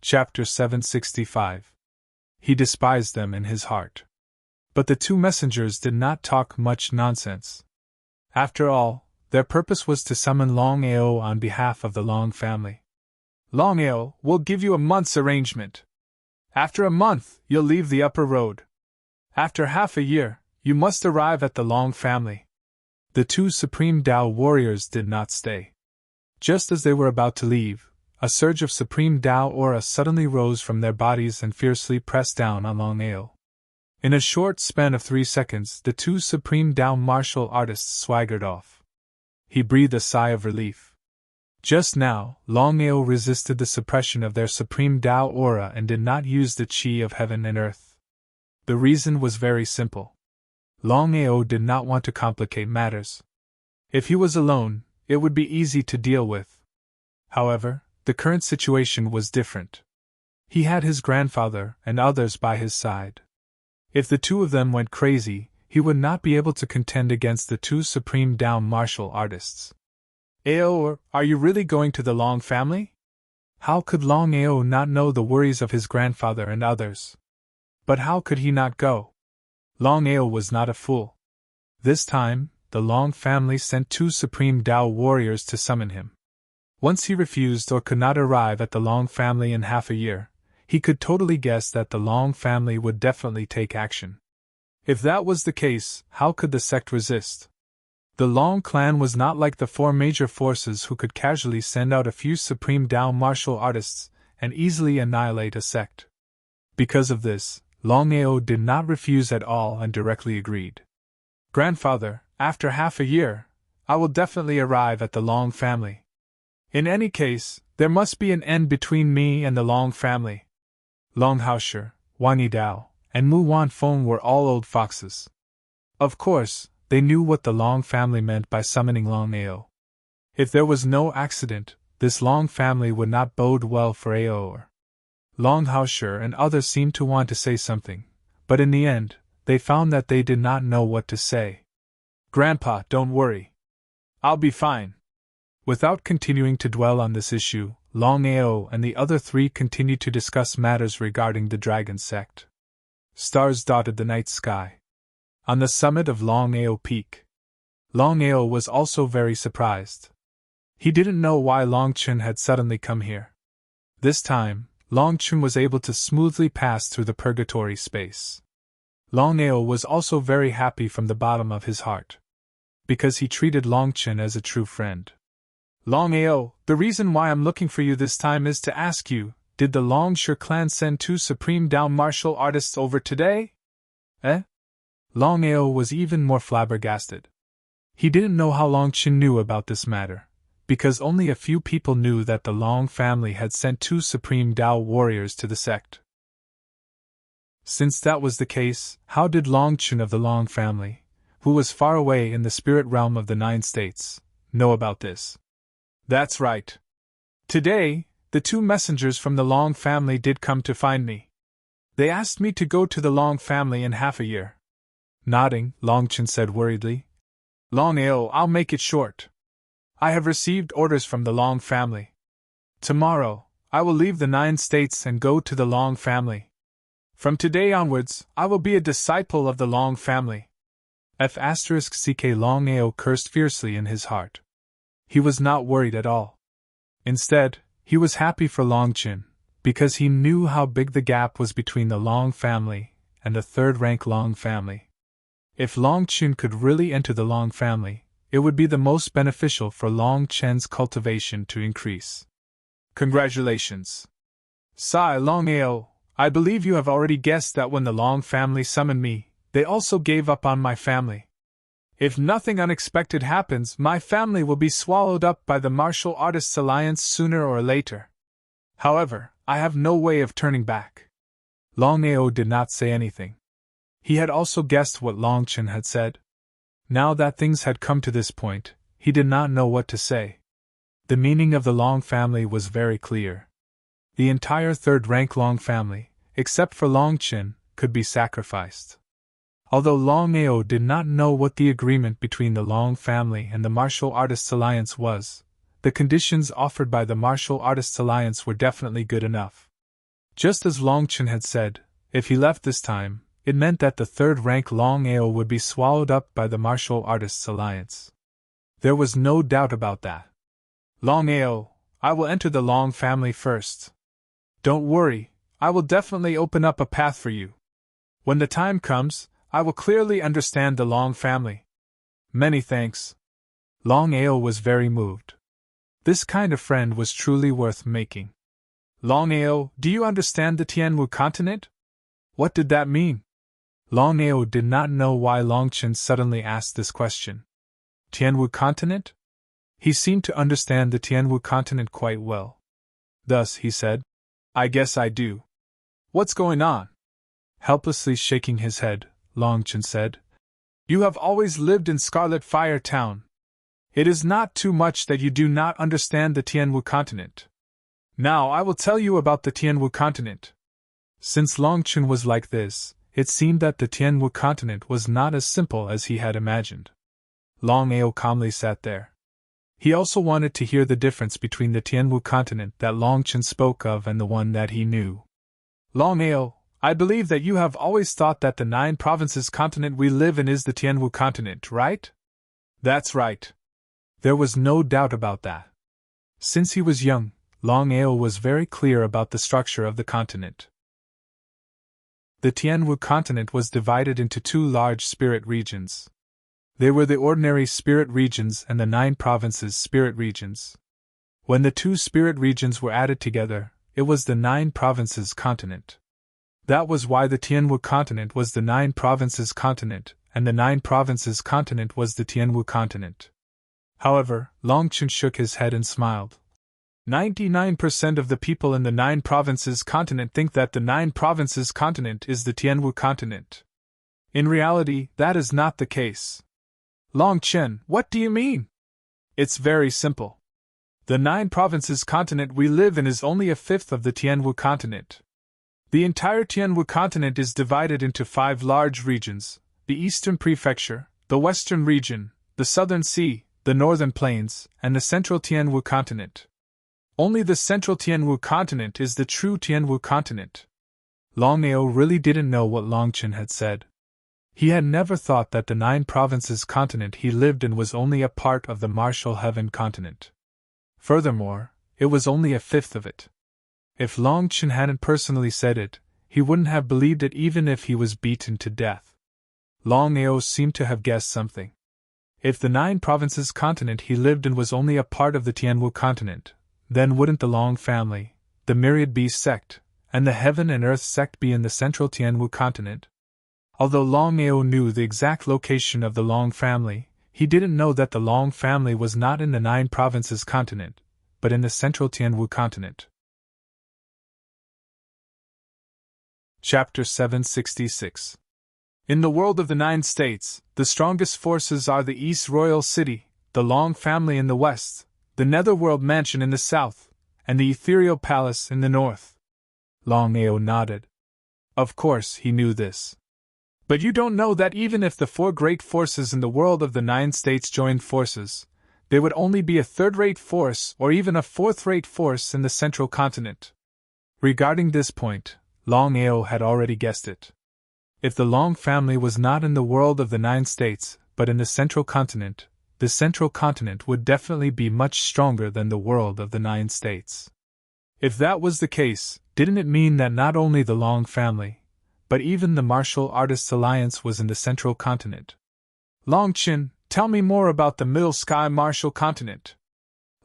Chapter 765. He despised them in his heart. But the two messengers did not talk much nonsense. After all, their purpose was to summon Longao on behalf of the Long family. Longao will give you a month's arrangement. After a month, you'll leave the upper road. After half a year, you must arrive at the Long family. The two Supreme Tao warriors did not stay. Just as they were about to leave, a surge of Supreme Tao aura suddenly rose from their bodies and fiercely pressed down on Longao. In a short span of 3 seconds, the two Supreme Tao martial artists swaggered off. He breathed a sigh of relief. Just now, Longao resisted the suppression of their Supreme Tao aura and did not use the Qi of heaven and earth. The reason was very simple. Longao did not want to complicate matters. If he was alone, it would be easy to deal with. However, the current situation was different. He had his grandfather and others by his side. If the two of them went crazy, he would not be able to contend against the two Supreme Tao martial artists. Ao, are you really going to the Long family? How could Longao not know the worries of his grandfather and others? But how could he not go? Longao was not a fool. This time, the Long family sent two Supreme Tao warriors to summon him. Once he refused or could not arrive at the Long family in half a year, he could totally guess that the Long family would definitely take action. If that was the case, how could the sect resist? The Long clan was not like the four major forces who could casually send out a few Supreme Tao martial artists and easily annihilate a sect. Because of this, Longao did not refuse at all and directly agreed. Grandfather, after half a year, I will definitely arrive at the Long family. In any case, there must be an end between me and the Long family. Long Haosher, Wang Yidao, and Mu Wanfeng were all old foxes. Of course, they knew what the Long family meant by summoning Longao. If there was no accident, this Long family would not bode well for Ao. Long Haosher and others seemed to want to say something, but in the end, they found that they did not know what to say. Grandpa, don't worry. I'll be fine. Without continuing to dwell on this issue, Longao and the other three continued to discuss matters regarding the dragon sect. Stars dotted the night sky. On the summit of Longao Peak, Longao was also very surprised. He didn't know why Longchen had suddenly come here. This time, Longchen was able to smoothly pass through the purgatory space. Longao was also very happy from the bottom of his heart, because he treated Longchen as a true friend. Longao, the reason why I'm looking for you this time is to ask you, did the Longsher clan send two Supreme Tao martial artists over today? Longao was even more flabbergasted. He didn't know how Longchen knew about this matter, because only a few people knew that the Long family had sent two Supreme Tao warriors to the sect. Since that was the case, how did Longchen of the Long family, who was far away in the spirit realm of the 9 states, know about this? That's right. Today, the two messengers from the Long family did come to find me. They asked me to go to the Long family in half a year. Nodding, Longchen said worriedly, Longao, I'll make it short. I have received orders from the Long family. Tomorrow, I will leave the 9 states and go to the Long family. From today onwards, I will be a disciple of the Long family. Ck Longao cursed fiercely in his heart. He was not worried at all. Instead, he was happy for Longchen, because he knew how big the gap was between the Long family and the third-rank Long family. If Longchen could really enter the Long family, it would be the most beneficial for Longchen's cultivation to increase. Congratulations. Sai Longao, I believe you have already guessed that when the Long family summoned me, they also gave up on my family. If nothing unexpected happens, my family will be swallowed up by the Martial Artists Alliance sooner or later. However, I have no way of turning back. Longao did not say anything. He had also guessed what Longchen had said. Now that things had come to this point, he did not know what to say. The meaning of the Long family was very clear. The entire third-rank Long family, except for Longchen, could be sacrificed. Although Longao did not know what the agreement between the Long family and the Martial Artists Alliance was, the conditions offered by the Martial Artists Alliance were definitely good enough. Just as Long Chen had said, if he left this time, it meant that the third-rank Longao would be swallowed up by the Martial Artists Alliance. There was no doubt about that. Longao, I will enter the Long family first. Don't worry, I will definitely open up a path for you. When the time comes, I will clearly understand the Long family. Many thanks. Longao was very moved. This kind of friend was truly worth making. Longao, do you understand the Tianwu continent? What did that mean? Longao did not know why Longchen suddenly asked this question. Tianwu continent? He seemed to understand the Tianwu continent quite well. Thus, he said, I guess I do. What's going on? Helplessly shaking his head, Longchen said, You have always lived in Scarlet Fire Town. It is not too much that you do not understand the Tianwu continent. Now I will tell you about the Tianwu continent. Since Longchen was like this, it seemed that the Tianwu continent was not as simple as he had imagined. Longao calmly sat there. He also wanted to hear the difference between the Tianwu continent that Longchen spoke of and the one that he knew. Longao, I believe that you have always thought that the 9 provinces continent we live in is the Tianwu continent, right? That's right. There was no doubt about that. Since he was young, Longao was very clear about the structure of the continent. The Tianwu continent was divided into 2 large spirit regions. They were the ordinary spirit regions and the 9 provinces spirit regions. When the 2 spirit regions were added together, it was the 9 provinces continent. That was why the Tianwu continent was the 9 provinces continent, and the 9 provinces continent was the Tianwu continent. However, Longchen shook his head and smiled. 99% of the people in the 9 provinces continent think that the 9 provinces continent is the Tianwu continent. In reality, that is not the case. Longchen, what do you mean? It's very simple. The 9 provinces continent we live in is only a fifth of the Tianwu continent. The entire Tianwu continent is divided into 5 large regions: the Eastern Prefecture, the Western Region, the Southern Sea, the Northern Plains, and the Central Tianwu continent. Only the Central Tianwu continent is the true Tianwu continent. Longao really didn't know what Longchen had said. He had never thought that the 9 provinces continent he lived in was only a part of the Martial Heaven continent. Furthermore, it was only a fifth of it. If Longchen hadn't personally said it, he wouldn't have believed it even if he was beaten to death. Longao seemed to have guessed something. If the 9 provinces continent he lived in was only a part of the Tianwu continent, then wouldn't the Long family, the Myriad Beast sect, and the Heaven and Earth sect be in the Central Tianwu continent? Although Longao knew the exact location of the Long family, he didn't know that the Long family was not in the 9 provinces continent, but in the Central Tianwu continent. Chapter 766. In the world of the 9 states, the strongest forces are the East Royal City, the Long family in the west, the Netherworld Mansion in the south, and the Ethereal Palace in the north. Longao nodded. Of course, he knew this. But you don't know that even if the 4 great forces in the world of the 9 states joined forces, they would only be a third-rate force or even a fourth-rate force in the central continent. Regarding this point, Longao had already guessed it. If the Long family was not in the world of the 9 states, but in the central continent, the central continent would definitely be much stronger than the world of the 9 states. If that was the case, didn't it mean that not only the Long family, but even the Martial Artists Alliance was in the central continent? Longchen, tell me more about the Middle Sky Martial Continent.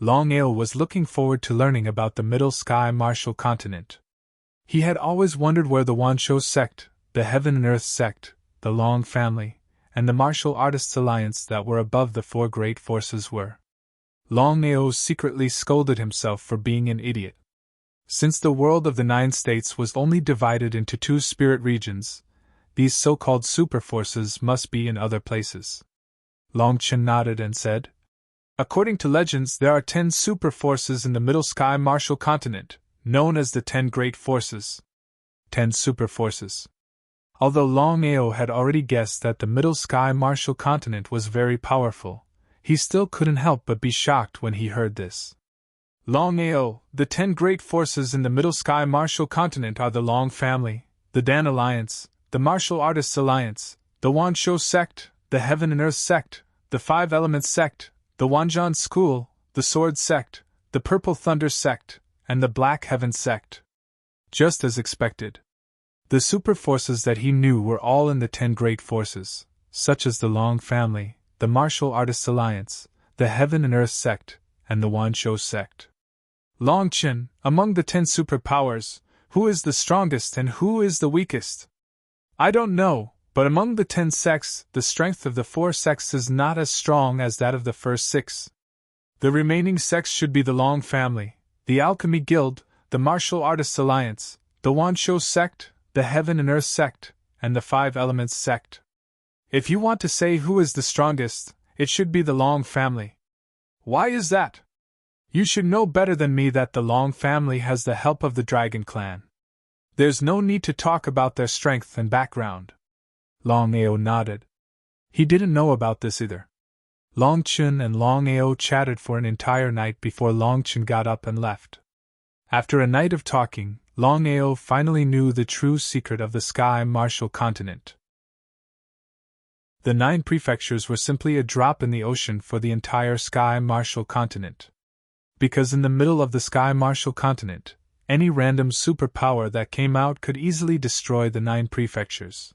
Longao was looking forward to learning about the Middle Sky Martial Continent. He had always wondered where the Wanshou sect, the Heaven and Earth sect, the Long family, and the Martial Artists Alliance that were above the 4 great forces were. Longao secretly scolded himself for being an idiot. Since the world of the 9 states was only divided into 2 spirit regions, these so-called superforces must be in other places. Longchen nodded and said, According to legends, there are 10 superforces in the Middle Sky Martial Continent, known as the 10 Great Forces. 10 superforces. Although Longao had already guessed that the Middle Sky Martial Continent was very powerful, he still couldn't help but be shocked when he heard this. Longao, the 10 great forces in the Middle Sky Martial Continent are the Long Family, the Dan Alliance, the Martial Artists Alliance, the Wanshou Sect, the Heaven and Earth Sect, the Five Elements Sect, the Wanjan School, the Sword Sect, the Purple Thunder Sect, and the Black Heaven Sect. Just as expected. The super forces that he knew were all in the 10 great forces, such as the Long Family, the Martial Artists Alliance, the Heaven and Earth Sect, and the Wanshou Sect. Long Qin, among the 10 superpowers, who is the strongest and who is the weakest? I don't know, but among the 10 sects, the strength of the 4 sects is not as strong as that of the first 6. The remaining sects should be the Long Family, the Alchemy Guild, the Martial Artists Alliance, the Wanshou Sect, the Heaven and Earth Sect, and the Five Elements Sect. If you want to say who is the strongest, it should be the Long Family. Why is that? You should know better than me that the Long Family has the help of the Dragon Clan. There's no need to talk about their strength and background. Longao nodded. He didn't know about this either. Long Qin and Longao chatted for an entire night before Long Qin got up and left. After a night of talking, Longao finally knew the true secret of the Sky Martial Continent. The 9 prefectures were simply a drop in the ocean for the entire Sky Martial Continent. Because in the middle of the Sky Martial Continent, any random superpower that came out could easily destroy the 9 prefectures.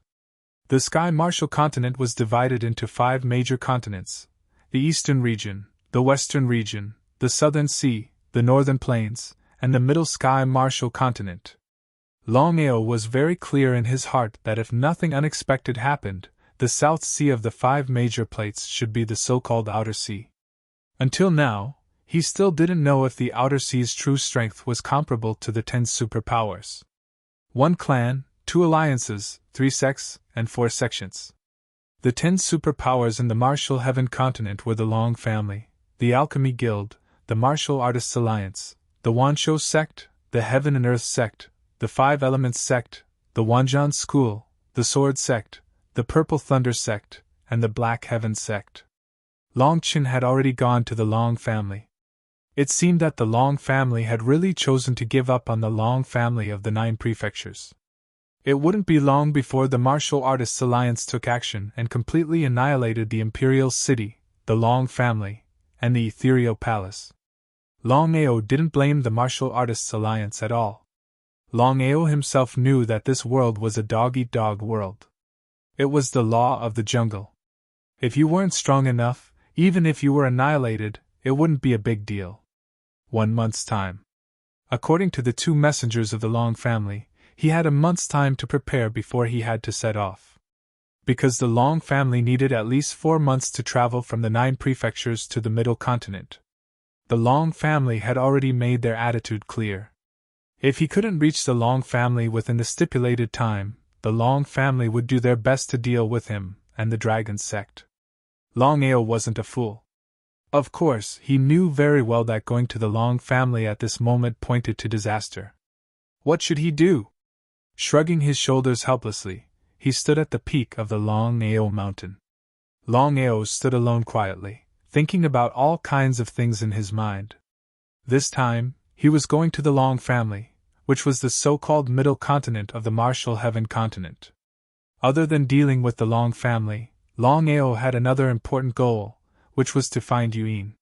The Sky Martial Continent was divided into 5 major continents: the Eastern Region, the Western Region, the Southern Sea, the Northern Plains, and the Middle Sky Martial Continent. Longao was very clear in his heart that if nothing unexpected happened, the South Sea of the 5 major plates should be the so-called Outer Sea. Until now, he still didn't know if the Outer Sea's true strength was comparable to the 10 superpowers. 1 clan, 2 alliances, 3 sects, and 4 sections. The 10 superpowers in the Martial Heaven Continent were the Long Family, the Alchemy Guild, the Martial Artists Alliance, the Wanshou Sect, the Heaven and Earth Sect, the Five Elements Sect, the Wanjan School, the Sword Sect, the Purple Thunder Sect, and the Black Heaven Sect. Long Qin had already gone to the Long Family. It seemed that the Long Family had really chosen to give up on the Long Family of the 9 prefectures. It wouldn't be long before the Martial Artists Alliance took action and completely annihilated the Imperial City, the Long Family, and the Ethereal Palace. Longao didn't blame the Martial Artists Alliance at all. Longao himself knew that this world was a dog-eat-dog world. It was the law of the jungle. If you weren't strong enough, even if you were annihilated, it wouldn't be a big deal. 1 month's time. According to the 2 messengers of the Long Family, he had a month's time to prepare before he had to set off. Because the Long Family needed at least 4 months to travel from the 9 prefectures to the Middle Continent. The Long Family had already made their attitude clear. If he couldn't reach the Long Family within the stipulated time, the Long Family would do their best to deal with him and the Dragon Sect. Longao wasn't a fool. Of course, he knew very well that going to the Long Family at this moment pointed to disaster. What should he do? Shrugging his shoulders helplessly, he stood at the peak of the Longao mountain. Longao stood alone quietly, thinking about all kinds of things in his mind. This time, he was going to the Long Family, which was the so-called middle continent of the Martial Heaven continent. Other than dealing with the Long Family, Longao had another important goal, which was to find Yuan.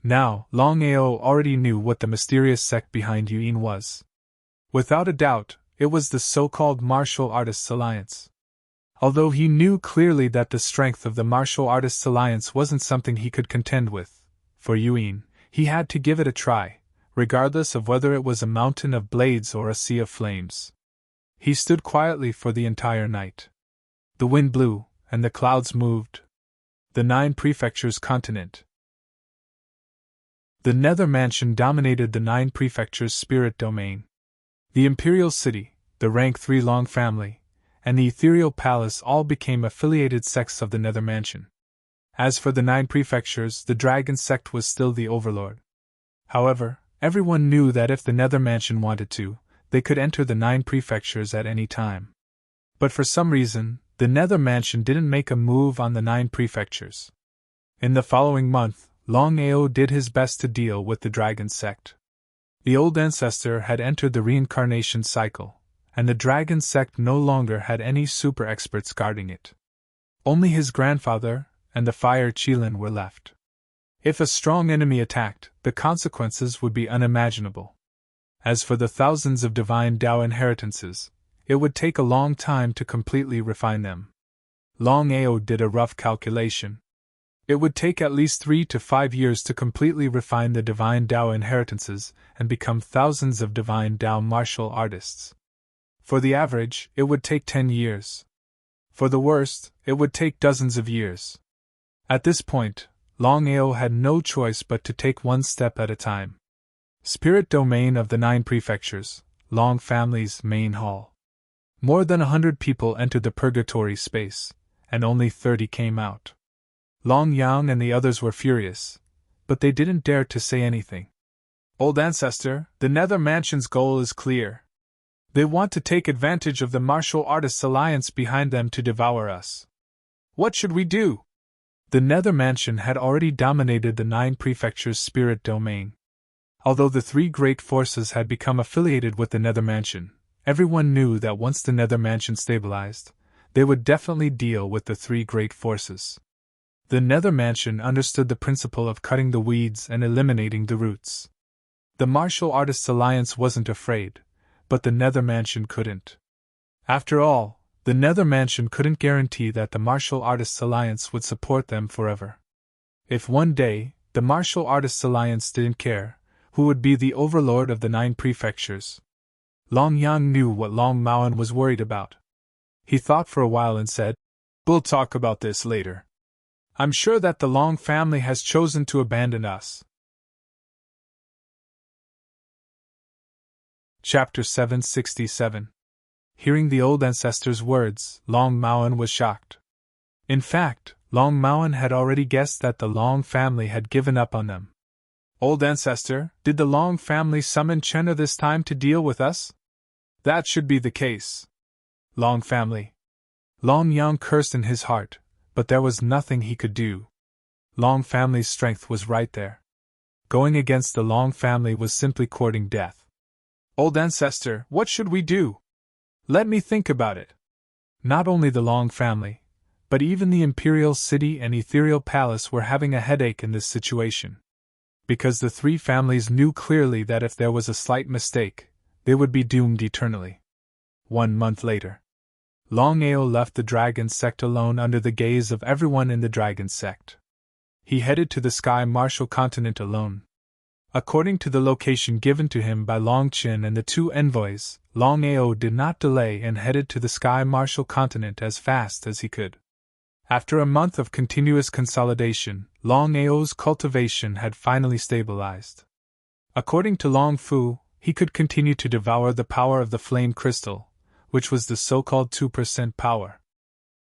Now, Longao already knew what the mysterious sect behind Yuan was. Without a doubt, it was the so-called Martial Artists Alliance. Although he knew clearly that the strength of the Martial Artists Alliance wasn't something he could contend with, for Yuan, he had to give it a try, regardless of whether it was a mountain of blades or a sea of flames. He stood quietly for the entire night. The wind blew, and the clouds moved. The 9 prefectures continent. The Nether Mansion dominated the 9 prefectures' spirit domain. The Imperial City, the Rank 3 Long Family, and the Ethereal Palace all became affiliated sects of the Nether Mansion. As for the 9 prefectures, the Dragon Sect was still the overlord. However, everyone knew that if the Nether Mansion wanted to, they could enter the 9 prefectures at any time. But for some reason, the Nether Mansion didn't make a move on the 9 prefectures. In the following month, Longao did his best to deal with the Dragon Sect. The old ancestor had entered the reincarnation cycle, and the dragon sect no longer had any super experts guarding it. Only his grandfather and the fire Qilin were left. If a strong enemy attacked, the consequences would be unimaginable. As for the thousands of divine Tao inheritances, it would take a long time to completely refine them. Longao did a rough calculation. It would take at least 3 to 5 years to completely refine the divine Tao inheritances and become thousands of divine Tao martial artists. For the average, it would take 10 years. For the worst, it would take dozens of years. At this point, Longao had no choice but to take one step at a time. Spirit domain of the 9 prefectures, Long family's main hall. More than 100 people entered the purgatory space, and only 30 came out. Long Yang and the others were furious, but they didn't dare to say anything. Old ancestor, the Nether Mansion's goal is clear. They want to take advantage of the martial artists' alliance behind them to devour us. What should we do? The Nether Mansion had already dominated the 9 prefectures' spirit domain. Although the 3 great forces had become affiliated with the Nether Mansion, everyone knew that once the Nether Mansion stabilized, they would definitely deal with the 3 great forces. The Nether Mansion understood the principle of cutting the weeds and eliminating the roots. The Martial Artists Alliance wasn't afraid, but the Nether Mansion couldn't. After all, the Nether Mansion couldn't guarantee that the Martial Artists Alliance would support them forever. If one day, the Martial Artists Alliance didn't care, who would be the overlord of the 9 prefectures? Long Yang knew what Long Maoan was worried about. He thought for a while and said, "We'll talk about this later. I'm sure that the Long family has chosen to abandon us." Chapter 767. Hearing the old ancestor's words, Long Maoan was shocked. In fact, Long Maoan had already guessed that the Long family had given up on them. "Old ancestor, did the Long family summon Chenna this time to deal with us?" "That should be the case." "Long family." Long Yang cursed in his heart, but there was nothing he could do. Long family's strength was right there. Going against the Long family was simply courting death. "Old ancestor, what should we do? Let me think about it." Not only the Long family, but even the Imperial City and Ethereal Palace were having a headache in this situation. Because the 3 families knew clearly that if there was a slight mistake, they would be doomed eternally. 1 month later, Longao left the Dragon Sect alone under the gaze of everyone in the Dragon Sect. He headed to the Sky Martial Continent alone. According to the location given to him by Long Qin and the 2 envoys, Longao did not delay and headed to the Sky Martial Continent as fast as he could. After a month of continuous consolidation, Longao's cultivation had finally stabilized. According to Long Fu, he could continue to devour the power of the flame crystal, which was the so-called 2% power.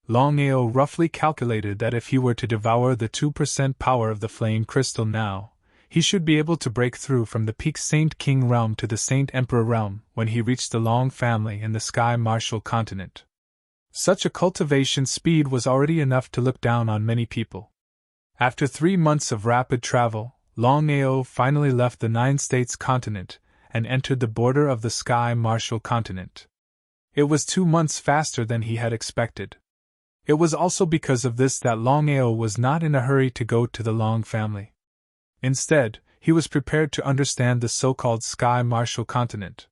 Longao roughly calculated that if he were to devour the 2% power of the flame crystal now, he should be able to break through from the peak Saint King realm to the Saint Emperor realm when he reached the Long family in the Sky Martial Continent. Such a cultivation speed was already enough to look down on many people. After 3 months of rapid travel, Longao finally left the 9 states continent and entered the border of the Sky Martial Continent. It was 2 months faster than he had expected. It was also because of this that Longao was not in a hurry to go to the Long family. Instead, he was prepared to understand the so-called Sky Martial Continent.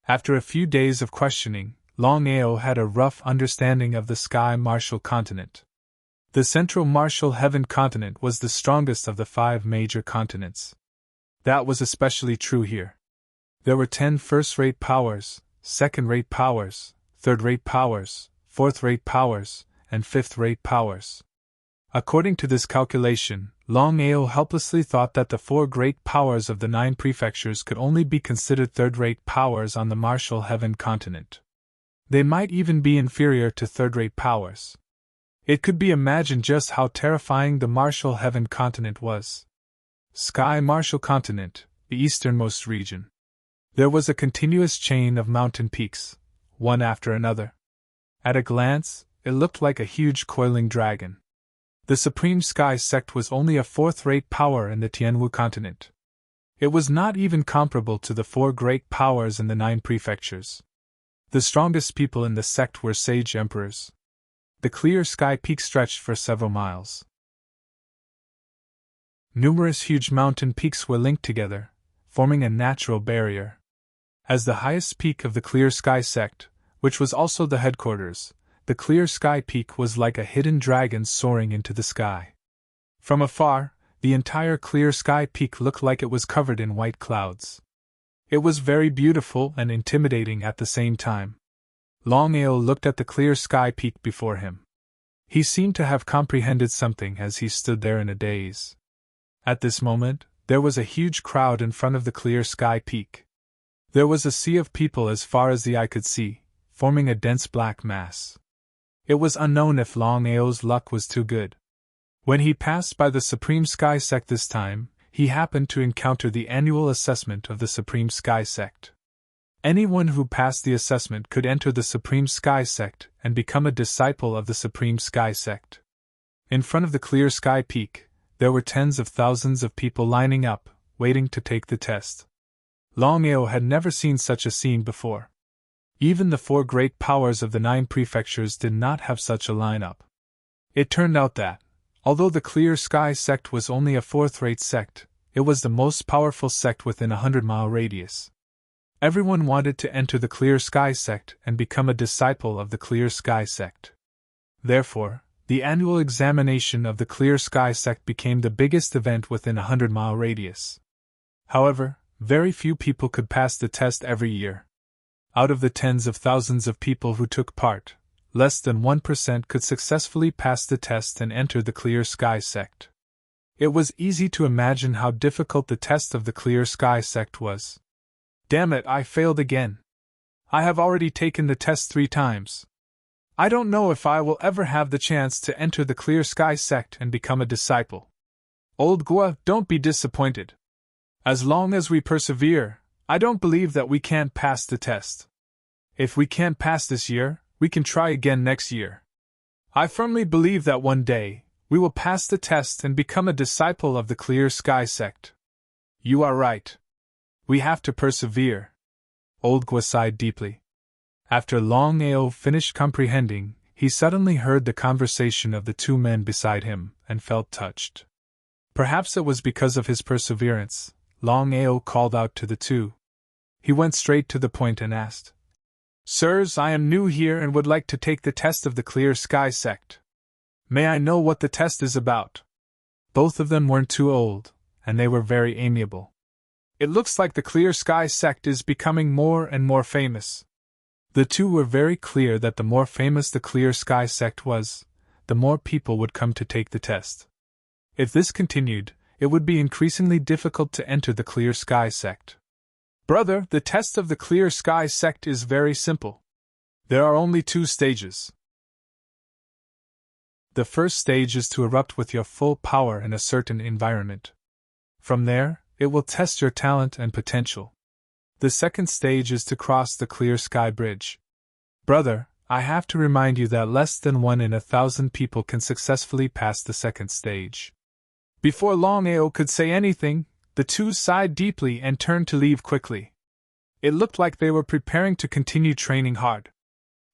After a few days of questioning, Longao had a rough understanding of the Sky Martial Continent. The Central Martial Heaven Continent was the strongest of the 5 major continents. That was especially true here. There were 10 first-rate powers, second-rate powers, third-rate powers, fourth-rate powers, and fifth-rate powers. According to this calculation, Longao helplessly thought that the 4 great powers of the 9 prefectures could only be considered third-rate powers on the Martial Heaven continent. They might even be inferior to third-rate powers. It could be imagined just how terrifying the Martial Heaven continent was. Sky Martial Continent, the easternmost region. There was a continuous chain of mountain peaks, one after another. At a glance, it looked like a huge coiling dragon. The Supreme Sky Sect was only a 4th-rate power in the Tianwu continent. It was not even comparable to the 4 great powers in the 9 prefectures. The strongest people in the sect were sage emperors. The clear sky peak stretched for several miles. Numerous huge mountain peaks were linked together, forming a natural barrier. As the highest peak of the Clear Sky sect, which was also the headquarters, the Clear Sky Peak was like a hidden dragon soaring into the sky. From afar, the entire Clear Sky Peak looked like it was covered in white clouds. It was very beautiful and intimidating at the same time. Longao looked at the Clear Sky Peak before him. He seemed to have comprehended something as he stood there in a daze. At this moment, there was a huge crowd in front of the Clear Sky Peak. There was a sea of people as far as the eye could see, forming a dense black mass. It was unknown if Longao's luck was too good. When he passed by the Supreme Sky Sect this time, he happened to encounter the annual assessment of the Supreme Sky Sect. Anyone who passed the assessment could enter the Supreme Sky Sect and become a disciple of the Supreme Sky Sect. In front of the Clear Sky Peak, there were tens of thousands of people lining up, waiting to take the test. Longao had never seen such a scene before. Even the 4 great powers of the 9 prefectures did not have such a lineup. It turned out that, although the Clear Sky sect was only a 4th-rate sect, it was the most powerful sect within a 100-mile radius. Everyone wanted to enter the Clear Sky sect and become a disciple of the Clear Sky sect. Therefore, the annual examination of the Clear Sky sect became the biggest event within a 100-mile radius. However, very few people could pass the test every year. Out of the tens of thousands of people who took part, less than 1% could successfully pass the test and enter the Clear Sky sect. It was easy to imagine how difficult the test of the Clear Sky sect was. Damn it, I failed again. I have already taken the test 3 times. I don't know if I will ever have the chance to enter the Clear Sky sect and become a disciple. Old Gua, don't be disappointed. As long as we persevere, I don't believe that we can't pass the test. If we can't pass this year, we can try again next year. I firmly believe that one day, we will pass the test and become a disciple of the Clear Sky sect. You are right. We have to persevere. Old Gua sighed deeply. After Longao finished comprehending, he suddenly heard the conversation of the 2 men beside him and felt touched. Perhaps it was because of his perseverance. Longao called out to the 2. He went straight to the point and asked, "Sirs, I am new here and would like to take the test of the Clear Sky sect. May I know what the test is about?" Both of them weren't too old, and they were very amiable. "It looks like the Clear Sky sect is becoming more and more famous." The 2 were very clear that the more famous the Clear Sky sect was, the more people would come to take the test. If this continued, it would be increasingly difficult to enter the Clear Sky sect. "Brother, the test of the Clear Sky sect is very simple. There are only 2 stages. The first stage is to erupt with your full power in a certain environment. From there, it will test your talent and potential. The second stage is to cross the Clear Sky Bridge. Brother, I have to remind you that less than 1 in 1,000 people can successfully pass the second stage." Before Longao could say anything, the 2 sighed deeply and turned to leave quickly. It looked like they were preparing to continue training hard.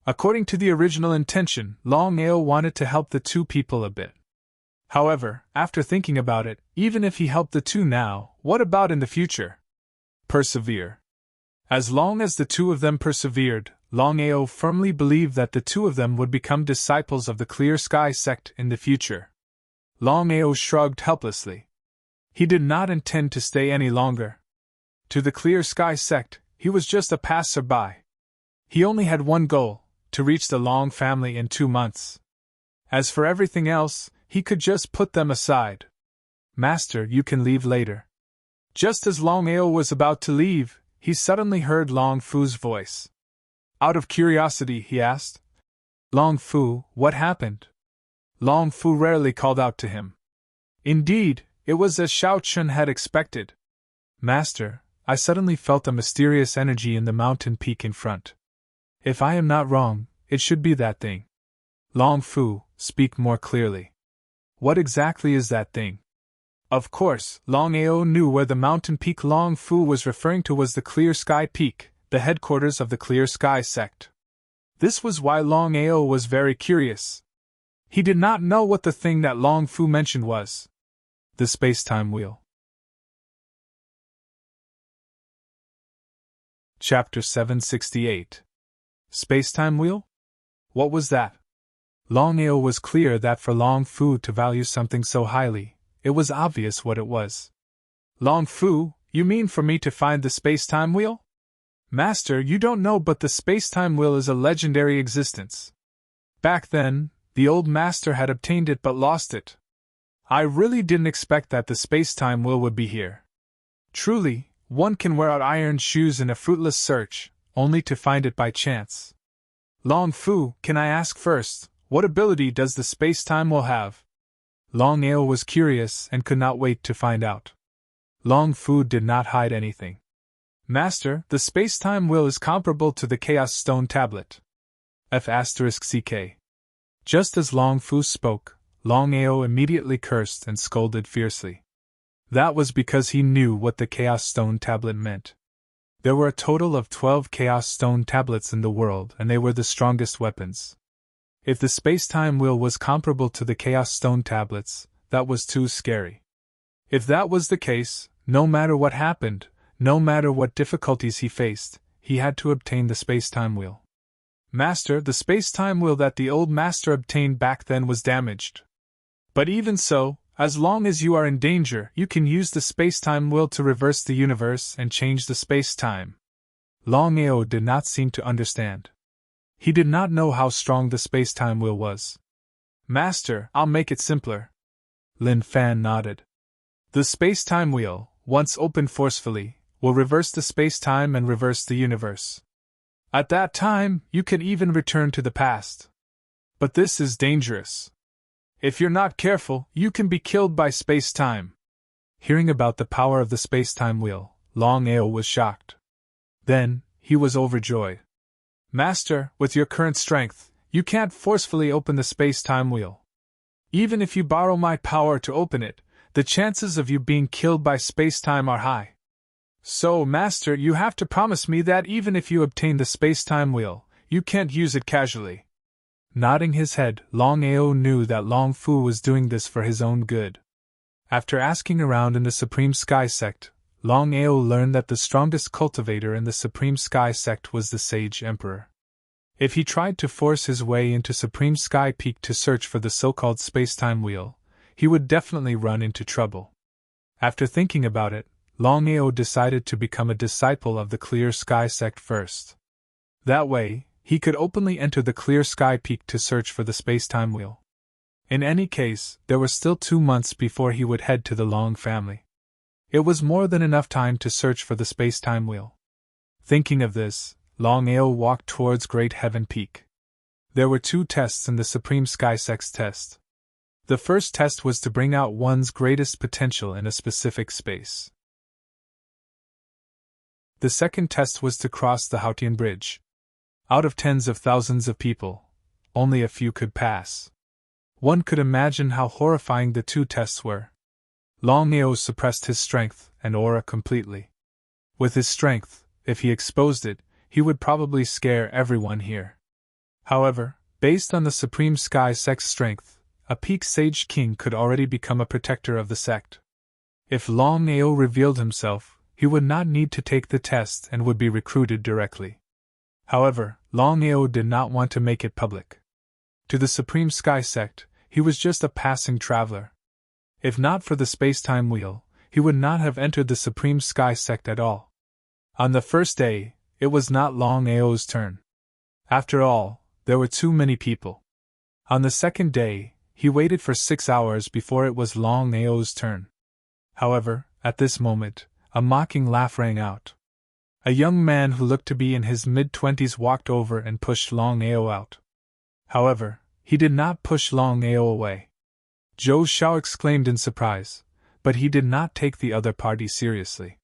According to the original intention, Longao wanted to help the 2 people a bit. However, after thinking about it, even if he helped the 2 now, what about in the future? Persevere. As long as the 2 of them persevered, Longao firmly believed that the 2 of them would become disciples of the Clear Sky sect in the future. Longao shrugged helplessly. He did not intend to stay any longer. To the Clear Sky sect, he was just a passer-by. He only had one goal, to reach the Long family in 2 months. As for everything else, he could just put them aside. "Master, you can leave later." Just as Longao was about to leave, he suddenly heard Long Fu's voice. Out of curiosity, he asked, "Long Fu, what happened?" Long Fu rarely called out to him. Indeed, it was as Xiao Chun had expected. "Master, I suddenly felt a mysterious energy in the mountain peak in front. If I am not wrong, it should be that thing." "Long Fu, speak more clearly. What exactly is that thing?" Of course, Longao knew where the mountain peak Long Fu was referring to was the Clear Sky Peak, the headquarters of the Clear Sky sect. This was why Longao was very curious. He did not know what the thing that Long Fu mentioned was. The space-time wheel. Chapter 768. Space-time wheel? What was that? Longao was clear that for Long Fu to value something so highly, it was obvious what it was. Long Fu, you mean for me to find the space-time wheel? Master, you don't know, but the space-time wheel is a legendary existence. Back then, the old master had obtained it but lost it. I really didn't expect that the space-time wheel would be here. Truly, one can wear out iron shoes in a fruitless search, only to find it by chance. Long Fu, can I ask first, what ability does the space-time wheel have? Longao was curious and could not wait to find out. Long Fu did not hide anything. Master, the space-time wheel is comparable to the Chaos Stone Tablet. F***ck. Just as Long Fu spoke, Longao immediately cursed and scolded fiercely. That was because he knew what the Chaos Stone Tablet meant. There were a total of 12 Chaos Stone Tablets in the world, and they were the strongest weapons. If the space-time wheel was comparable to the Chaos Stone Tablets, that was too scary. If that was the case, no matter what happened, no matter what difficulties he faced, he had to obtain the space-time wheel. Master, the space-time wheel that the old master obtained back then was damaged. But even so, as long as you are in danger, you can use the space-time wheel to reverse the universe and change the space-time. Longao did not seem to understand. He did not know how strong the space-time wheel was. Master, I'll make it simpler. Lin Fan nodded. The space-time wheel, once opened forcefully, will reverse the space-time and reverse the universe. At that time, you can even return to the past. But this is dangerous. If you're not careful, you can be killed by space-time. Hearing about the power of the space-time wheel, Longao was shocked. Then, he was overjoyed. Master, with your current strength, you can't forcefully open the space-time wheel. Even if you borrow my power to open it, the chances of you being killed by space-time are high. So, Master, you have to promise me that even if you obtain the space-time wheel, you can't use it casually. Nodding his head, Longao knew that Long Fu was doing this for his own good. After asking around in the Supreme Sky Sect, Longao learned that the strongest cultivator in the Supreme Sky Sect was the Sage Emperor. If he tried to force his way into Supreme Sky Peak to search for the so-called space-time wheel, he would definitely run into trouble. After thinking about it, Longao decided to become a disciple of the Clear Sky Sect first. That way, he could openly enter the Clear Sky Peak to search for the space-time wheel. In any case, there were still 2 months before he would head to the Long family. It was more than enough time to search for the space-time wheel. Thinking of this, Longao walked towards Great Heaven Peak. There were 2 tests in the Supreme Sky Sect's test. The first test was to bring out one's greatest potential in a specific space. The second test was to cross the Haotian Bridge. Out of tens of thousands of people, only a few could pass. One could imagine how horrifying the 2 tests were. Longao suppressed his strength and aura completely. With his strength, if he exposed it, he would probably scare everyone here. However, based on the Supreme Sky Sect's strength, a Peak Sage King could already become a protector of the sect. If Longao revealed himself, he would not need to take the test and would be recruited directly. However, Longao did not want to make it public. To the Supreme Sky Sect, he was just a passing traveler. If not for the space-time wheel, he would not have entered the Supreme Sky Sect at all. On the first day, it was not Longao's turn. After all, there were too many people. On the second day, he waited for 6 hours before it was Longao's turn. However, at this moment, a mocking laugh rang out. A young man who looked to be in his mid-20s walked over and pushed Longao out. However, he did not push Longao away. Zhou Xiao exclaimed in surprise, but he did not take the other party seriously.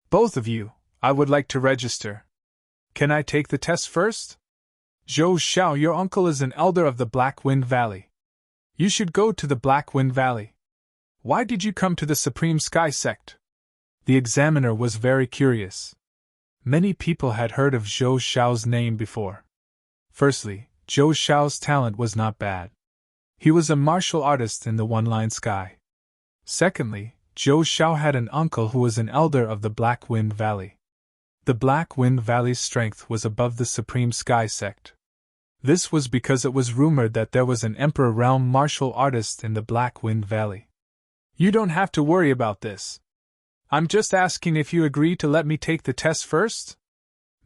Both of you, I would like to register. Can I take the test first? Zhou Xiao, your uncle is an elder of the Black Wind Valley. You should go to the Black Wind Valley. Why did you come to the Supreme Sky Sect? The examiner was very curious. Many people had heard of Zhou Xiao's name before. Firstly, Zhou Xiao's talent was not bad. He was a martial artist in the one-line sky. Secondly, Zhou Xiao had an uncle who was an elder of the Black Wind Valley. The Black Wind Valley's strength was above the Supreme Sky Sect. This was because it was rumored that there was an Emperor Realm martial artist in the Black Wind Valley. You don't have to worry about this. I'm just asking if you agree to let me take the test first?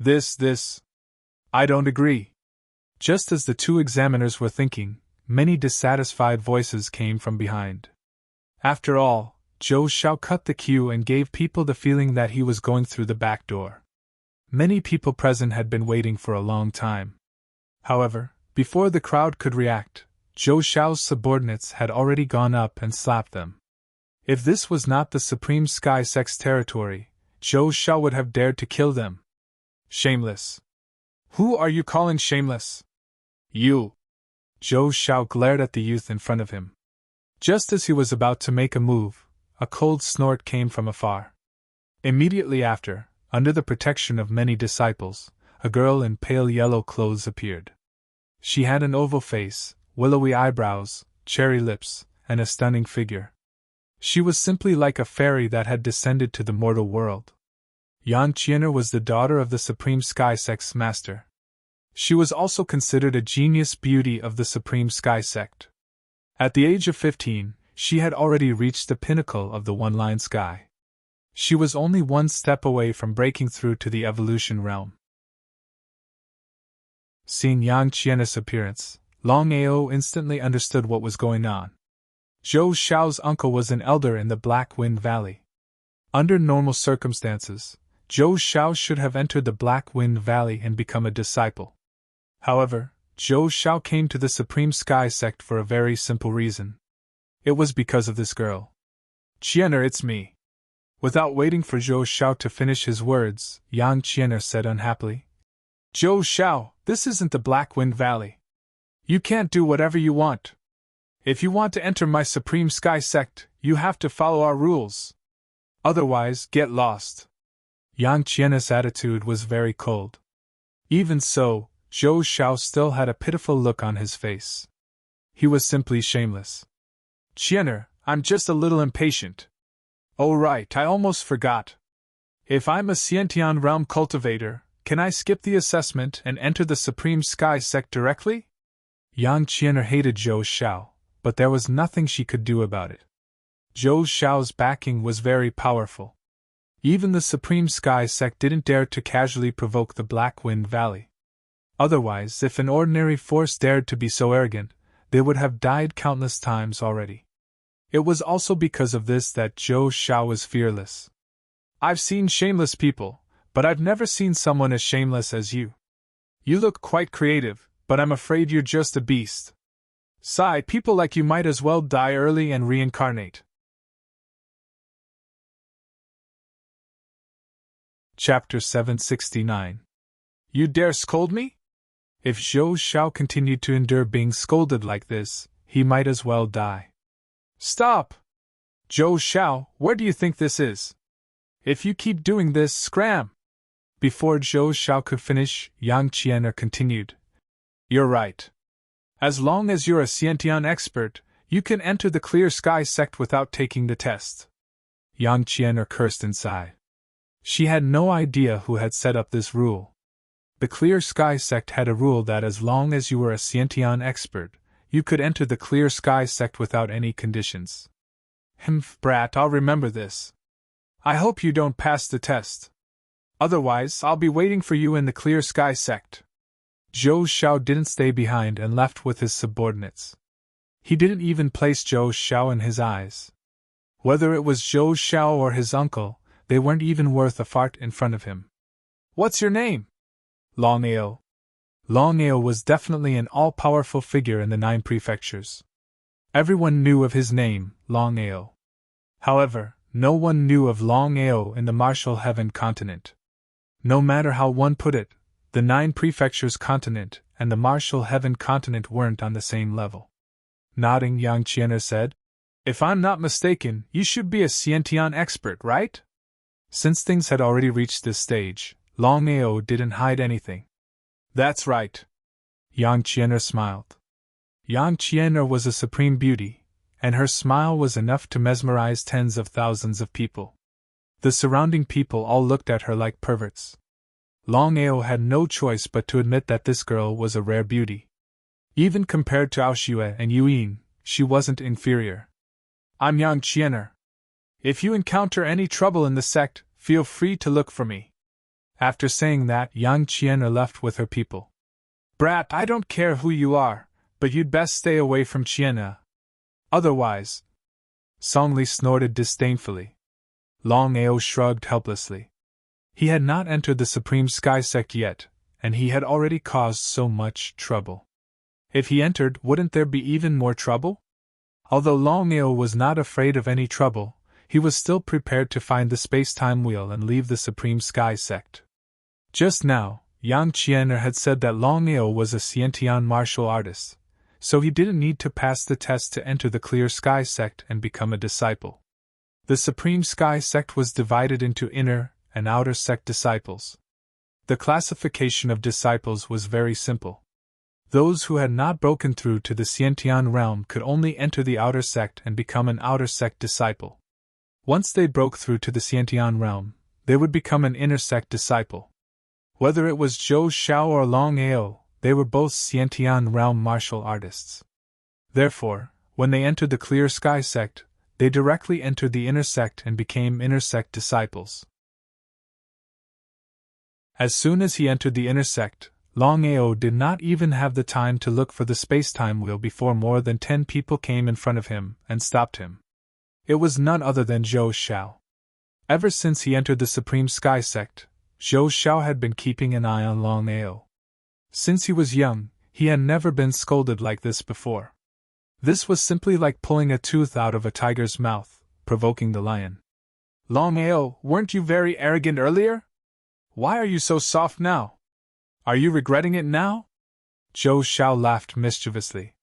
I don't agree. Just as the two examiners were thinking, many dissatisfied voices came from behind. After all, Zhou Xiao cut the queue and gave people the feeling that he was going through the back door. Many people present had been waiting for a long time. However, before the crowd could react, Zhou Xiao's subordinates had already gone up and slapped them. If this was not the Supreme Sky Sect's territory, Zhou Xiao would have dared to kill them. Shameless. Who are you calling shameless? You. Zhou Xiao glared at the youth in front of him. Just as he was about to make a move, a cold snort came from afar. Immediately after, under the protection of many disciples, a girl in pale yellow clothes appeared. She had an oval face, willowy eyebrows, cherry lips, and a stunning figure. She was simply like a fairy that had descended to the mortal world. Yang Qian'er was the daughter of the Supreme Sky Sect's master. She was also considered a genius beauty of the Supreme Sky Sect. At the age of 15, she had already reached the pinnacle of the one-line sky. She was only one step away from breaking through to the evolution realm. Seeing Yang Qian'er's appearance, Longao instantly understood what was going on. Zhou Xiao's uncle was an elder in the Black Wind Valley. Under normal circumstances, Zhou Xiao should have entered the Black Wind Valley and become a disciple. However, Zhou Xiao came to the Supreme Sky Sect for a very simple reason. It was because of this girl. Qian'er, it's me. Without waiting for Zhou Xiao to finish his words, Yang Qian'er said unhappily, Zhou Xiao, this isn't the Black Wind Valley. You can't do whatever you want. If you want to enter my Supreme Sky Sect, you have to follow our rules. Otherwise, get lost. Yang Qian'er's attitude was very cold. Even so, Zhou Xiao still had a pitiful look on his face. He was simply shameless. Qian'er, I'm just a little impatient. Oh right, I almost forgot. If I'm a Xiantian realm cultivator, can I skip the assessment and enter the Supreme Sky Sect directly? Yang Qian'er hated Zhou Xiao, but there was nothing she could do about it. Zhou Xiao's backing was very powerful. Even the Supreme Sky Sect didn't dare to casually provoke the Black Wind Valley. Otherwise, if an ordinary force dared to be so arrogant, they would have died countless times already. It was also because of this that Zhou Xiao was fearless. I've seen shameless people, but I've never seen someone as shameless as you. You look quite creative, but I'm afraid you're just a beast. Sigh, people like you might as well die early and reincarnate. Chapter 769. You dare scold me? If Zhou Xiao continued to endure being scolded like this, he might as well die. Stop! Zhou Xiao, where do you think this is? If you keep doing this, scram! Before Zhou Xiao could finish, Yang Qian'er continued. You're right. As long as you're a Xiantian expert, you can enter the Clear Sky Sect without taking the test. Yang Qian'er cursed inside. She had no idea who had set up this rule. The Clear Sky Sect had a rule that as long as you were a Xiantian expert, you could enter the Clear Sky Sect without any conditions. Brat, I'll remember this. I hope you don't pass the test. Otherwise, I'll be waiting for you in the Clear Sky Sect. Zhou Xiao didn't stay behind and left with his subordinates. He didn't even place Zhou Xiao in his eyes. Whether it was Zhou Xiao or his uncle, they weren't even worth a fart in front of him. What's your name? Longao. Longao was definitely an all-powerful figure in the 9 prefectures. Everyone knew of his name, Longao. However, no one knew of Longao in the Martial Heaven continent. No matter how one put it, the 9 prefectures continent and the Martial Heaven continent weren't on the same level. Nodding, Yang Qian'er said, If I'm not mistaken, you should be a Xiantian expert, right? Since things had already reached this stage, Longao didn't hide anything. That's right. Yang Qian'er smiled. Yang Qian'er was a supreme beauty, and her smile was enough to mesmerize tens of thousands of people. The surrounding people all looked at her like perverts. Longao had no choice but to admit that this girl was a rare beauty. Even compared to Aoshue and Yuyin, she wasn't inferior. I'm Yang Qian'er. If you encounter any trouble in the sect, feel free to look for me. After saying that, Yang Qian'er left with her people. Brat, I don't care who you are, but you'd best stay away from Qian'er. Otherwise. Songli snorted disdainfully. Longao shrugged helplessly. He had not entered the Supreme Sky Sect yet, and he had already caused so much trouble. If he entered, wouldn't there be even more trouble? Although Longao was not afraid of any trouble, he was still prepared to find the space-time wheel and leave the Supreme Sky Sect. Just now, Yang Qian'er had said that Longao was a Xiantian martial artist, so he didn't need to pass the test to enter the Clear Sky Sect and become a disciple. The Supreme Sky Sect was divided into inner and outer sect disciples. The classification of disciples was very simple. Those who had not broken through to the Xiantian realm could only enter the outer sect and become an outer sect disciple. Once they broke through to the Xiantian realm, they would become an inner sect disciple. Whether it was Zhou Xiao or Longao, they were both Xiantian realm martial artists. Therefore, when they entered the Clear Sky Sect, they directly entered the inner sect and became inner sect disciples. As soon as he entered the inner sect, Longao did not even have the time to look for the space-time wheel before more than 10 people came in front of him and stopped him. It was none other than Zhou Xiao. Ever since he entered the Supreme Sky Sect, Zhou Xiao had been keeping an eye on Longao. Since he was young, he had never been scolded like this before. This was simply like pulling a tooth out of a tiger's mouth, provoking the lion. Longao, weren't you very arrogant earlier? Why are you so soft now? Are you regretting it now? Zhou Xiao laughed mischievously.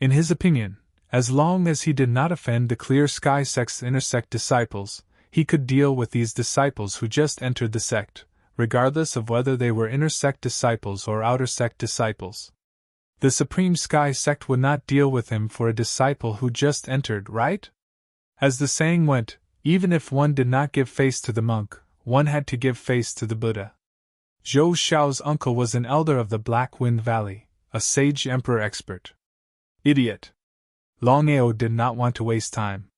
In his opinion, as long as he did not offend the Clear Sky Sect's inner sect disciples, he could deal with these disciples who just entered the sect, regardless of whether they were inner sect disciples or outer sect disciples. The Supreme Sky Sect would not deal with him for a disciple who just entered, right? As the saying went, even if one did not give face to the monk, one had to give face to the Buddha. Zhou Xiao's uncle was an elder of the Black Wind Valley, a sage emperor expert. Idiot! Longao did not want to waste time.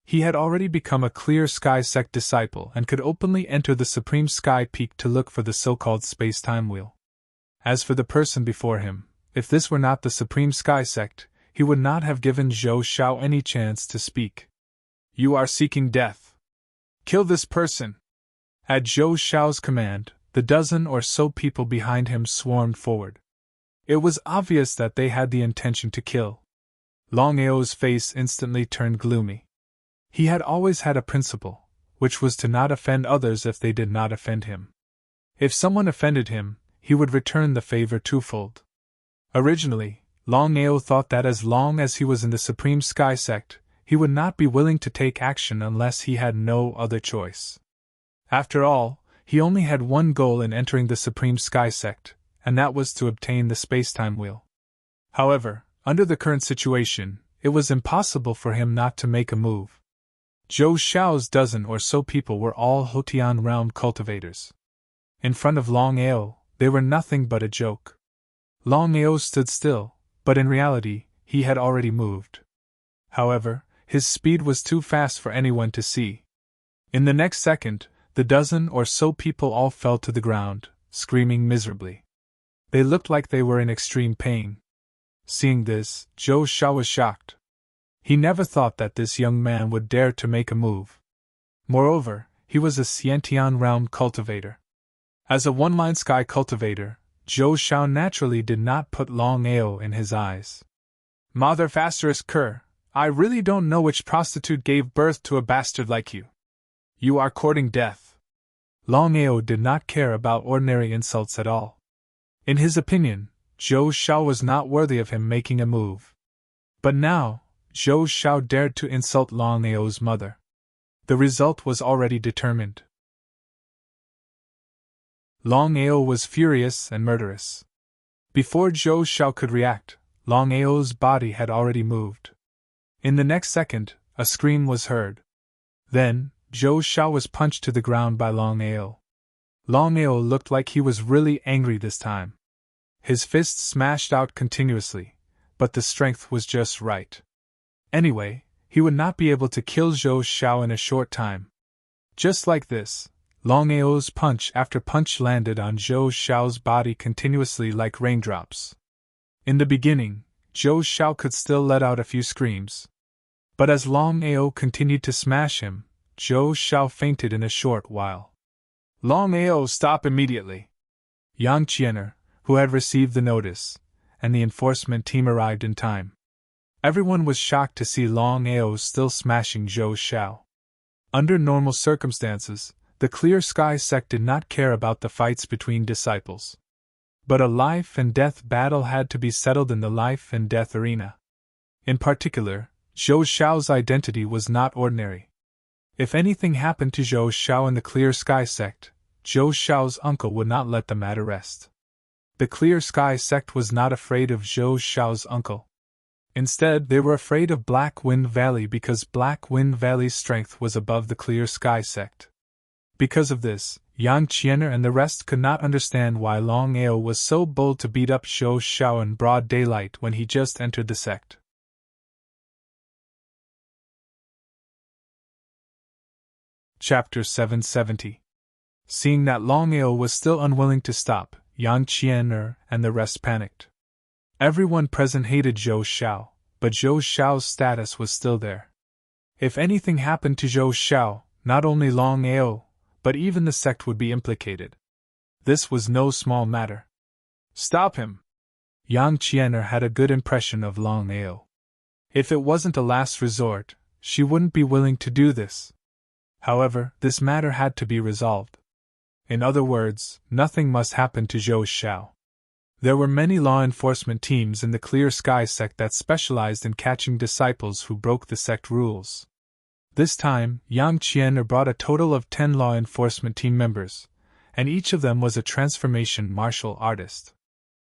He had already become a Clear Sky Sect disciple and could openly enter the Supreme Sky Peak to look for the so-called space-time wheel. As for the person before him, if this were not the Supreme Sky Sect, he would not have given Zhou Xiao any chance to speak. You are seeking death. Kill this person! At Zhou Xiao's command, the dozen or so people behind him swarmed forward. It was obvious that they had the intention to kill. Longao's face instantly turned gloomy. He had always had a principle, which was to not offend others if they did not offend him. If someone offended him, he would return the favor twofold. Originally, Longao thought that as long as he was in the Supreme Sky Sect, he would not be willing to take action unless he had no other choice. After all, he only had one goal in entering the Supreme Sky Sect, and that was to obtain the space-time wheel. However, under the current situation, it was impossible for him not to make a move. Zhou Xiao's dozen or so people were all Hotian realm cultivators. In front of Longao, they were nothing but a joke. Longao stood still, but in reality, he had already moved. However, his speed was too fast for anyone to see. In the next second, the dozen or so people all fell to the ground, screaming miserably. They looked like they were in extreme pain. Seeing this, Zhou Xiao was shocked. He never thought that this young man would dare to make a move. Moreover, he was a Xiantian realm cultivator. As a one-line sky cultivator, Zhou Xiao naturally did not put Longao in his eyes. Mother Asterisk Cur, I really don't know which prostitute gave birth to a bastard like you. You are courting death. Longao did not care about ordinary insults at all. In his opinion, Zhou Xiao was not worthy of him making a move. But now, Zhou Xiao dared to insult Longao's mother. The result was already determined. Longao was furious and murderous. Before Zhou Xiao could react, Longao's body had already moved. In the next second, a scream was heard. Then, Zhou Xiao was punched to the ground by Longao. Longao looked like he was really angry this time. His fists smashed out continuously, but the strength was just right. Anyway, he would not be able to kill Zhou Xiao in a short time. Just like this, Longao's punch after punch landed on Zhou Xiao's body continuously like raindrops. In the beginning, Zhou Xiao could still let out a few screams. But as Longao continued to smash him, Zhou Xiao fainted in a short while. Longao, stop immediately! Yang Qian'er, who had received the notice, and the enforcement team arrived in time. Everyone was shocked to see Longao still smashing Zhou Xiao. Under normal circumstances, the Clear Sky sect did not care about the fights between disciples. But a life-and-death battle had to be settled in the life-and-death arena. In particular, Zhou Xiao's identity was not ordinary. If anything happened to Zhou Xiao in the Clear Sky sect, Zhou Xiao's uncle would not let the matter rest. The Clear Sky sect was not afraid of Zhou Xiao's uncle. Instead, they were afraid of Black Wind Valley because Black Wind Valley's strength was above the Clear Sky sect. Because of this, Yang Qian'er and the rest could not understand why Longao was so bold to beat up Zhou Xiao in broad daylight when he just entered the sect. Chapter 770. Seeing that Longao was still unwilling to stop, Yang Qian'er and the rest panicked. Everyone present hated Zhou Xiao, but Zhou Xiao's status was still there. If anything happened to Zhou Xiao, not only Longao, but even the sect would be implicated. This was no small matter. Stop him! Yang Qian'er had a good impression of Longao. If it wasn't a last resort, she wouldn't be willing to do this. However, this matter had to be resolved. In other words, nothing must happen to Zhou Xiao. There were many law enforcement teams in the Clear Sky sect that specialized in catching disciples who broke the sect rules. This time, Yang Qian'er brought a total of 10 law enforcement team members, and each of them was a transformation martial artist.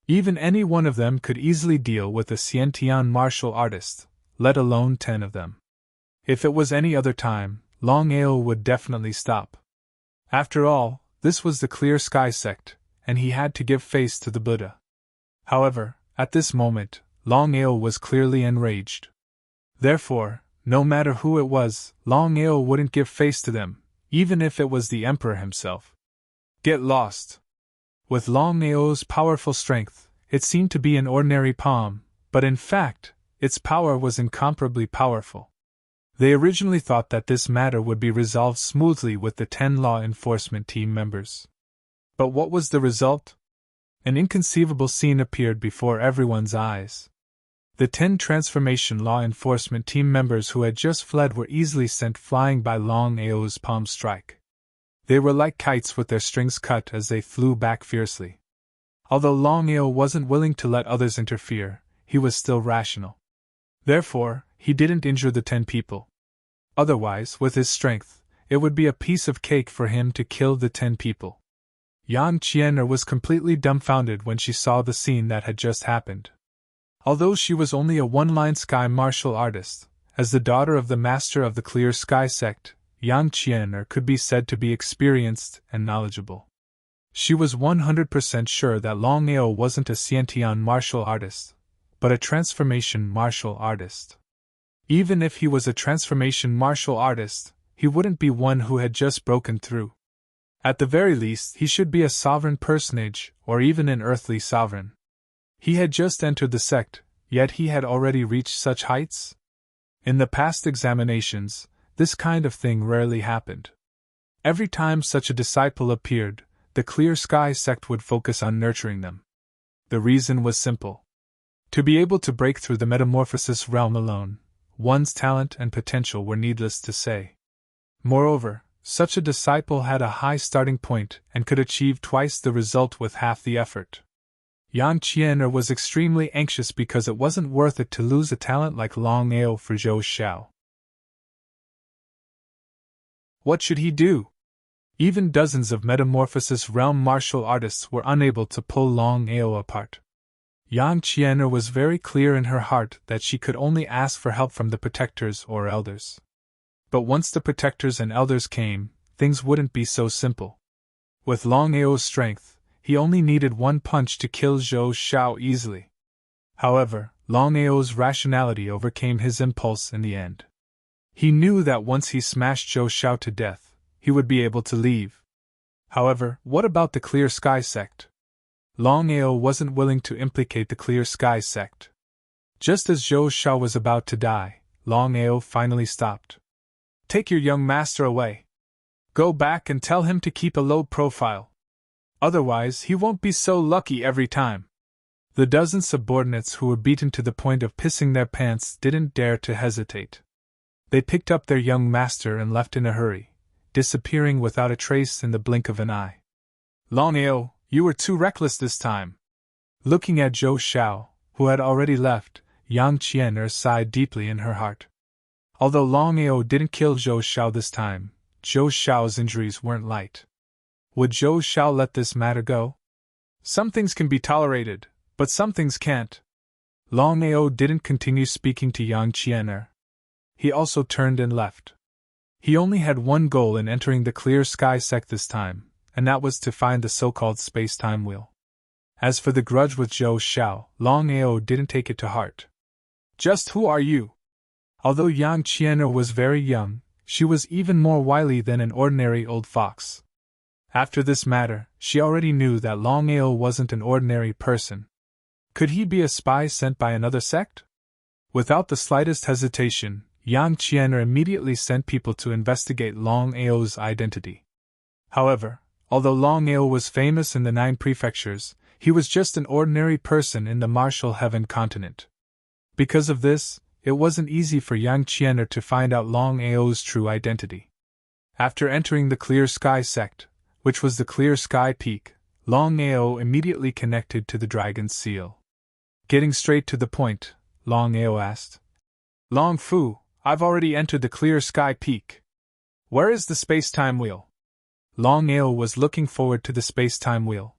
Even any one of them could easily deal with a Xiantian martial artist, let alone 10 of them. If it was any other time, Longao would definitely stop. After all, this was the Clear Sky sect, and he had to give face to the Buddha. However, at this moment, Longao was clearly enraged. Therefore, no matter who it was, Longao wouldn't give face to them, even if it was the Emperor himself. Get lost! With Longao's powerful strength, it seemed to be an ordinary palm, but in fact, its power was incomparably powerful. They originally thought that this matter would be resolved smoothly with the 10 law enforcement team members. But what was the result? An inconceivable scene appeared before everyone's eyes. The 10 transformation law enforcement team members who had just fled were easily sent flying by Longao's palm strike. They were like kites with their strings cut as they flew back fiercely. Although Longao wasn't willing to let others interfere, he was still rational. Therefore, he didn't injure the 10 people. Otherwise, with his strength, it would be a piece of cake for him to kill the 10 people. Yang Qian'er was completely dumbfounded when she saw the scene that had just happened. Although she was only a one-line sky martial artist, as the daughter of the master of the Clear Sky sect, Yang Qian'er could be said to be experienced and knowledgeable. She was 100% sure that Longao wasn't a Xiantian martial artist, but a transformation martial artist. Even if he was a transformation martial artist, he wouldn't be one who had just broken through. At the very least, he should be a sovereign personage, or even an earthly sovereign. He had just entered the sect, yet he had already reached such heights? In the past examinations, this kind of thing rarely happened. Every time such a disciple appeared, the Clear Sky sect would focus on nurturing them. The reason was simple. To be able to break through the metamorphosis realm alone, one's talent and potential were needless to say. Moreover, such a disciple had a high starting point and could achieve twice the result with half the effort. Yang Qian'er was extremely anxious because it wasn't worth it to lose a talent like Longao for Zhou Xiao. What should he do? Even dozens of Metamorphosis Realm martial artists were unable to pull Longao apart. Yang Qian'er was very clear in her heart that she could only ask for help from the protectors or elders. But once the protectors and elders came, things wouldn't be so simple. With Longao's strength, he only needed one punch to kill Zhou Xiao easily. However, Longao's rationality overcame his impulse in the end. He knew that once he smashed Zhou Xiao to death, he would be able to leave. However, what about the Clear Sky sect? Longao wasn't willing to implicate the Clear Sky sect. Just as Zhou Xiao was about to die, Longao finally stopped. Take your young master away. Go back and tell him to keep a low profile. Otherwise, he won't be so lucky every time. The dozen subordinates who were beaten to the point of pissing their pants didn't dare to hesitate. They picked up their young master and left in a hurry, disappearing without a trace in the blink of an eye. Longao, you were too reckless this time. Looking at Zhou Xiao, who had already left, Yang Qian'er sighed deeply in her heart. Although Longao didn't kill Zhou Xiao this time, Zhou Xiao's injuries weren't light. Would Zhou Xiao let this matter go? Some things can be tolerated, but some things can't. Longao didn't continue speaking to Yang Qian'er. He also turned and left. He only had one goal in entering the Clear Sky sect this time, and that was to find the so-called space-time wheel. As for the grudge with Zhou Xiao, Longao didn't take it to heart. Just who are you? Although Yang Qian'er was very young, she was even more wily than an ordinary old fox. After this matter, she already knew that Longao wasn't an ordinary person. Could he be a spy sent by another sect? Without the slightest hesitation, Yang Qian'er immediately sent people to investigate Longao's identity. However, although Longao was famous in the 9 prefectures, he was just an ordinary person in the martial heaven continent. Because of this, it wasn't easy for Yang Qian'er to find out Longao's true identity. After entering the Clear Sky sect, which was the Clear Sky Peak, Longao immediately connected to the Dragon's Seal. Getting straight to the point, Longao asked, Long Fu, I've already entered the Clear Sky Peak. Where is the space-time wheel? Longao was looking forward to the space-time wheel.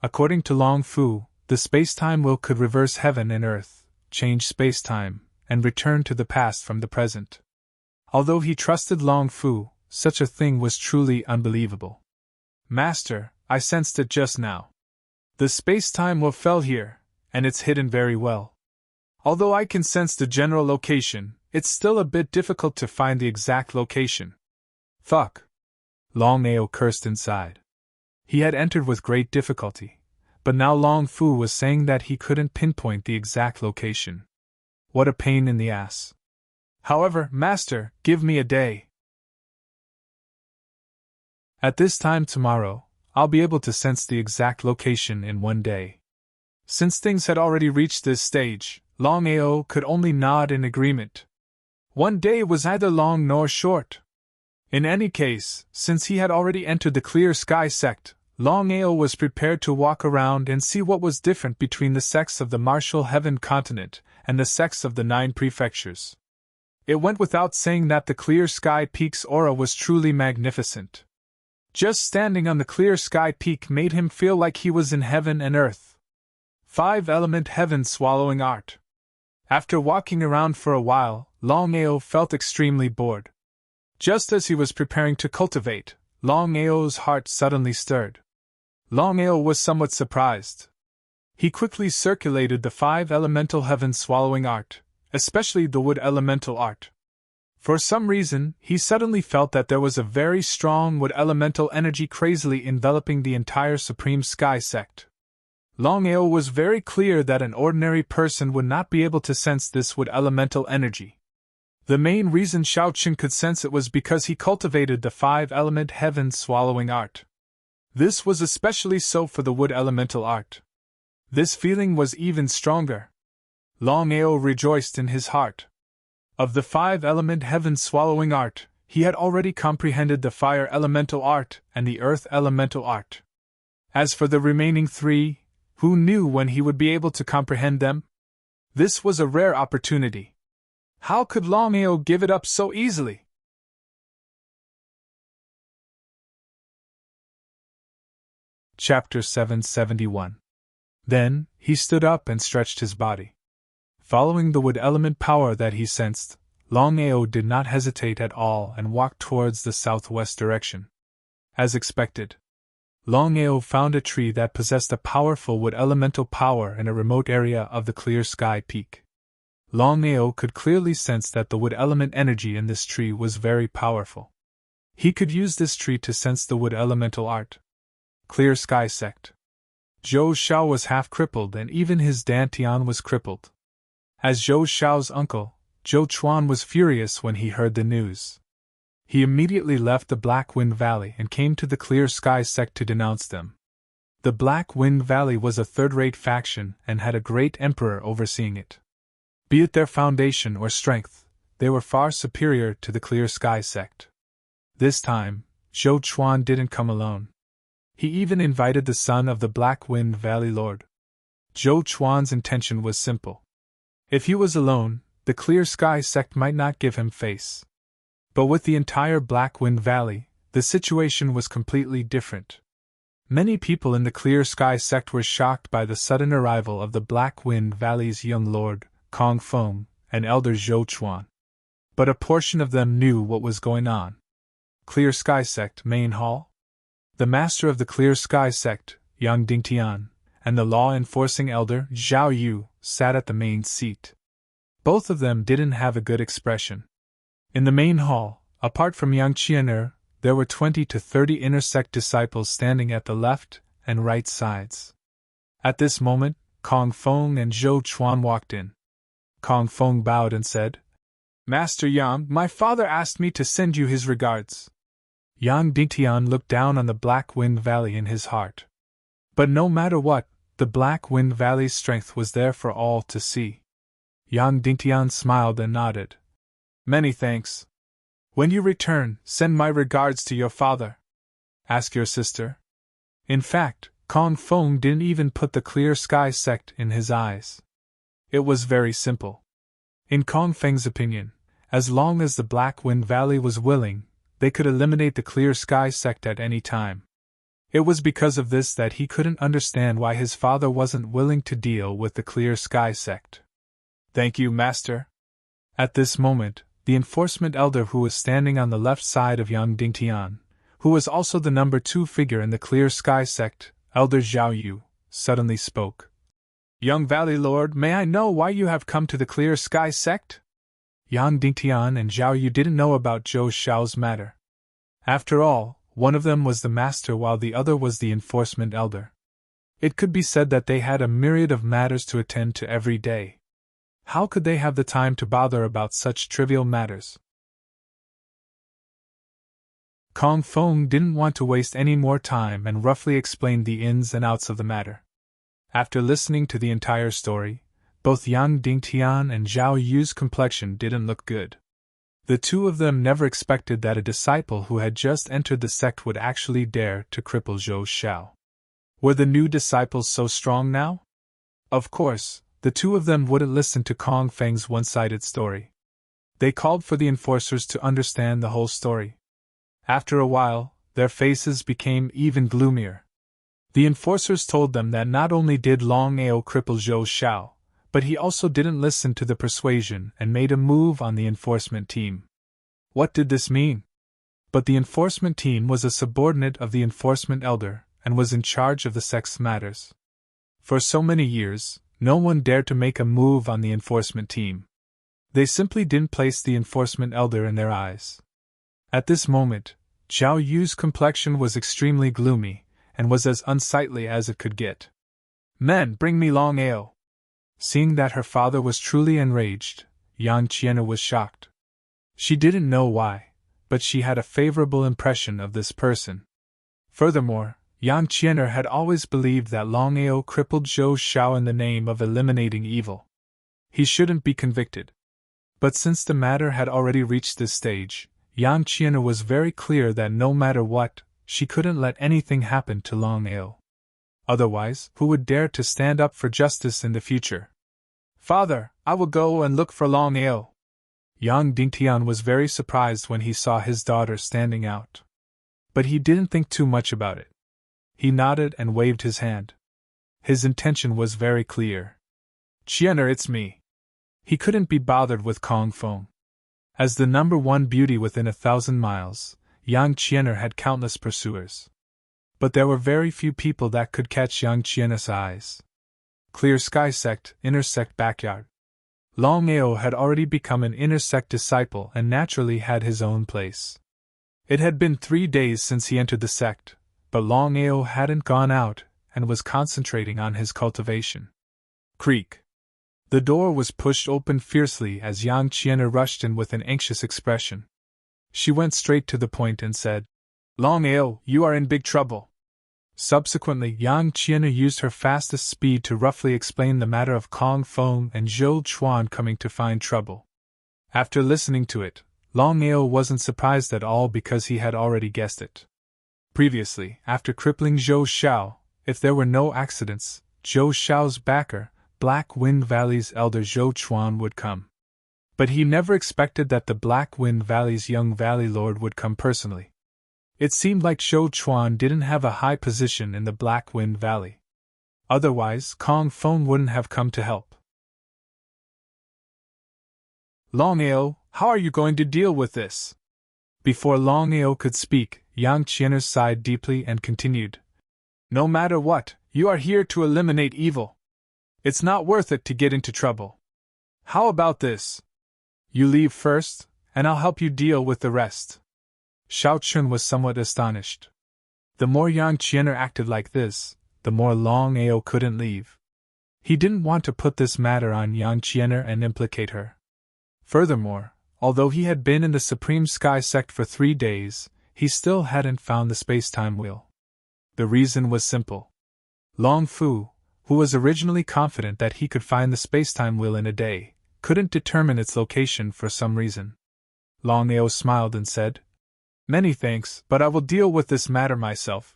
According to Long Fu, the space-time wheel could reverse heaven and earth, change space-time, and return to the past from the present. Although he trusted Long Fu, such a thing was truly unbelievable. Master, I sensed it just now. The space-time wheel fell here, and it's hidden very well. Although I can sense the general location, it's still a bit difficult to find the exact location. Fuck. Longao cursed inside. He had entered with great difficulty, but now Long Fu was saying that he couldn't pinpoint the exact location. What a pain in the ass. However, Master, give me a day. At this time tomorrow, I'll be able to sense the exact location in one day. Since things had already reached this stage, Longao could only nod in agreement. One day was neither long nor short. In any case, since he had already entered the Clear Sky sect, Longao was prepared to walk around and see what was different between the sects of the martial heaven continent and the sects of the 9 prefectures. It went without saying that the Clear Sky Peak's aura was truly magnificent. Just standing on the Clear Sky Peak made him feel like he was in heaven and earth. 5-element heaven swallowing art. After walking around for a while, Longao felt extremely bored. Just as he was preparing to cultivate, Longao's heart suddenly stirred. Longao was somewhat surprised. He quickly circulated the 5-elemental heaven swallowing art, especially the wood elemental art. For some reason, he suddenly felt that there was a very strong wood elemental energy crazily enveloping the entire Supreme Sky sect. Longao was very clear that an ordinary person would not be able to sense this wood elemental energy. The main reason Shaoqun could sense it was because he cultivated the 5-element heaven swallowing art. This was especially so for the wood elemental art. This feeling was even stronger. Longao rejoiced in his heart. Of the 5-element heaven swallowing art, he had already comprehended the fire elemental art and the earth elemental art. As for the remaining 3, Who knew when he would be able to comprehend them? This was a rare opportunity. How could Longao give it up so easily? Chapter 771. Then, he stood up and stretched his body. Following the wood element power that he sensed, Longao did not hesitate at all and walked towards the southwest direction. As expected, Longao found a tree that possessed a powerful wood elemental power in a remote area of the clear sky peak. Longao could clearly sense that the wood element energy in this tree was very powerful. He could use this tree to sense the wood elemental art. Clear Sky Sect. Zhou Xiao was half crippled and even his dantian was crippled. As Zhou Xiao's uncle, Zhou Chuan was furious when he heard the news. He immediately left the Black Wind Valley and came to the Clear Sky Sect to denounce them. The Black Wind Valley was a third-rate faction and had a great emperor overseeing it. Be it their foundation or strength, they were far superior to the Clear Sky Sect. This time, Zhou Chuan didn't come alone. He even invited the son of the Black Wind Valley Lord. Zhou Chuan's intention was simple. If he was alone, the Clear Sky Sect might not give him face. But with the entire Black Wind Valley, the situation was completely different. Many people in the Clear Sky Sect were shocked by the sudden arrival of the Black Wind Valley's young lord, Kong Feng, and elder Zhou Chuan. But a portion of them knew what was going on. Clear Sky Sect Main Hall? The master of the Clear Sky Sect, Yang Dingtian, and the law-enforcing elder, Zhao Yu, sat at the main seat. Both of them didn't have a good expression. In the main hall, apart from Yang Qianer, there were 20 to 30 inner sect disciples standing at the left and right sides. At this moment, Kong Feng and Zhou Chuan walked in. Kong Feng bowed and said, "Master Yang, my father asked me to send you his regards." Yang Dingtian looked down on the Black Wind Valley in his heart. But no matter what, the Black Wind Valley's strength was there for all to see. Yang Dingtian smiled and nodded. "Many thanks. When you return, send my regards to your father. Ask your sister." In fact, Kong Feng didn't even put the Clear Sky Sect in his eyes. It was very simple. In Kong Feng's opinion, as long as the Black Wind Valley was willing, they could eliminate the Clear Sky Sect at any time. It was because of this that he couldn't understand why his father wasn't willing to deal with the Clear Sky Sect. "Thank you, Master." At this moment, the enforcement elder who was standing on the left side of Yang Dingtian, who was also the number 2 figure in the Clear Sky Sect, Elder Zhao Yu, suddenly spoke. "Young Valley Lord, may I know why you have come to the Clear Sky Sect?" Yang Dingtian and Zhao Yu didn't know about Zhou Xiao's matter. After all, one of them was the master while the other was the enforcement elder. It could be said that they had a myriad of matters to attend to every day. How could they have the time to bother about such trivial matters? Kong Feng didn't want to waste any more time and roughly explained the ins and outs of the matter. After listening to the entire story, both Yang Dingtian and Zhao Yu's complexion didn't look good. The two of them never expected that a disciple who had just entered the sect would actually dare to cripple Zhou Xiao. Were the new disciples so strong now? Of course, the two of them wouldn't listen to Kong Feng's one-sided story. They called for the enforcers to understand the whole story. After a while, their faces became even gloomier. The enforcers told them that not only did Longao cripple Zhou Xiao, but he also didn't listen to the persuasion and made a move on the enforcement team. What did this mean? But the enforcement team was a subordinate of the enforcement elder and was in charge of the sect's matters. For so many years, no one dared to make a move on the enforcement team. They simply didn't place the enforcement elder in their eyes. At this moment, Zhao Yu's complexion was extremely gloomy and was as unsightly as it could get. "Men, bring me Longao." Seeing that her father was truly enraged, Yang Qianer was shocked. She didn't know why, but she had a favorable impression of this person. Furthermore, Yang Qianer had always believed that Longao crippled Zhou Xiao in the name of eliminating evil. He shouldn't be convicted. But since the matter had already reached this stage, Yang Qianer was very clear that no matter what, she couldn't let anything happen to Longao. Otherwise, who would dare to stand up for justice in the future? Father, I will go and look for Longao. Yang Dingtian was very surprised when he saw his daughter standing out. But he didn't think too much about it. He nodded and waved his hand. His intention was very clear. Chiener, it's me. He couldn't be bothered with Kong Feng. As the number one beauty within 1,000 miles, Yang Chiener had countless pursuers. But there were very few people that could catch Yang Chiener's eyes. Clear Sky Sect, Inner Sect Backyard. Longao had already become an Inner Sect disciple and naturally had his own place. It had been 3 days since he entered the sect, but Longao hadn't gone out and was concentrating on his cultivation. Creak. The door was pushed open fiercely as Yang Chiener rushed in with an anxious expression. She went straight to the point and said, Longao, you are in big trouble. Subsequently, Yang Chiener used her fastest speed to roughly explain the matter of Kong Feng and Zhou Chuan coming to find trouble. After listening to it, Longao wasn't surprised at all because he had already guessed it. Previously, after crippling Zhou Xiao, if there were no accidents, Zhou Xiao's backer, Black Wind Valley's elder Zhou Chuan, would come. But he never expected that the Black Wind Valley's young Valley Lord would come personally. It seemed like Zhou Chuan didn't have a high position in the Black Wind Valley. Otherwise, Kong Feng wouldn't have come to help. Longao, how are you going to deal with this? Before Longao could speak, Yang Chiener sighed deeply and continued. No matter what, you are here to eliminate evil. It's not worth it to get into trouble. How about this? You leave first, and I'll help you deal with the rest. Xiao Chun was somewhat astonished. The more Yang Chiener acted like this, the more Longao couldn't leave. He didn't want to put this matter on Yang Chiener and implicate her. Furthermore, although he had been in the Supreme Sky Sect for 3 days, he still hadn't found the space-time wheel. The reason was simple. Long Fu, who was originally confident that he could find the space-time wheel in a day, couldn't determine its location for some reason. Longao smiled and said, Many thanks, but I will deal with this matter myself.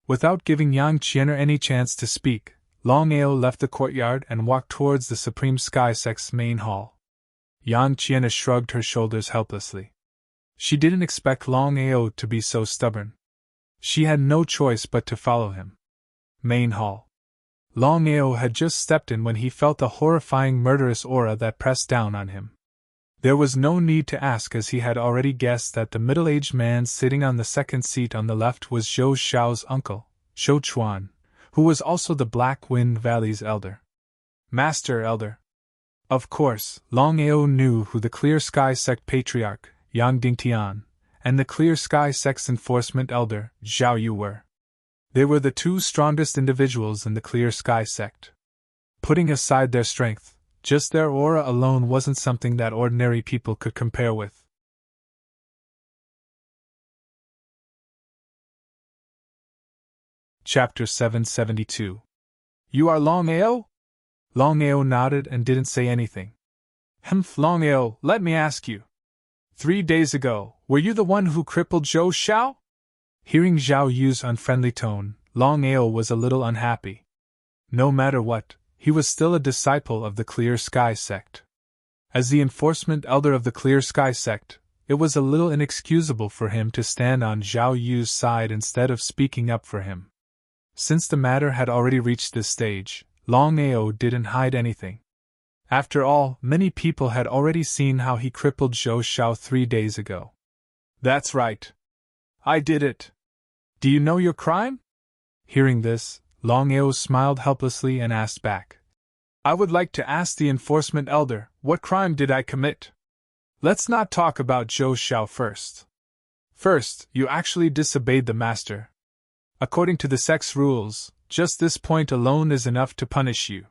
Without giving Yang Chiener any chance to speak, Longao left the courtyard and walked towards the Supreme Sky Sect's main hall. Yang Chiener shrugged her shoulders helplessly. She didn't expect Longao to be so stubborn. She had no choice but to follow him. Main hall. Longao had just stepped in when he felt the horrifying murderous aura that pressed down on him. There was no need to ask, as he had already guessed that the middle-aged man sitting on the second seat on the left was Zhou Xiao's uncle, Zhou Chuan, who was also the Black Wind Valley's elder. Master Elder. Of course, Longao knew who the Clear Sky Sect Patriarch, Yang Dingtian, and the Clear Sky Sect's Enforcement Elder, Zhao Yu, were. They were the two strongest individuals in the Clear Sky Sect. Putting aside their strength, just their aura alone wasn't something that ordinary people could compare with. Chapter 772. You are Longao? Longao nodded and didn't say anything. Longao, let me ask you. 3 days ago, were you the one who crippled Zhou Xiao? Hearing Zhao Yu's unfriendly tone, Longao was a little unhappy. No matter what, he was still a disciple of the Clear Sky Sect. As the enforcement elder of the Clear Sky Sect, it was a little inexcusable for him to stand on Zhao Yu's side instead of speaking up for him. Since the matter had already reached this stage, Longao didn't hide anything. After all, many people had already seen how he crippled Zhou Xiao 3 days ago. That's right. I did it. Do you know your crime? Hearing this, Longao smiled helplessly and asked back. I would like to ask the enforcement elder, what crime did I commit? Let's not talk about Zhou Xiao first. First, you actually disobeyed the master. According to the sect's rules, just this point alone is enough to punish you.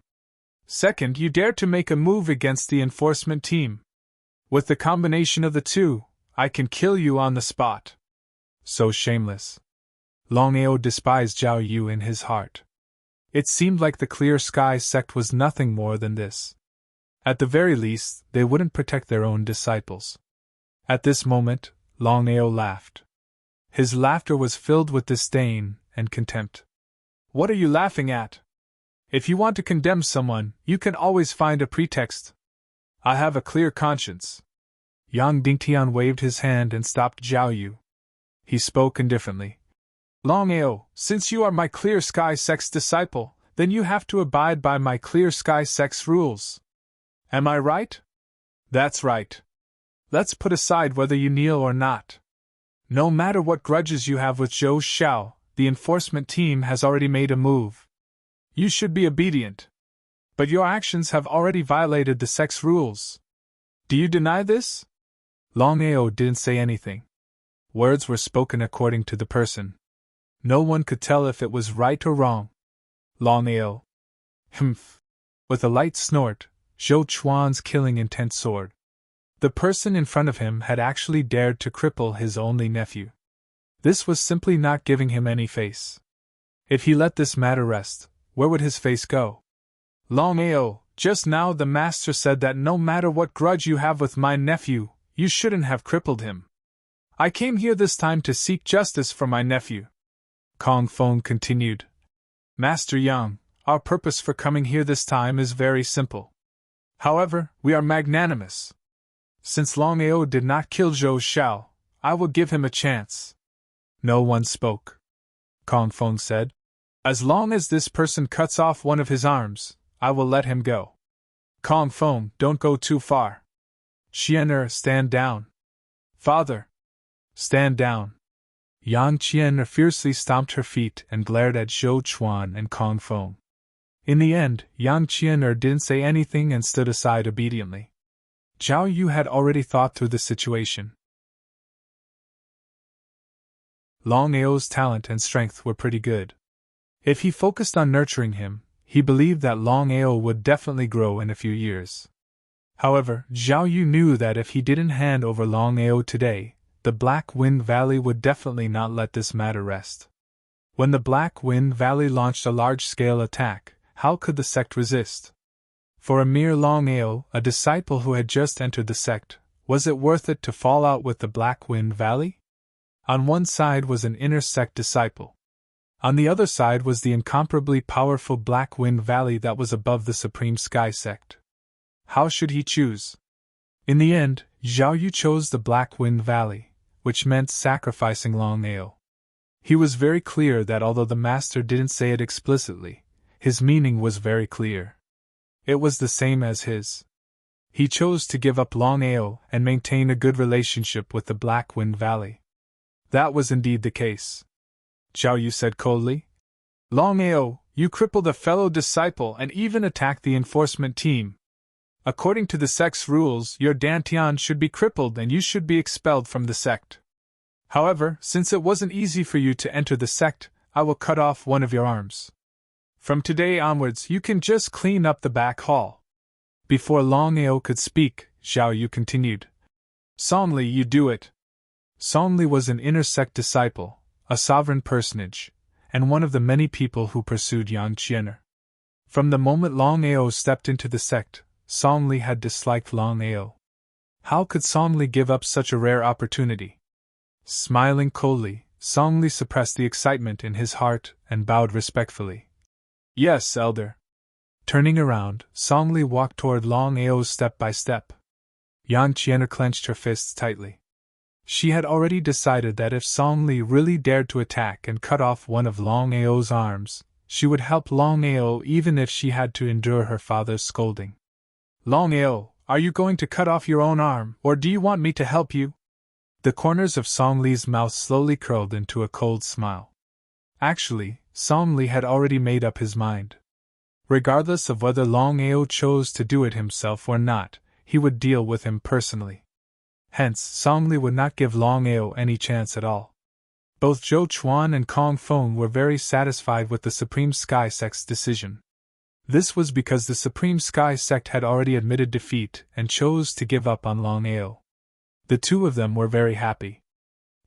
Second, you dared to make a move against the enforcement team. With the combination of the two, I can kill you on the spot. So shameless. Longao despised Zhao Yu in his heart. It seemed like the Clear Sky Sect was nothing more than this. At the very least, they wouldn't protect their own disciples. At this moment, Longao laughed. His laughter was filled with disdain and contempt. What are you laughing at? If you want to condemn someone, you can always find a pretext. I have a clear conscience. Yang Dingtian waved his hand and stopped Zhao Yu. He spoke indifferently. Longao, since you are my clear sky sect's disciple, then you have to abide by my clear sky sect's rules. Am I right? That's right. Let's put aside whether you kneel or not. No matter what grudges you have with Zhou Xiao, the enforcement team has already made a move. You should be obedient. But your actions have already violated the sect's rules. Do you deny this? Longao didn't say anything. Words were spoken according to the person. No one could tell if it was right or wrong. Longao. Humph. With a light snort, Zhou Chuan's killing intent soared. The person in front of him had actually dared to cripple his only nephew. This was simply not giving him any face. If he let this matter rest, where would his face go? Longao, just now the master said that no matter what grudge you have with my nephew, you shouldn't have crippled him. I came here this time to seek justice for my nephew. Kong Feng continued. Master Yang, our purpose for coming here this time is very simple. However, we are magnanimous. Since Longao did not kill Zhou Xiao, I will give him a chance. No one spoke. Kong Feng said. As long as this person cuts off one of his arms, I will let him go. Kong Feng, don't go too far. Qian'er, stand down. Father! Stand down. Yang Qian'er fiercely stomped her feet and glared at Zhou Chuan and Kong Feng. In the end, Yang Qian'er didn't say anything and stood aside obediently. Zhao Yu had already thought through the situation. Longao's talent and strength were pretty good. If he focused on nurturing him, he believed that Longao would definitely grow in a few years. However, Zhao Yu knew that if he didn't hand over Longao today, the Black Wind Valley would definitely not let this matter rest. When the Black Wind Valley launched a large-scale attack, how could the sect resist? For a mere Longao, a disciple who had just entered the sect, was it worth it to fall out with the Black Wind Valley? On one side was an inner sect disciple. On the other side was the incomparably powerful Black Wind Valley that was above the Supreme Sky sect. How should he choose? In the end, Zhao Yu chose the Black Wind Valley, which meant sacrificing Longao. He was very clear that although the master didn't say it explicitly, his meaning was very clear. It was the same as his. He chose to give up Longao and maintain a good relationship with the Black Wind Valley. That was indeed the case. Zhao Yu said coldly. Longao, you crippled a fellow disciple and even attacked the enforcement team. According to the sect's rules, your dantian should be crippled and you should be expelled from the sect. However, since it wasn't easy for you to enter the sect, I will cut off one of your arms. From today onwards, you can just clean up the back hall. Before Longao could speak, Zhao Yu continued. Songli, you do it. Songli was an inner sect disciple, a sovereign personage, and one of the many people who pursued Yang Qian'er. From the moment Longao stepped into the sect, Songli had disliked Longao. How could Songli give up such a rare opportunity? Smiling coldly, Songli suppressed the excitement in his heart and bowed respectfully. Yes, elder. Turning around, Songli walked toward Longao step by step. Yang Qian'er clenched her fists tightly. She had already decided that if Songli really dared to attack and cut off one of Longao's arms, she would help Longao even if she had to endure her father's scolding. Longao, are you going to cut off your own arm, or do you want me to help you? The corners of Songli's mouth slowly curled into a cold smile. Actually, Songli had already made up his mind. Regardless of whether Longao chose to do it himself or not, he would deal with him personally. Hence, Songli would not give Longao any chance at all. Both Zhou Chuan and Kong Feng were very satisfied with the Supreme Sky Sect's decision. This was because the Supreme Sky Sect had already admitted defeat and chose to give up on Longao. The two of them were very happy.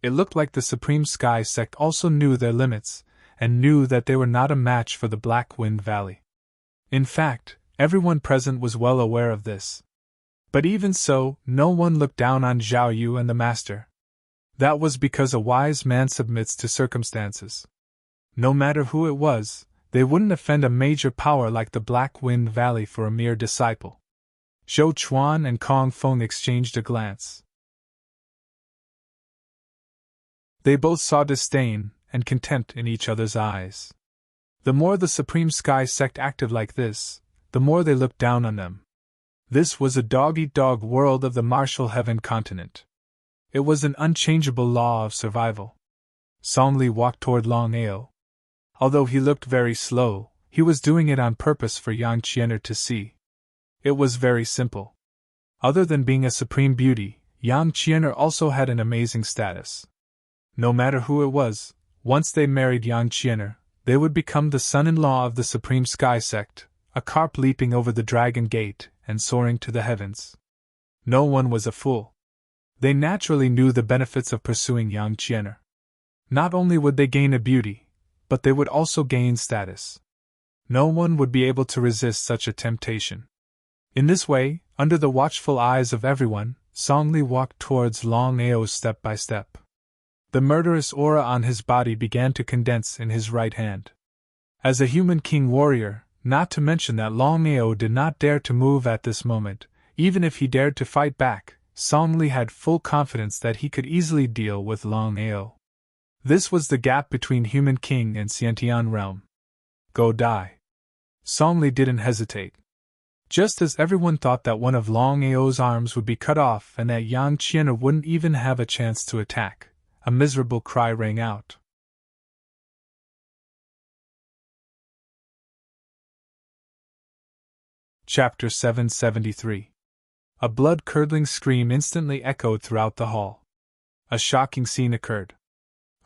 It looked like the Supreme Sky Sect also knew their limits, and knew that they were not a match for the Black Wind Valley. In fact, everyone present was well aware of this. But even so, no one looked down on Zhao Yu and the master. That was because a wise man submits to circumstances. No matter who it was, they wouldn't offend a major power like the Black Wind Valley for a mere disciple. Zhou Chuan and Kong Feng exchanged a glance. They both saw disdain and contempt in each other's eyes. The more the Supreme Sky Sect acted like this, the more they looked down on them. This was a dog-eat-dog world of the martial heaven continent. It was an unchangeable law of survival. Song Li walked toward Longao. Although he looked very slow, he was doing it on purpose for Yang Qian'er to see. It was very simple. Other than being a supreme beauty, Yang Qian'er also had an amazing status. No matter who it was, once they married Yang Qian'er, they would become the son-in-law of the Supreme Sky Sect, a carp leaping over the Dragon Gate and soaring to the heavens. No one was a fool. They naturally knew the benefits of pursuing Yang Qian'er. Not only would they gain a beauty, but they would also gain status. No one would be able to resist such a temptation. In this way, under the watchful eyes of everyone, Song Li walked towards Longao step by step. The murderous aura on his body began to condense in his right hand. As a human king warrior, not to mention that Longao did not dare to move at this moment, even if he dared to fight back, Song Li had full confidence that he could easily deal with Longao. This was the gap between human king and Xiantian realm. Go die. Song Li didn't hesitate. Just as everyone thought that one of Longao's arms would be cut off and that Yang Qian'er wouldn't even have a chance to attack, a miserable cry rang out. Chapter 773. A blood-curdling scream instantly echoed throughout the hall. A shocking scene occurred.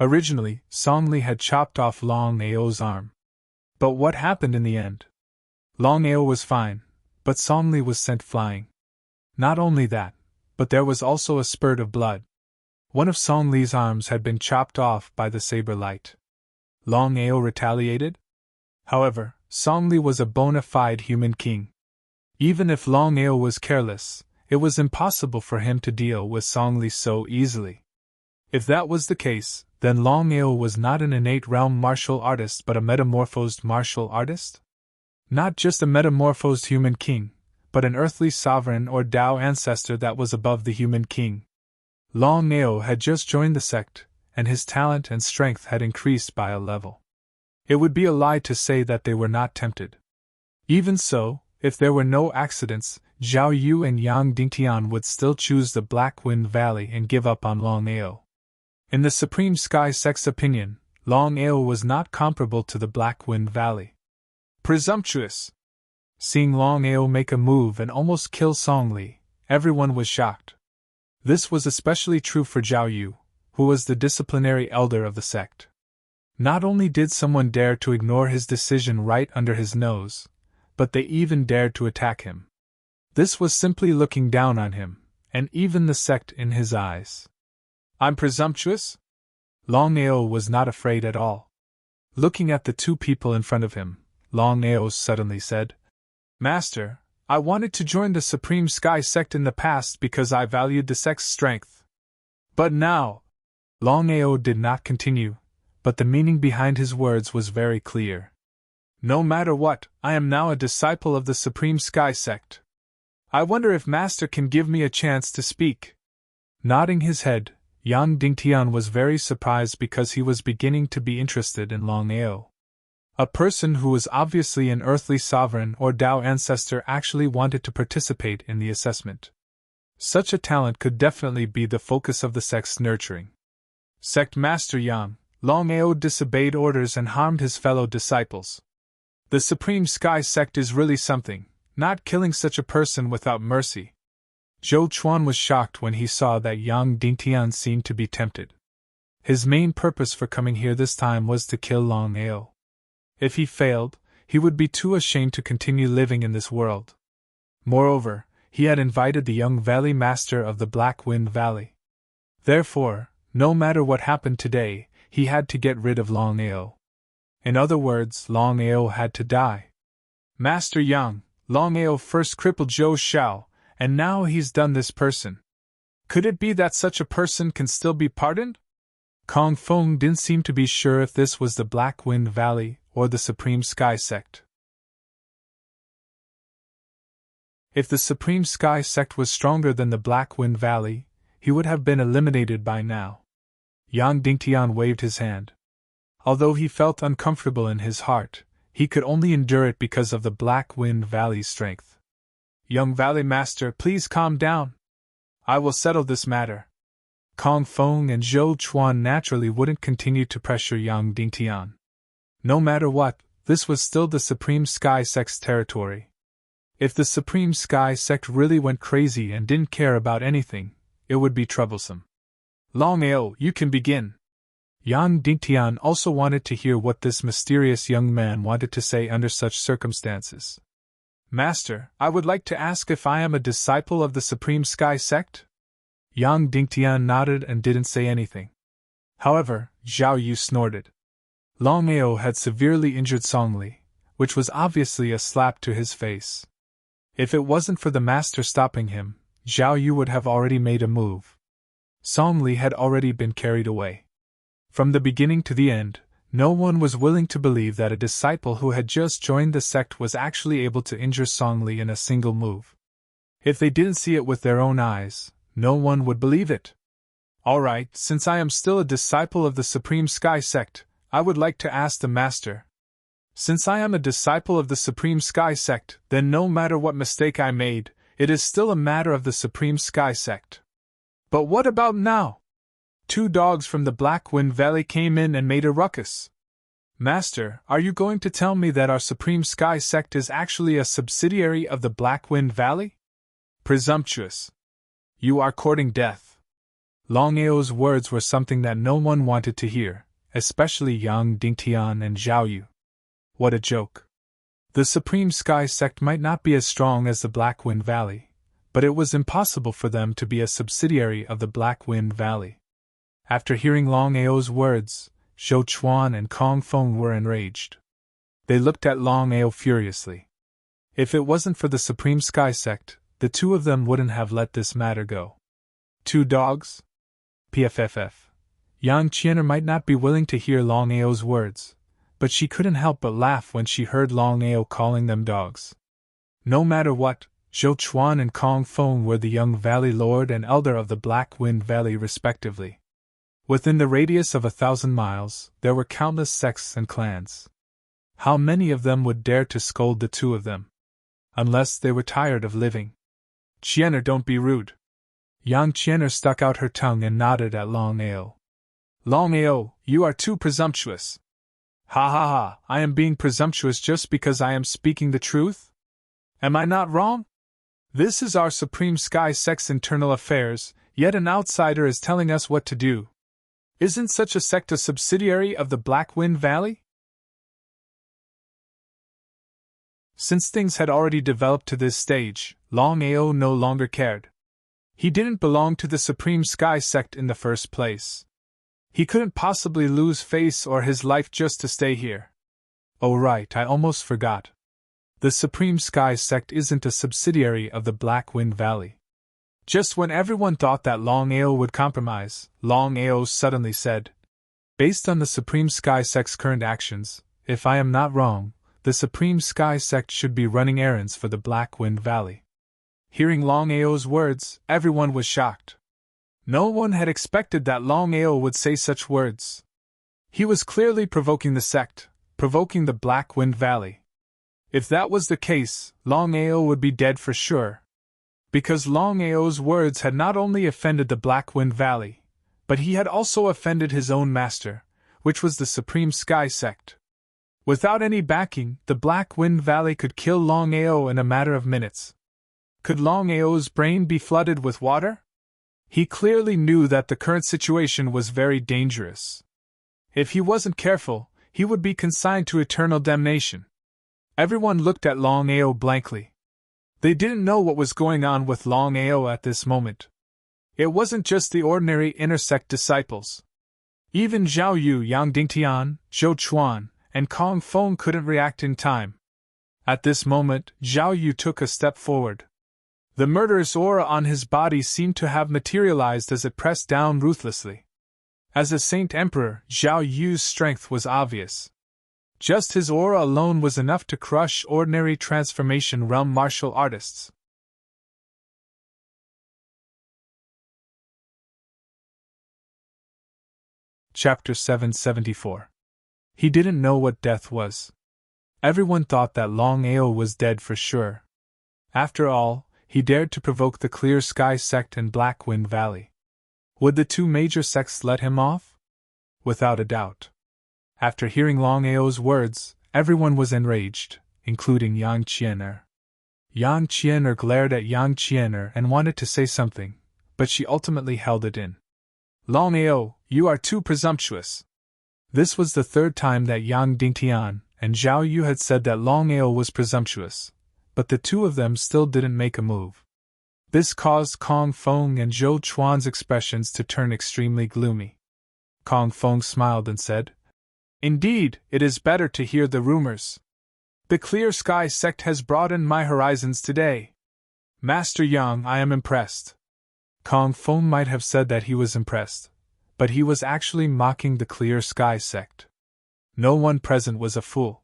Originally, Song Li had chopped off Longao's arm. But what happened in the end? Longao was fine, but Song Li was sent flying. Not only that, but there was also a spurt of blood. One of Song Li's arms had been chopped off by the saber light. Longao retaliated? However, Song Li was a bona fide human king. Even if Longao was careless, it was impossible for him to deal with Song Li so easily. If that was the case, then Longao was not an innate realm martial artist but a metamorphosed martial artist? Not just a metamorphosed human king, but an earthly sovereign or Tao ancestor that was above the human king. Longao had just joined the sect, and his talent and strength had increased by a level. It would be a lie to say that they were not tempted. Even so, if there were no accidents, Zhao Yu and Yang Dingtian would still choose the Black Wind Valley and give up on Longao. In the Supreme Sky Sect's opinion, Longao was not comparable to the Black Wind Valley. Presumptuous! Seeing Longao make a move and almost kill Song Li, everyone was shocked. This was especially true for Zhao Yu, who was the disciplinary elder of the sect. Not only did someone dare to ignore his decision right under his nose, but they even dared to attack him. This was simply looking down on him, and even the sect in his eyes. I'm presumptuous? Longao was not afraid at all. Looking at the two people in front of him, Longao suddenly said, Master, I wanted to join the Supreme Sky Sect in the past because I valued the sect's strength. But now... Longao did not continue, but the meaning behind his words was very clear. No matter what, I am now a disciple of the Supreme Sky Sect. I wonder if Master can give me a chance to speak. Nodding his head, Yang Dingtian was very surprised because he was beginning to be interested in Longao. A person who was obviously an earthly sovereign or Tao ancestor actually wanted to participate in the assessment. Such a talent could definitely be the focus of the sect's nurturing. Sect Master Yang, Longao disobeyed orders and harmed his fellow disciples. The Supreme Sky Sect is really something, not killing such a person without mercy. Zhou Chuan was shocked when he saw that Yang Dingtian seemed to be tempted. His main purpose for coming here this time was to kill Longao. If he failed, he would be too ashamed to continue living in this world. Moreover, he had invited the young Valley Master of the Black Wind Valley. Therefore, no matter what happened today, he had to get rid of Longao. In other words, Longao had to die. Master Yang, Longao first crippled Zhou Xiao, and now he's done this person. Could it be that such a person can still be pardoned? Kong Feng didn't seem to be sure if this was the Black Wind Valley or the Supreme Sky Sect. If the Supreme Sky Sect was stronger than the Black Wind Valley, he would have been eliminated by now. Yang Dingtian waved his hand. Although he felt uncomfortable in his heart, he could only endure it because of the Black Wind Valley's strength. Young Valley Master, please calm down. I will settle this matter. Kong Feng and Zhou Chuan naturally wouldn't continue to pressure Yang Dingtian. No matter what, this was still the Supreme Sky Sect's territory. If the Supreme Sky Sect really went crazy and didn't care about anything, it would be troublesome. Longao, you can begin. Yang Dingtian also wanted to hear what this mysterious young man wanted to say under such circumstances. Master, I would like to ask if I am a disciple of the Supreme Sky Sect? Yang Dingtian nodded and didn't say anything. However, Zhao Yu snorted. Longao had severely injured Song Li, which was obviously a slap to his face. If it wasn't for the master stopping him, Zhao Yu would have already made a move. Song Li had already been carried away. From the beginning to the end, no one was willing to believe that a disciple who had just joined the sect was actually able to injure Song Li in a single move. If they didn't see it with their own eyes, no one would believe it. All right, since I am still a disciple of the Supreme Sky Sect, I would like to ask the Master. Since I am a disciple of the Supreme Sky Sect, then no matter what mistake I made, it is still a matter of the Supreme Sky Sect. But what about now? 2 dogs from the Black Wind Valley came in and made a ruckus. Master, are you going to tell me that our Supreme Sky Sect is actually a subsidiary of the Black Wind Valley? Presumptuous. You are courting death. Longao's words were something that no one wanted to hear, especially Yang Dingtian and Zhao Yu. What a joke. The Supreme Sky Sect might not be as strong as the Black Wind Valley, but it was impossible for them to be a subsidiary of the Black Wind Valley. After hearing Longao's words, Zhou Chuan and Kong Feng were enraged. They looked at Longao furiously. If it wasn't for the Supreme Sky Sect, the 2 of them wouldn't have let this matter go. 2 dogs? PFFF. Yang Qianer might not be willing to hear Longao's words, but she couldn't help but laugh when she heard Longao calling them dogs. No matter what, Zhou Chuan and Kong Feng were the young Valley Lord and Elder of the Black Wind Valley respectively. Within the radius of 1,000 miles, there were countless sects and clans. How many of them would dare to scold the 2 of them? Unless they were tired of living. Qianer, don't be rude. Yang Qianer stuck out her tongue and nodded at Longao. Longao, you are too presumptuous. Ha ha ha, I am being presumptuous just because I am speaking the truth? Am I not wrong? This is our Supreme Sky Sect's internal affairs, yet an outsider is telling us what to do. Isn't such a sect a subsidiary of the Black Wind Valley? Since things had already developed to this stage, Longao no longer cared. He didn't belong to the Supreme Sky Sect in the first place. He couldn't possibly lose face or his life just to stay here. Oh right, I almost forgot. The Supreme Sky Sect isn't a subsidiary of the Black Wind Valley. Just when everyone thought that Longao would compromise, Longao suddenly said, based on the Supreme Sky Sect's current actions, if I am not wrong, the Supreme Sky Sect should be running errands for the Black Wind Valley. Hearing Longao's words, everyone was shocked. No one had expected that Longao would say such words. He was clearly provoking the sect, provoking the Black Wind Valley. If that was the case, Longao would be dead for sure. Because Longao's words had not only offended the Black Wind Valley, but he had also offended his own master, which was the Supreme Sky Sect. Without any backing, the Black Wind Valley could kill Longao in a matter of minutes. Could Longao's brain be flooded with water? He clearly knew that the current situation was very dangerous. If he wasn't careful, he would be consigned to eternal damnation. Everyone looked at Longao blankly. They didn't know what was going on with Longao at this moment. It wasn't just the ordinary inner-sect disciples. Even Zhao Yu, Yang Dingtian, Zhou Chuan, and Kong Feng couldn't react in time. At this moment, Zhao Yu took a step forward. The murderous aura on his body seemed to have materialized as it pressed down ruthlessly. As a Saint Emperor, Zhao Yu's strength was obvious. Just his aura alone was enough to crush ordinary transformation realm martial artists. Chapter 774. He didn't know what death was. Everyone thought that Longao was dead for sure. After all, he dared to provoke the Clear Sky sect in Black Wind Valley. Would the two major sects let him off? Without a doubt. After hearing Longao's words, everyone was enraged, including Yang Qianer. Yang Qianer glared at Yang Qianer and wanted to say something, but she ultimately held it in. Longao, you are too presumptuous. This was the third time that Yang Dingtian and Zhao Yu had said that Longao was presumptuous, but the two of them still didn't make a move. This caused Kong Feng and Zhou Chuan's expressions to turn extremely gloomy. Kong Feng smiled and said, "Indeed, it is better to hear the rumors. The Clear Sky sect has broadened my horizons today. Master Yang, I am impressed." Kong Feng might have said that he was impressed, but he was actually mocking the Clear Sky sect. No one present was a fool.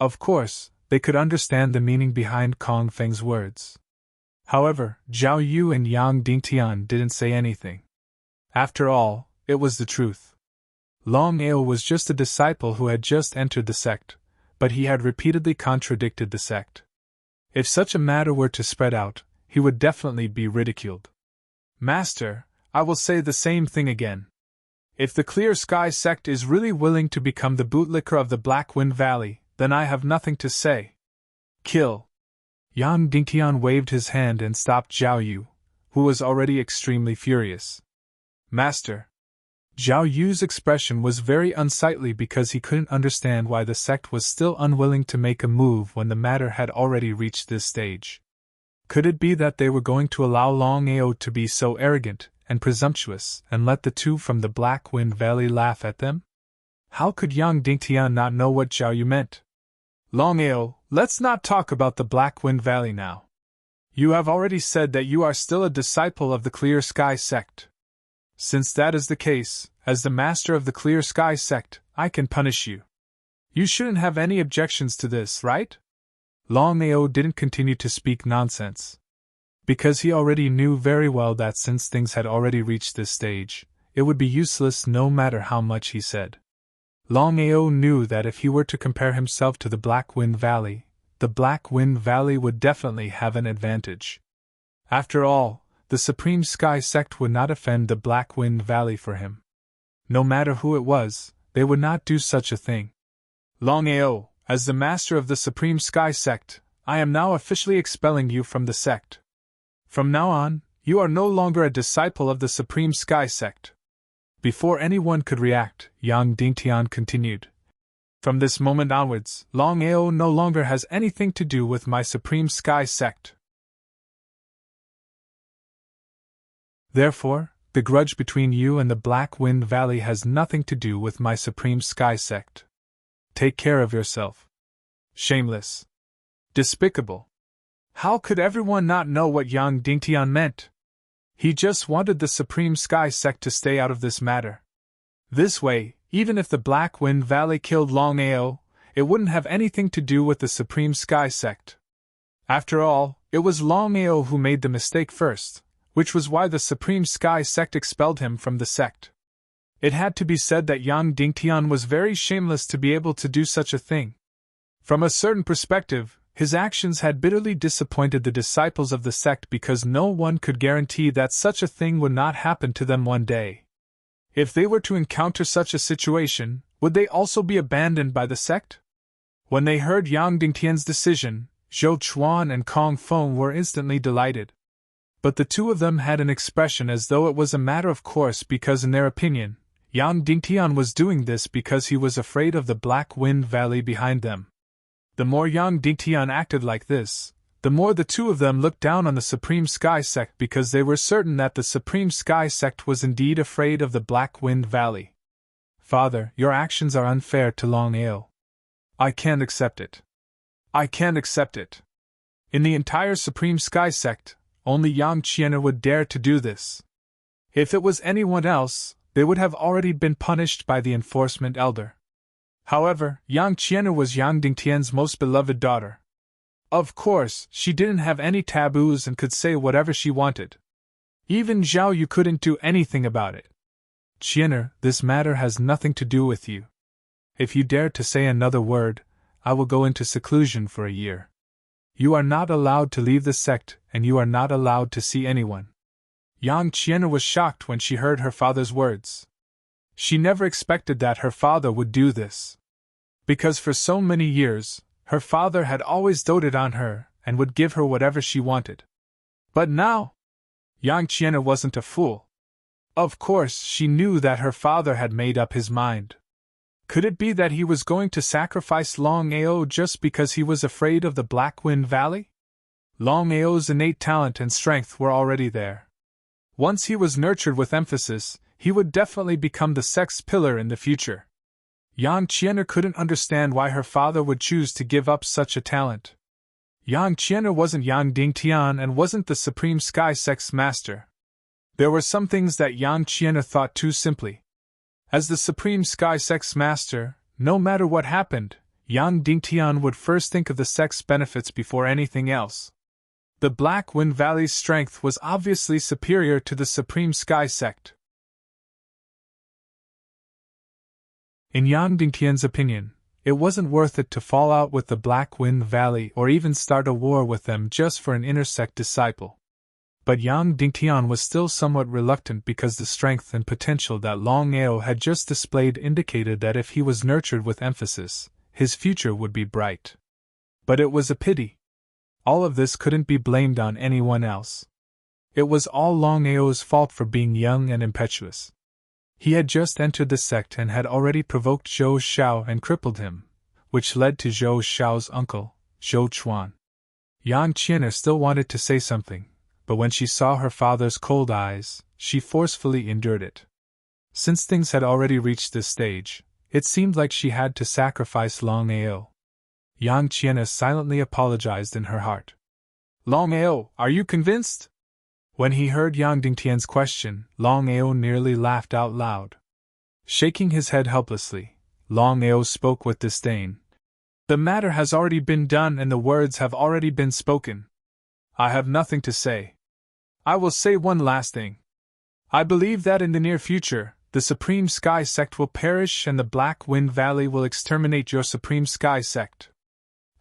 Of course, they could understand the meaning behind Kong Feng's words. However, Zhao Yu and Yang Dingtian didn't say anything. After all, it was the truth. Longao was just a disciple who had just entered the sect, but he had repeatedly contradicted the sect. If such a matter were to spread out, he would definitely be ridiculed. Master, I will say the same thing again. If the Clear Sky sect is really willing to become the bootlicker of the Black Wind Valley, then I have nothing to say. Kill. Yang Dingtian waved his hand and stopped Zhao Yu, who was already extremely furious. Master. Zhao Yu's expression was very unsightly because he couldn't understand why the sect was still unwilling to make a move when the matter had already reached this stage. Could it be that they were going to allow Longao to be so arrogant and presumptuous and let the two from the Black Wind Valley laugh at them? How could Yang Dingtian not know what Zhao Yu meant? Longao, let's not talk about the Black Wind Valley now. You have already said that you are still a disciple of the Clear Sky sect. Since that is the case, as the master of the Clear Sky sect, I can punish you. You shouldn't have any objections to this, right? Longao didn't continue to speak nonsense. Because he already knew very well that since things had already reached this stage, it would be useless no matter how much he said. Longao knew that if he were to compare himself to the Black Wind Valley, the Black Wind Valley would definitely have an advantage. After all, the Supreme Sky sect would not offend the Black Wind Valley for him. No matter who it was, they would not do such a thing. Longao, as the master of the Supreme Sky sect, I am now officially expelling you from the sect. From now on, you are no longer a disciple of the Supreme Sky sect. Before anyone could react, Yang Dingtian continued. From this moment onwards, Longao no longer has anything to do with my Supreme Sky sect. Therefore, the grudge between you and the Black Wind Valley has nothing to do with my Supreme Sky sect. Take care of yourself. Shameless. Despicable. How could everyone not know what Yang Dingtian meant? He just wanted the Supreme Sky sect to stay out of this matter. This way, even if the Black Wind Valley killed Longao, it wouldn't have anything to do with the Supreme Sky sect. After all, it was Longao who made the mistake first, which was why the Supreme Sky sect expelled him from the sect. It had to be said that Yang Dingtian was very shameless to be able to do such a thing. From a certain perspective, his actions had bitterly disappointed the disciples of the sect because no one could guarantee that such a thing would not happen to them one day. If they were to encounter such a situation, would they also be abandoned by the sect? When they heard Yang Dingtian's decision, Zhou Chuan and Kong Feng were instantly delighted. But the two of them had an expression as though it was a matter of course because in their opinion, Yang Dingtian was doing this because he was afraid of the Black Wind Valley behind them. The more Yang Dingtian acted like this, the more the two of them looked down on the Supreme Sky sect because they were certain that the Supreme Sky sect was indeed afraid of the Black Wind Valley. Father, your actions are unfair to Longao. I can't accept it. I can't accept it. In the entire Supreme Sky sect, only Yang Qianer would dare to do this. If it was anyone else, they would have already been punished by the enforcement elder. However, Yang Qian'er was Yang Dingtian's most beloved daughter. Of course, she didn't have any taboos and could say whatever she wanted. Even Zhao Yu couldn't do anything about it. Qian'er, this matter has nothing to do with you. If you dare to say another word, I will go into seclusion for a year. You are not allowed to leave the sect, and you are not allowed to see anyone. Yang Qian'er was shocked when she heard her father's words. She never expected that her father would do this. Because for so many years, her father had always doted on her and would give her whatever she wanted. But now, Yang Qian'er wasn't a fool. Of course, she knew that her father had made up his mind. Could it be that he was going to sacrifice Longao just because he was afraid of the Black Wind Valley? Longao's innate talent and strength were already there. Once he was nurtured with emphasis, he would definitely become the sect's pillar in the future. Yang Qian'er couldn't understand why her father would choose to give up such a talent. Yang Qian'er wasn't Yang Dingtian and wasn't the Supreme Sky Sect's master. There were some things that Yang Qian'er thought too simply. As the Supreme Sky Sect's master, no matter what happened, Yang Dingtian would first think of the sect's benefits before anything else. The Black Wind Valley's strength was obviously superior to the Supreme Sky Sect. In Yang Dingtian's opinion, it wasn't worth it to fall out with the Black Wind Valley or even start a war with them just for an intersect disciple. But Yang Dingtian was still somewhat reluctant because the strength and potential that Longao had just displayed indicated that if he was nurtured with emphasis, his future would be bright. But it was a pity. All of this couldn't be blamed on anyone else. It was all Longao's fault for being young and impetuous. He had just entered the sect and had already provoked Zhou Xiao and crippled him, which led to Zhou Xiao's uncle, Zhou Chuan. Yang Qian'er still wanted to say something, but when she saw her father's cold eyes, she forcefully endured it. Since things had already reached this stage, it seemed like she had to sacrifice Longao. Yang Qian'er silently apologized in her heart. Longao, are you convinced? When he heard Yang Dingtian's question, Longao nearly laughed out loud. Shaking his head helplessly, Longao spoke with disdain. The matter has already been done and the words have already been spoken. I have nothing to say. I will say one last thing. I believe that in the near future, the Supreme Sky Sect will perish and the Black Wind Valley will exterminate your Supreme Sky Sect.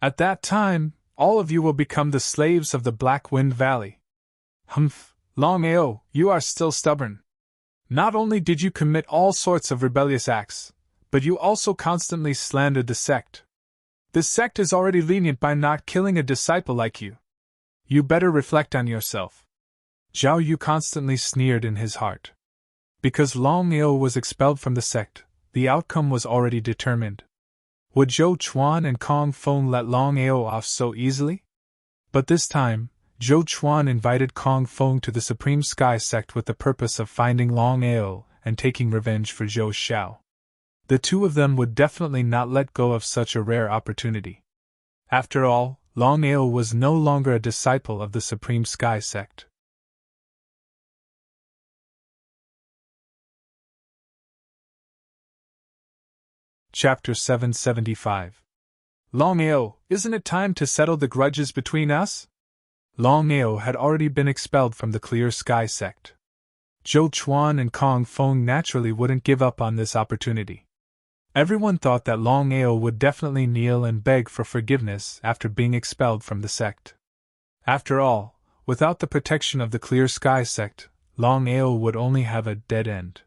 At that time, all of you will become the slaves of the Black Wind Valley. Humph, Longao, you are still stubborn. Not only did you commit all sorts of rebellious acts, but you also constantly slandered the sect. The sect is already lenient by not killing a disciple like you. You better reflect on yourself. Zhao Yu constantly sneered in his heart. Because Longao was expelled from the sect, the outcome was already determined. Would Zhou Chuan and Kong Feng let Longao off so easily? But this time, Zhou Chuan invited Kong Feng to the Supreme Sky Sect with the purpose of finding Longao and taking revenge for Zhou Xiao. The two of them would definitely not let go of such a rare opportunity. After all, Longao was no longer a disciple of the Supreme Sky Sect. Chapter 775. Longao, isn't it time to settle the grudges between us? Longao had already been expelled from the Clear Sky Sect. Zhou Chuan and Kong Feng naturally wouldn't give up on this opportunity. Everyone thought that Longao would definitely kneel and beg for forgiveness after being expelled from the sect. After all, without the protection of the Clear Sky Sect, Longao would only have a dead end.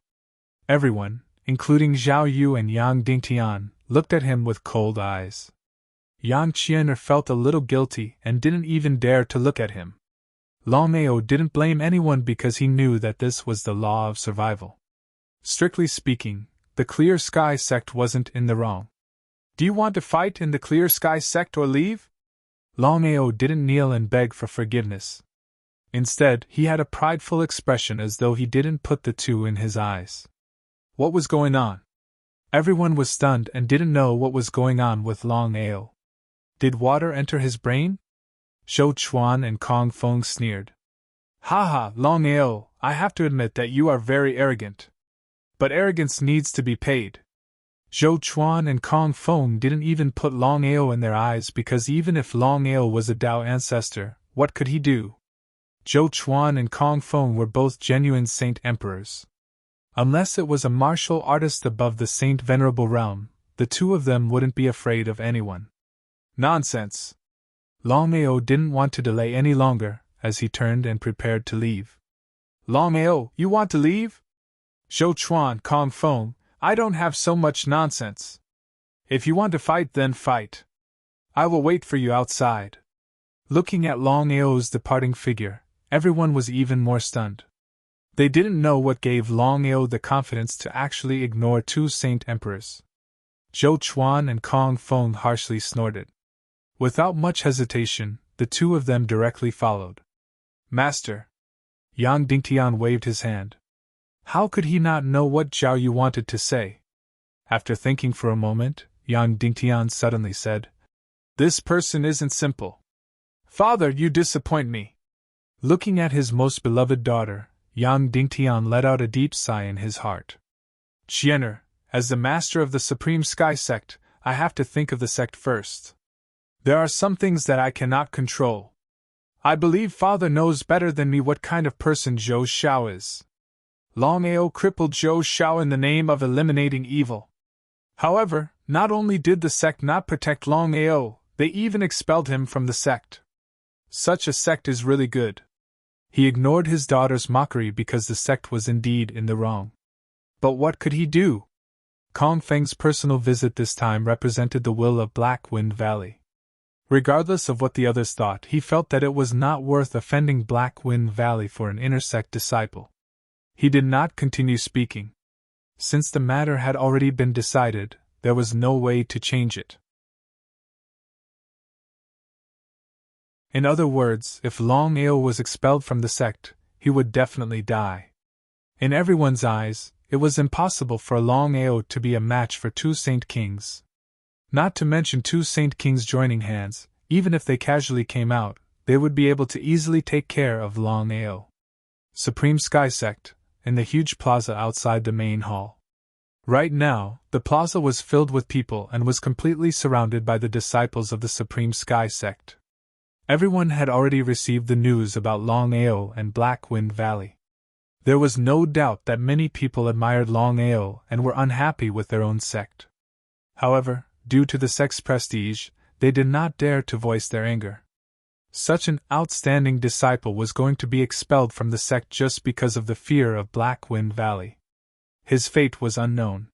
Everyone, including Zhao Yu and Yang Dingtian, looked at him with cold eyes. Yang Qian'er felt a little guilty and didn't even dare to look at him. Longao didn't blame anyone because he knew that this was the law of survival. Strictly speaking, the Clear Sky Sect wasn't in the wrong. Do you want to fight in the Clear Sky Sect or leave? Longao didn't kneel and beg for forgiveness. Instead, he had a prideful expression as though he didn't put the two in his eyes. What was going on? Everyone was stunned and didn't know what was going on with Longao. Did water enter his brain? Zhou Chuan and Kong Feng sneered. Haha, Longao, I have to admit that you are very arrogant. but arrogance needs to be paid. Zhou Chuan and Kong Feng didn't even put Longao in their eyes because even if Longao was a Tao ancestor, what could he do? Zhou Chuan and Kong Feng were both genuine saint emperors. Unless it was a martial artist above the saint venerable realm, the two of them wouldn't be afraid of anyone. Nonsense! Longao didn't want to delay any longer, as he turned and prepared to leave. Longao, you want to leave? Zhou Chuan, Kong Feng, I don't have so much nonsense. If you want to fight, then fight. I will wait for you outside. Looking at Longao's departing figure, everyone was even more stunned. They didn't know what gave Longao the confidence to actually ignore two saint emperors. Zhou Chuan and Kong Feng harshly snorted. Without much hesitation, the two of them directly followed. Master! Yang Dingtian waved his hand. How could he not know what Zhao Yu wanted to say? After thinking for a moment, Yang Dingtian suddenly said, This person isn't simple. Father, you disappoint me. Looking at his most beloved daughter, Yang Dingtian let out a deep sigh in his heart. Qianer, as the master of the Supreme Sky Sect, I have to think of the sect first. There are some things that I cannot control. I believe Father knows better than me what kind of person Zhou Xiao is. Longao crippled Zhou Xiao in the name of eliminating evil. However, not only did the sect not protect Longao, they even expelled him from the sect. Such a sect is really good. He ignored his daughter's mockery because the sect was indeed in the wrong. But what could he do? Kong Feng's personal visit this time represented the will of Black Wind Valley. Regardless of what the others thought, he felt that it was not worth offending Black Wind Valley for an intersect disciple. He did not continue speaking. Since the matter had already been decided, there was no way to change it. In other words, if Longao was expelled from the sect, he would definitely die. In everyone's eyes, it was impossible for Longao to be a match for two Saint Kings. Not to mention two Saint Kings joining hands, even if they casually came out, they would be able to easily take care of Longao. Supreme Sky Sect, in the huge plaza outside the main hall. Right now, the plaza was filled with people and was completely surrounded by the disciples of the Supreme Sky Sect. Everyone had already received the news about Longao and Black Wind Valley. There was no doubt that many people admired Longao and were unhappy with their own sect. However, due to the sect's prestige, they did not dare to voice their anger. Such an outstanding disciple was going to be expelled from the sect just because of the fear of Black Wind Valley. His fate was unknown.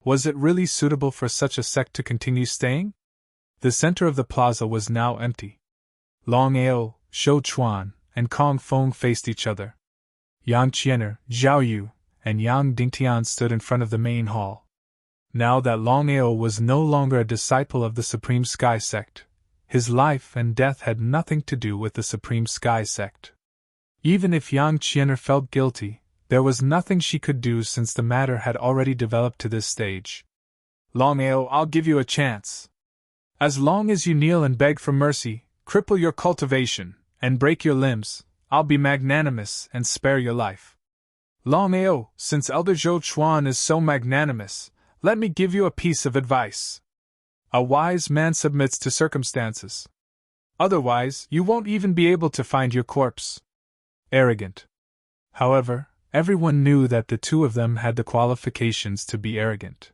Was it really suitable for such a sect to continue staying? The center of the plaza was now empty. Longao, Zhou Chuan, and Kong Feng faced each other. Yang Qianer, Zhao Yu, and Yang Dingtian stood in front of the main hall. Now that Longao was no longer a disciple of the Supreme Sky Sect, his life and death had nothing to do with the Supreme Sky Sect. Even if Yang Qianer felt guilty, there was nothing she could do since the matter had already developed to this stage. Longao, I'll give you a chance. As long as you kneel and beg for mercy, cripple your cultivation, and break your limbs, I'll be magnanimous and spare your life. Longao, since Elder Zhou Chuan is so magnanimous, let me give you a piece of advice. A wise man submits to circumstances. Otherwise, you won't even be able to find your corpse. Arrogant. However, everyone knew that the two of them had the qualifications to be arrogant.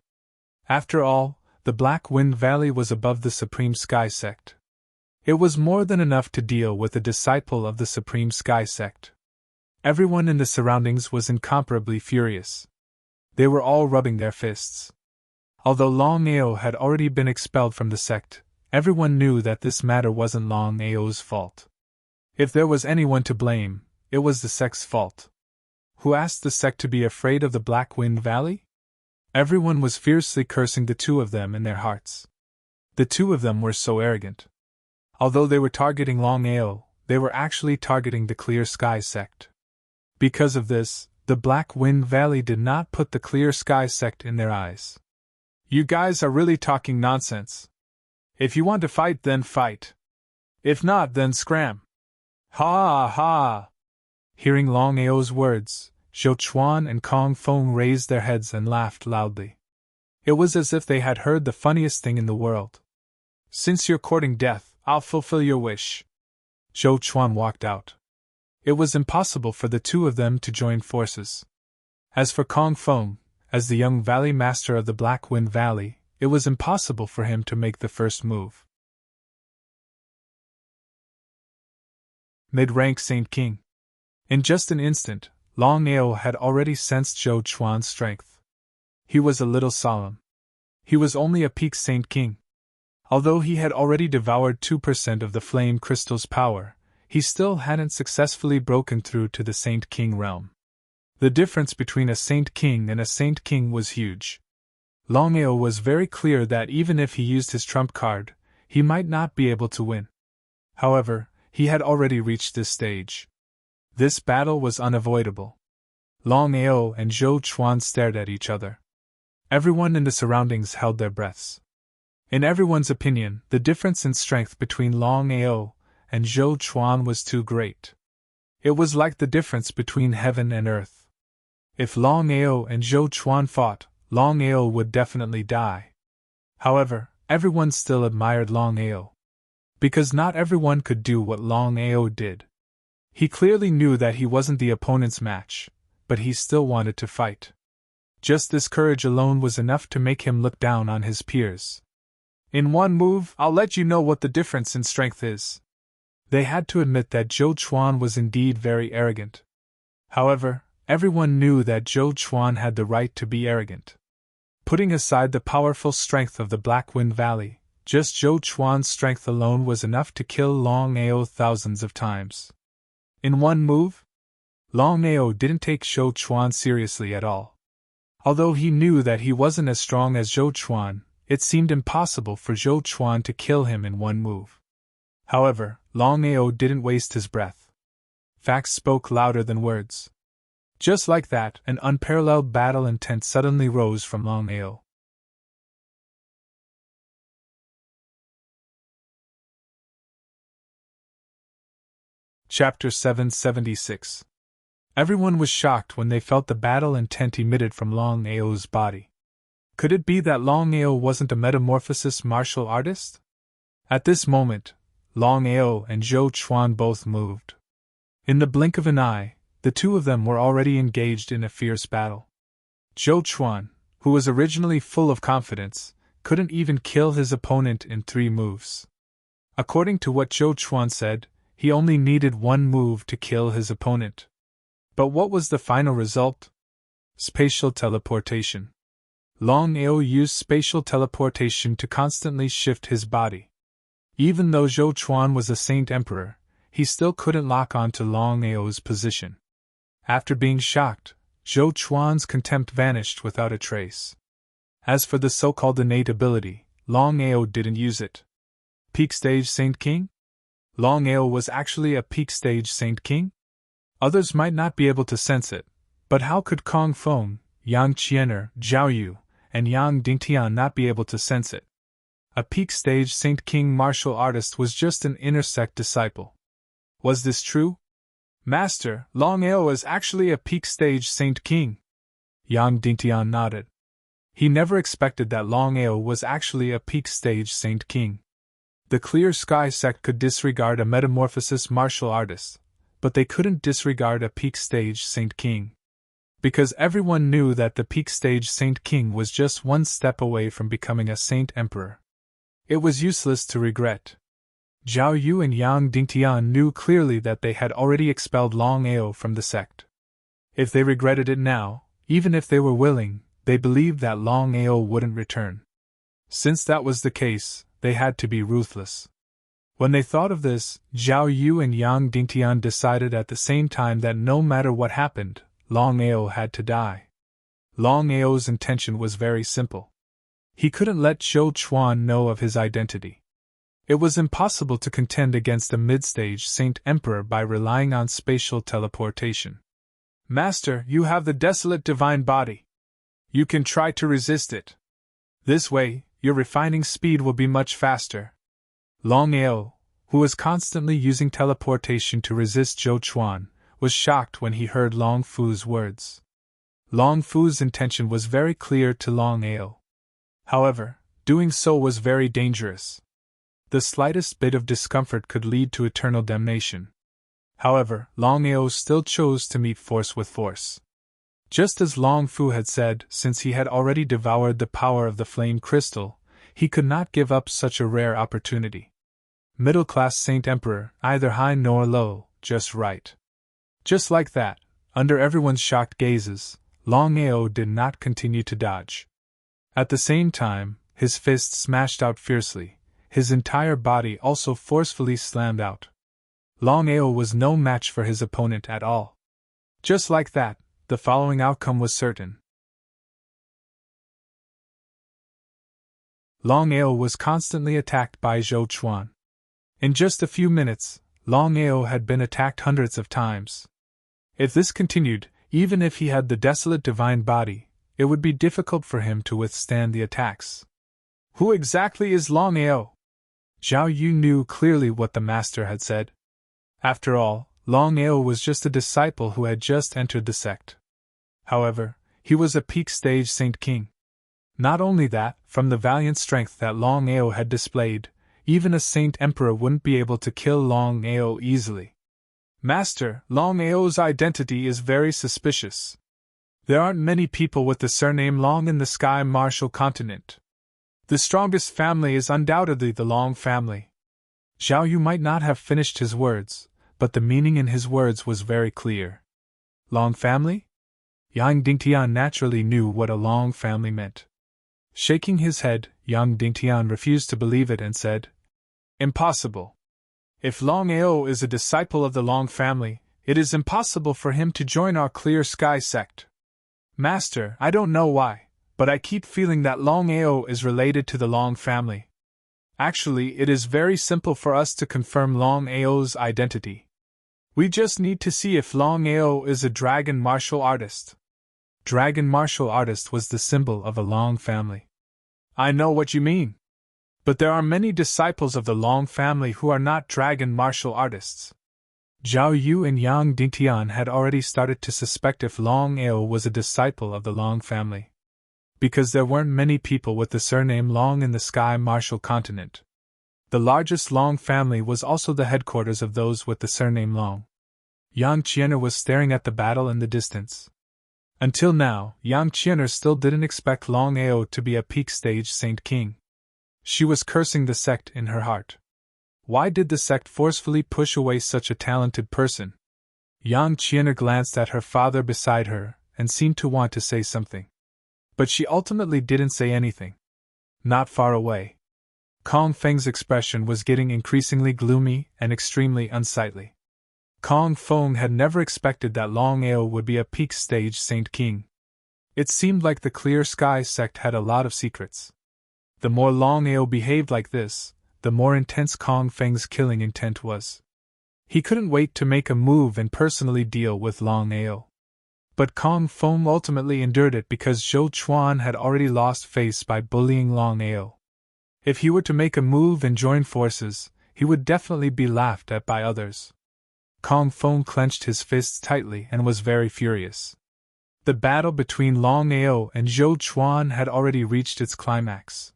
After all, the Black Wind Valley was above the Supreme Sky Sect. It was more than enough to deal with a disciple of the Supreme Sky Sect. Everyone in the surroundings was incomparably furious. They were all rubbing their fists. Although Longao had already been expelled from the sect, everyone knew that this matter wasn't Longao's fault. If there was anyone to blame, it was the sect's fault. Who asked the sect to be afraid of the Black Wind Valley? Everyone was fiercely cursing the two of them in their hearts. The two of them were so arrogant. Although they were targeting Longao, they were actually targeting the Clear Sky Sect. Because of this, the Black Wind Valley did not put the Clear Sky Sect in their eyes. You guys are really talking nonsense. If you want to fight, then fight. If not, then scram. Ha ha! Hearing Longao's words, Zhou Chuan and Kong Feng raised their heads and laughed loudly. It was as if they had heard the funniest thing in the world. "Since you're courting death, I'll fulfill your wish." Zhou Chuan walked out. It was impossible for the two of them to join forces. As for Kong Feng, as the young valley master of the Black Wind Valley, it was impossible for him to make the first move. Mid-rank Saint King. In just an instant, Longao had already sensed Zhou Chuan's strength. He was a little solemn. He was only a peak Saint King. Although he had already devoured 2% of the flame crystal's power, he still hadn't successfully broken through to the Saint King realm. The difference between a Saint King and a Saint King was huge. Longao was very clear that even if he used his trump card, he might not be able to win. However, he had already reached this stage. This battle was unavoidable. Longao and Zhou Chuan stared at each other. Everyone in the surroundings held their breaths. In everyone's opinion, the difference in strength between Longao and Zhou Chuan was too great. It was like the difference between heaven and earth. If Longao and Zhou Chuan fought, Longao would definitely die. However, everyone still admired Longao. Because not everyone could do what Longao did. He clearly knew that he wasn't the opponent's match, but he still wanted to fight. Just this courage alone was enough to make him look down on his peers. "In one move, I'll let you know what the difference in strength is." They had to admit that Zhou Chuan was indeed very arrogant. However, everyone knew that Zhou Chuan had the right to be arrogant. Putting aside the powerful strength of the Black Wind Valley, just Zhou Chuan's strength alone was enough to kill Longao thousands of times. In one move? Longao didn't take Zhou Chuan seriously at all. Although he knew that he wasn't as strong as Zhou Chuan, it seemed impossible for Zhou Chuan to kill him in one move. However, Longao didn't waste his breath. Facts spoke louder than words. Just like that, an unparalleled battle intent suddenly rose from Longao. Chapter 776. Everyone was shocked when they felt the battle intent emitted from Longao's body. Could it be that Longao wasn't a metamorphosis martial artist? At this moment, Longao and Zhou Chuan both moved. In the blink of an eye, the two of them were already engaged in a fierce battle. Zhou Chuan, who was originally full of confidence, couldn't even kill his opponent in 3 moves. According to what Zhou Chuan said, he only needed 1 move to kill his opponent. But what was the final result? Spatial teleportation. Longao used spatial teleportation to constantly shift his body. Even though Zhou Chuan was a Saint Emperor, he still couldn't lock on to Longao's position. After being shocked, Zhou Chuan's contempt vanished without a trace. As for the so-called innate ability, Longao didn't use it. Peak Stage Saint King? Longao was actually a peak stage Saint King? Others might not be able to sense it, but how could Kong Feng, Yang Qianer, Zhao Yu, and Yang Dingtian not be able to sense it? A peak stage Saint King martial artist was just an inner sect disciple. Was this true? "Master, Longao is actually a peak stage Saint King." Yang Dingtian nodded. He never expected that Longao was actually a peak stage Saint King. The Clear Sky sect could disregard a metamorphosis martial artist, but they couldn't disregard a peak stage Saint King. Because everyone knew that the peak stage Saint King was just 1 step away from becoming a Saint Emperor. It was useless to regret. Zhao Yu and Yang Dingtian knew clearly that they had already expelled Longao from the sect. If they regretted it now, even if they were willing, they believed that Longao wouldn't return. Since that was the case, they had to be ruthless. When they thought of this, Zhao Yu and Yang Dingtian decided at the same time that no matter what happened, Longao had to die. Longao's intention was very simple. He couldn't let Zhou Chuan know of his identity. It was impossible to contend against a mid-stage Saint Emperor by relying on spatial teleportation. "Master, you have the desolate divine body. You can try to resist it. This way, your refining speed will be much faster." Longao, who was constantly using teleportation to resist Zhou Chuan, was shocked when he heard Long Fu's words. Long Fu's intention was very clear to Longao. However, doing so was very dangerous. The slightest bit of discomfort could lead to eternal damnation. However, Longao still chose to meet force with force. Just as Long Fu had said, since he had already devoured the power of the flame crystal, he could not give up such a rare opportunity. Middle-class Saint Emperor, neither high nor low, just right. Just like that, under everyone's shocked gazes, Longao did not continue to dodge. At the same time, his fist smashed out fiercely, his entire body also forcefully slammed out. Longao was no match for his opponent at all. Just like that, the following outcome was certain. Longao was constantly attacked by Zhou Chuan. In just a few minutes, Longao had been attacked hundreds of times. If this continued, even if he had the desolate divine body, it would be difficult for him to withstand the attacks. Who exactly is Longao? Zhao Yu knew clearly what the master had said. After all, Longao was just a disciple who had just entered the sect. However, he was a peak stage Saint King. Not only that, from the valiant strength that Longao had displayed, even a Saint Emperor wouldn't be able to kill Longao easily. Master, Longao's identity is very suspicious. There aren't many people with the surname Long in the Sky Martial Continent. The strongest family is undoubtedly the Long family. Zhao Yu might not have finished his words, but the meaning in his words was very clear. Long family? Yang Dingtian naturally knew what a Long family meant. Shaking his head, Yang Dingtian refused to believe it and said, "Impossible. If Longao is a disciple of the Long family, it is impossible for him to join our Clear Sky sect. Master, I don't know why, but I keep feeling that Longao is related to the Long family. Actually, it is very simple for us to confirm Longao's identity. We just need to see if Longao is a dragon martial artist." Dragon martial artist was the symbol of a Long family. I know what you mean. But there are many disciples of the Long family who are not dragon martial artists. Zhao Yu and Yang Dingtian had already started to suspect if Longao was a disciple of the Long family. Because there weren't many people with the surname Long in the Sky Martial Continent. The largest Long family was also the headquarters of those with the surname Long. Yang Qian'er was staring at the battle in the distance. Until now, Yang Qian'er still didn't expect Longao to be a peak stage Saint King. She was cursing the sect in her heart. Why did the sect forcefully push away such a talented person? Yang Qian'er glanced at her father beside her and seemed to want to say something. But she ultimately didn't say anything. Not far away, Kong Feng's expression was getting increasingly gloomy and extremely unsightly. Kong Feng had never expected that Longao would be a peak stage Saint King. It seemed like the Clear Sky sect had a lot of secrets. The more Longao behaved like this, the more intense Kong Feng's killing intent was. He couldn't wait to make a move and personally deal with Longao. But Kong Feng ultimately endured it because Zhou Chuan had already lost face by bullying Longao. If he were to make a move and join forces, he would definitely be laughed at by others. Kong Feng clenched his fists tightly and was very furious. The battle between Longao and Zhou Chuan had already reached its climax.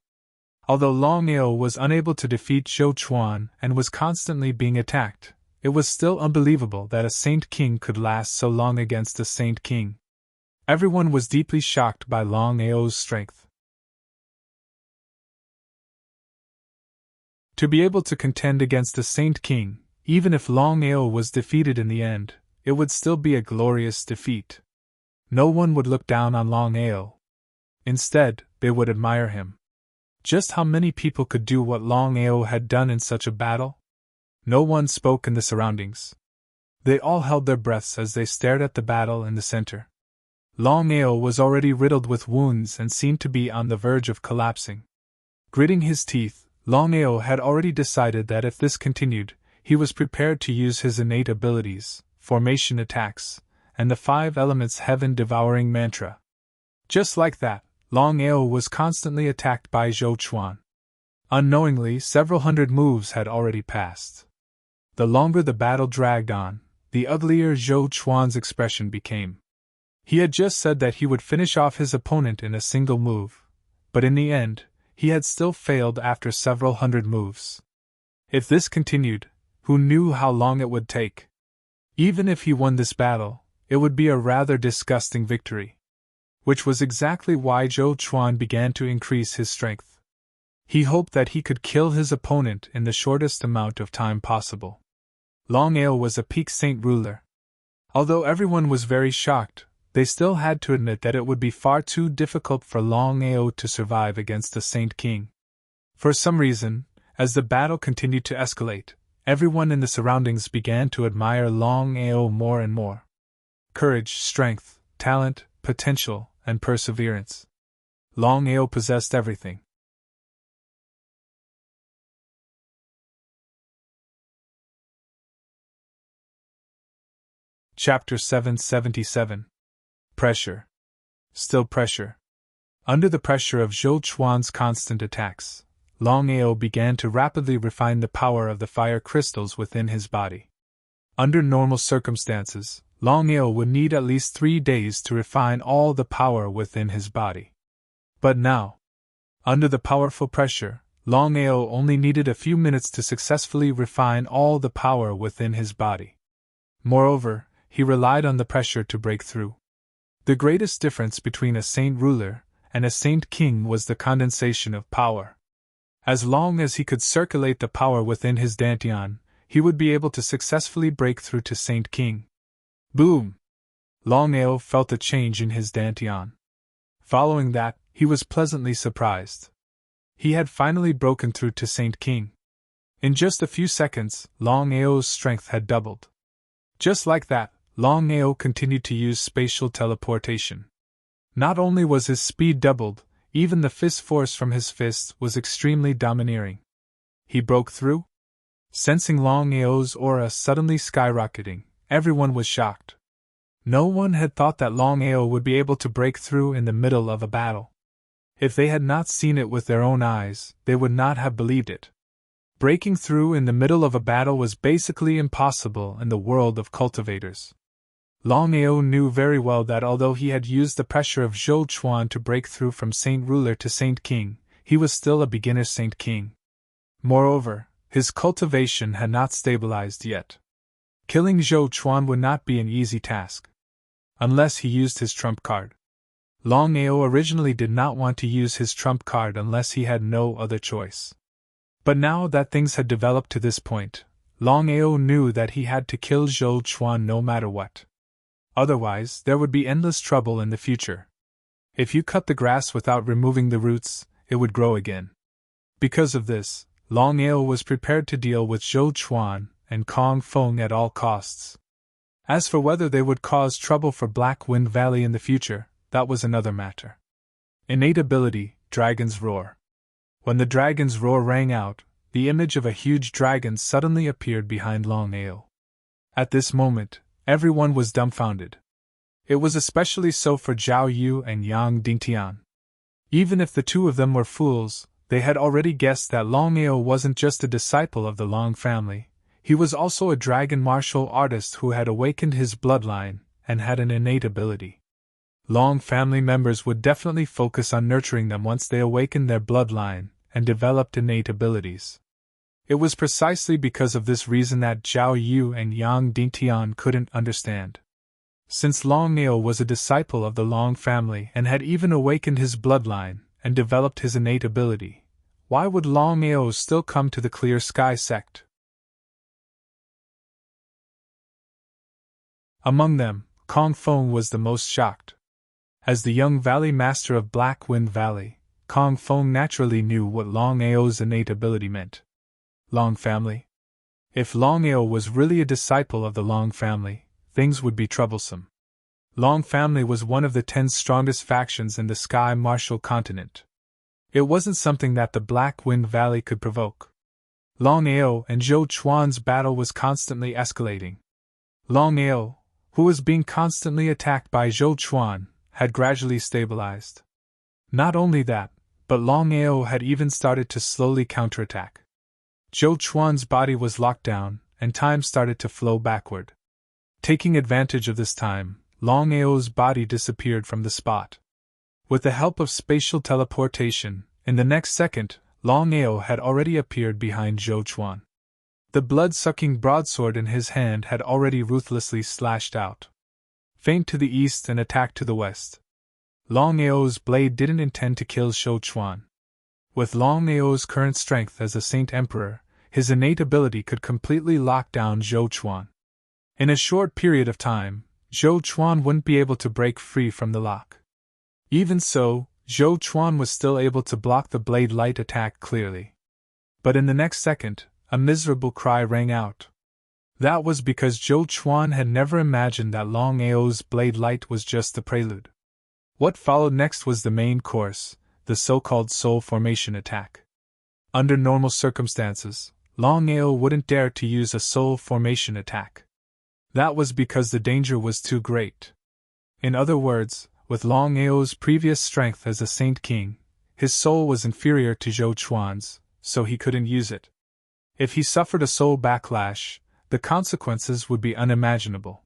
Although Longao was unable to defeat Zhou Chuan and was constantly being attacked, it was still unbelievable that a Saint King could last so long against a Saint King. Everyone was deeply shocked by Longao's strength. To be able to contend against a Saint King, even if Longao was defeated in the end, it would still be a glorious defeat. No one would look down on Longao. Instead, they would admire him. Just how many people could do what Longao had done in such a battle? No one spoke in the surroundings. They all held their breaths as they stared at the battle in the center. Longao was already riddled with wounds and seemed to be on the verge of collapsing. Gritting his teeth, Longao had already decided that if this continued, he was prepared to use his innate abilities, formation attacks, and the 5 elements heaven-devouring mantra. Just like that, Longao was constantly attacked by Zhou Chuan. Unknowingly, several hundred moves had already passed. The longer the battle dragged on, the uglier Zhou Chuan's expression became. He had just said that he would finish off his opponent in a single move, but in the end, he had still failed after several hundred moves. If this continued, who knew how long it would take? Even if he won this battle, it would be a rather disgusting victory. Which was exactly why Zhou Chuan began to increase his strength. He hoped that he could kill his opponent in the shortest amount of time possible. Longao was a peak saint ruler. Although everyone was very shocked, they still had to admit that it would be far too difficult for Longao to survive against a saint king. For some reason, as the battle continued to escalate, everyone in the surroundings began to admire Longao more and more. Courage, strength, talent, potential, and perseverance. Longao possessed everything. Chapter 777. Pressure. Still pressure. Under the pressure of Zhou Chuan's constant attacks, Longao began to rapidly refine the power of the fire crystals within his body. Under normal circumstances, Longao would need at least 3 days to refine all the power within his body. But now, under the powerful pressure, Longao only needed a few minutes to successfully refine all the power within his body. Moreover, he relied on the pressure to break through. The greatest difference between a saint ruler and a saint king was the condensation of power. As long as he could circulate the power within his dantian, he would be able to successfully break through to saint king. Boom! Longao felt a change in his dantian. Following that, he was pleasantly surprised. He had finally broken through to saint king. In just a few seconds, Longao's strength had doubled. Just like that, Longao continued to use spatial teleportation. Not only was his speed doubled, even the fist force from his fists was extremely domineering. He broke through? Sensing Longao's aura suddenly skyrocketing, everyone was shocked. No one had thought that Longao would be able to break through in the middle of a battle. If they had not seen it with their own eyes, they would not have believed it. Breaking through in the middle of a battle was basically impossible in the world of cultivators. Longao knew very well that although he had used the pressure of Zhou Chuan to break through from Saint Ruler to Saint King, he was still a beginner Saint King. Moreover, his cultivation had not stabilized yet. Killing Zhou Chuan would not be an easy task. Unless he used his trump card. Longao originally did not want to use his trump card unless he had no other choice. But now that things had developed to this point, Longao knew that he had to kill Zhou Chuan no matter what. Otherwise, there would be endless trouble in the future. If you cut the grass without removing the roots, it would grow again. Because of this, Longao was prepared to deal with Zhou Chuan and Kong Feng at all costs. As for whether they would cause trouble for Black Wind Valley in the future, that was another matter. Innate ability, Dragon's Roar. When the dragon's roar rang out, the image of a huge dragon suddenly appeared behind Longao. At this moment, everyone was dumbfounded. It was especially so for Zhao Yu and Yang Dingtian. Even if the two of them were fools, they had already guessed that Longao wasn't just a disciple of the Long family, he was also a dragon martial artist who had awakened his bloodline and had an innate ability. Long family members would definitely focus on nurturing them once they awakened their bloodline and developed innate abilities. It was precisely because of this reason that Zhao Yu and Yang Dingtian couldn't understand. Since Longao was a disciple of the Long family and had even awakened his bloodline and developed his innate ability, why would Longao still come to the Clear Sky sect? Among them, Kong Feng was the most shocked. As the young valley master of Black Wind Valley, Kong Feng naturally knew what Longao's innate ability meant. Long family? If Longao was really a disciple of the Long family, things would be troublesome. Long family was one of the 10 strongest factions in the Sky Martial continent. It wasn't something that the Black Wind Valley could provoke. Longao and Zhou Chuan's battle was constantly escalating. Longao, who was being constantly attacked by Zhou Chuan, had gradually stabilized. Not only that, but Longao had even started to slowly counterattack. Zhou Chuan's body was locked down, and time started to flow backward. Taking advantage of this time, Longao's body disappeared from the spot. With the help of spatial teleportation, in the next second, Longao had already appeared behind Zhou Chuan. The blood-sucking broadsword in his hand had already ruthlessly slashed out. Feint to the east and attack to the west. Longao's blade didn't intend to kill Zhou Chuan. With Longao's current strength as a Saint Emperor, his innate ability could completely lock down Zhou Chuan. In a short period of time, Zhou Chuan wouldn't be able to break free from the lock. Even so, Zhou Chuan was still able to block the blade light attack clearly. But in the next second, a miserable cry rang out. That was because Zhou Chuan had never imagined that Longao's blade light was just the prelude. What followed next was the main course, the so-called soul formation attack. Under normal circumstances, Longao wouldn't dare to use a soul formation attack. That was because the danger was too great. In other words, with Longao's previous strength as a Saint King, his soul was inferior to Zhou Chuan's, so he couldn't use it. If he suffered a soul backlash, the consequences would be unimaginable.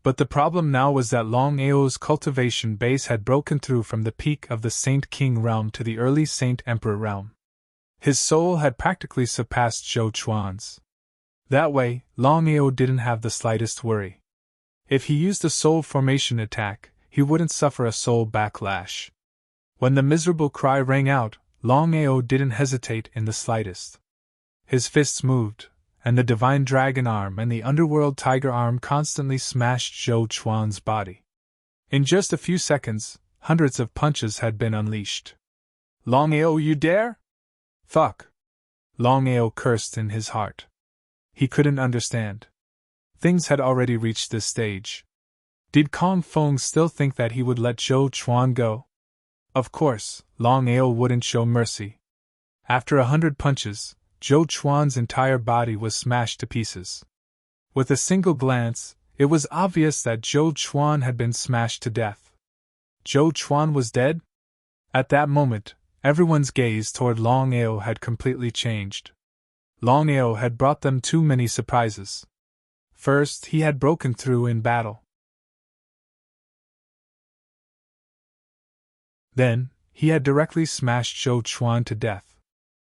But the problem now was that Longao's cultivation base had broken through from the peak of the Saint King realm to the early Saint Emperor realm. His soul had practically surpassed Zhou Chuan's. That way, Longao didn't have the slightest worry. If he used a soul formation attack, he wouldn't suffer a soul backlash. When the miserable cry rang out, Longao didn't hesitate in the slightest. His fists moved, and the divine dragon arm and the underworld tiger arm constantly smashed Zhou Chuan's body. In just a few seconds, hundreds of punches had been unleashed. "Longao, you dare?" "Fuck!" Longao cursed in his heart. He couldn't understand. Things had already reached this stage. Did Kong Feng still think that he would let Zhou Chuan go? Of course, Longao wouldn't show mercy. After 100 punches, Zhou Chuan's entire body was smashed to pieces. With a single glance, it was obvious that Zhou Chuan had been smashed to death. Zhou Chuan was dead? At that moment, everyone's gaze toward Longao had completely changed. Longao had brought them too many surprises. First, he had broken through in battle. Then, he had directly smashed Zhou Chuan to death.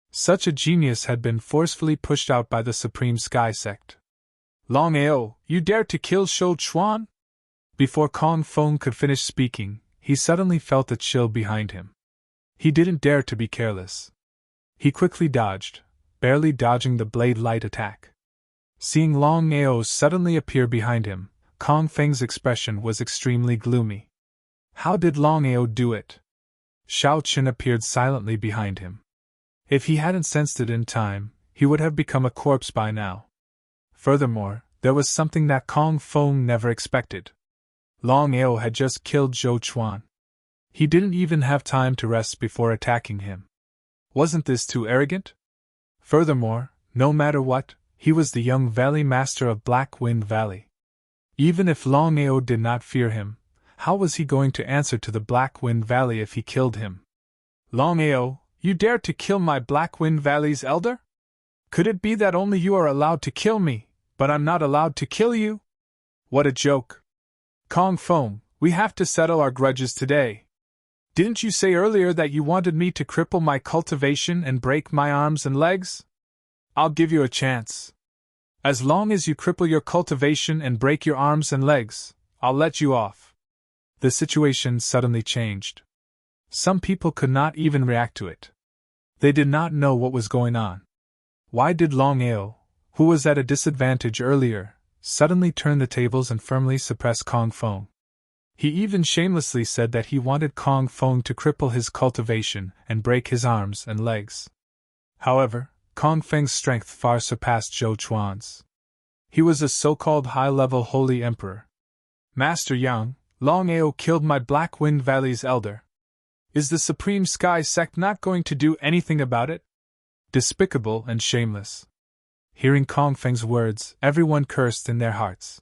Such a genius had been forcefully pushed out by the Supreme Sky Sect. "Longao, you dare to kill Zhou Chuan?" Before Kong Feng could finish speaking, he suddenly felt a chill behind him. He didn't dare to be careless. He quickly dodged, barely dodging the blade light attack. Seeing Longao suddenly appear behind him, Kong Feng's expression was extremely gloomy. How did Longao do it? Shao Qin appeared silently behind him. If he hadn't sensed it in time, he would have become a corpse by now. Furthermore, there was something that Kong Feng never expected. Longao had just killed Zhou Chuan. He didn't even have time to rest before attacking him. Wasn't this too arrogant? Furthermore, no matter what, he was the young Valley Master of Black Wind Valley. Even if Longao did not fear him, how was he going to answer to the Black Wind Valley if he killed him? "Longao, you dare to kill my Black Wind Valley's elder? Could it be that only you are allowed to kill me, but I'm not allowed to kill you? What a joke. Kong Feng, we have to settle our grudges today. Didn't you say earlier that you wanted me to cripple my cultivation and break my arms and legs? I'll give you a chance. As long as you cripple your cultivation and break your arms and legs, I'll let you off." The situation suddenly changed. Some people could not even react to it. They did not know what was going on. Why did Longao, who was at a disadvantage earlier, suddenly turn the tables and firmly suppress Kong Feng? He even shamelessly said that he wanted Kong Feng to cripple his cultivation and break his arms and legs. However, Kong Feng's strength far surpassed Zhou Chuan's. He was a so-called high-level holy emperor. "Master Yang, Longao killed my Black Wind Valley's elder. Is the Supreme Sky Sect not going to do anything about it?" Despicable and shameless. Hearing Kong Feng's words, everyone cursed in their hearts.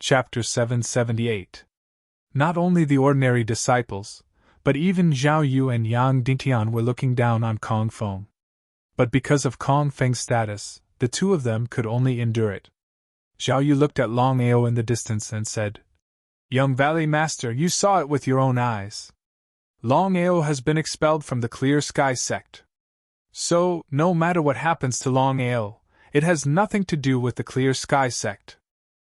Chapter 778. Not only the ordinary disciples, but even Zhao Yu and Yang Dingtian were looking down on Kong Feng. But because of Kong Feng's status, the two of them could only endure it. Zhao Yu looked at Longao in the distance and said, "Young Valley Master, you saw it with your own eyes. Longao has been expelled from the Clear Sky sect. So, no matter what happens to Longao, it has nothing to do with the Clear Sky sect."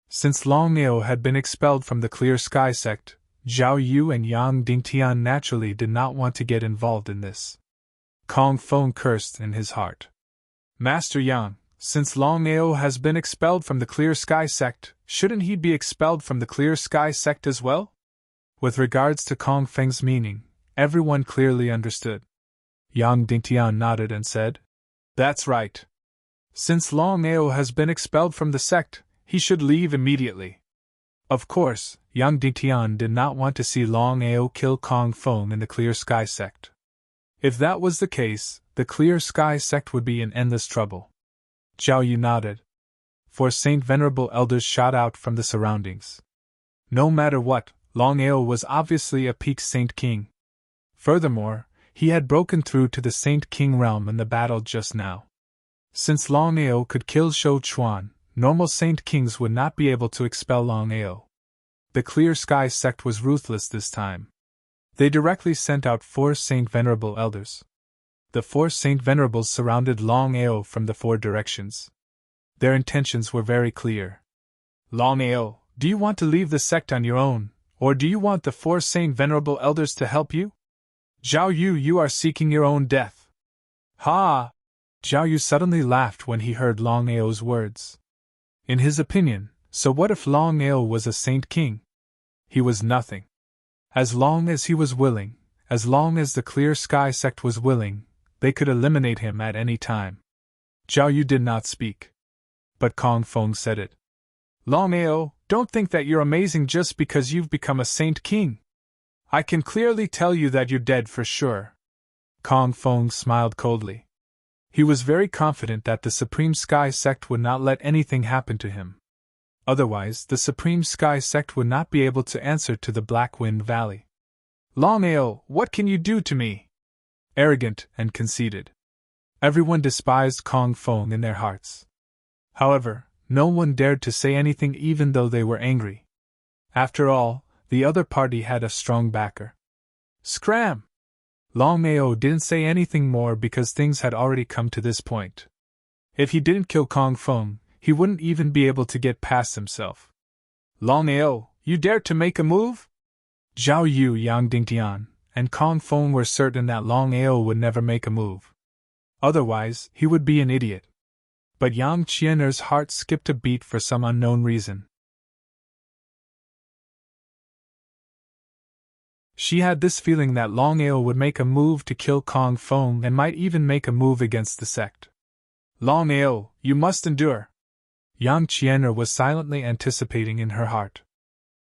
Since Longao had been expelled from the Clear Sky sect, Zhao Yu and Yang Dingtian naturally did not want to get involved in this. Kong Feng cursed in his heart. "Master Yang, since Longao has been expelled from the Clear Sky sect, shouldn't he be expelled from the Clear Sky sect as well?" With regards to Kong Feng's meaning, everyone clearly understood. Yang Dingtian nodded and said, "That's right. Since Longao has been expelled from the sect, he should leave immediately." Of course, Yang Dingtian did not want to see Longao kill Kong Feng in the Clear Sky sect. If that was the case, the Clear Sky sect would be in endless trouble. Zhao Yu nodded. 4 Saint Venerable Elders shot out from the surroundings. No matter what, Longao was obviously a peak Saint King. Furthermore, he had broken through to the Saint King realm in the battle just now. Since Longao could kill Shou Chuan, normal Saint Kings would not be able to expel Longao. The Clear Sky sect was ruthless this time. They directly sent out 4 Saint Venerable Elders. The 4 Saint Venerables surrounded Longao from the 4 directions. Their intentions were very clear. "Longao, do you want to leave the sect on your own, or do you want the 4 Saint Venerable Elders to help you? Zhao Yu, you are seeking your own death." "Ha!" Zhao Yu suddenly laughed when he heard Longao's words. In his opinion, so what if Longao was a Saint King? He was nothing. As long as he was willing, as long as the Clear Sky sect was willing, they could eliminate him at any time. Zhao Yu did not speak. But Kong Feng said it. "Longao, don't think that you're amazing just because you've become a Saint King. I can clearly tell you that you're dead for sure." Kong Feng smiled coldly. He was very confident that the Supreme Sky sect would not let anything happen to him. Otherwise, the Supreme Sky sect would not be able to answer to the Black Wind Valley. "Longao, what can you do to me?" Arrogant and conceited. Everyone despised Kong Feng in their hearts. However, no one dared to say anything even though they were angry. After all, the other party had a strong backer. Scram! Longao didn't say anything more because things had already come to this point. If he didn't kill Kong Feng, he wouldn't even be able to get past himself. "Longao, you dare to make a move?" Zhao Yu, Yang Dingtian, and Kong Feng were certain that Longao would never make a move. Otherwise, he would be an idiot. But Yang Qianer's heart skipped a beat for some unknown reason. She had this feeling that Longao would make a move to kill Kong Feng and might even make a move against the sect. "Longao, you must endure." Yang Qianer was silently anticipating in her heart.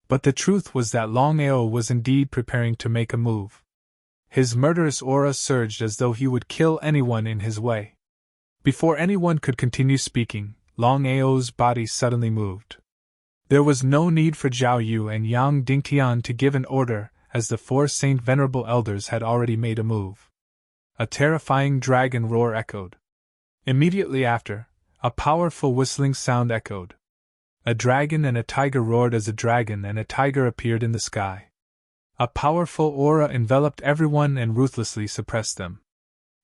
But the truth was that Longao was indeed preparing to make a move. His murderous aura surged as though he would kill anyone in his way. Before anyone could continue speaking, Longao's body suddenly moved. There was no need for Zhao Yu and Yang Dingtian to give an order, as the 4 Saint Venerable Elders had already made a move. A terrifying dragon roar echoed. Immediately after, a powerful whistling sound echoed. A dragon and a tiger roared as a dragon and a tiger appeared in the sky. A powerful aura enveloped everyone and ruthlessly suppressed them.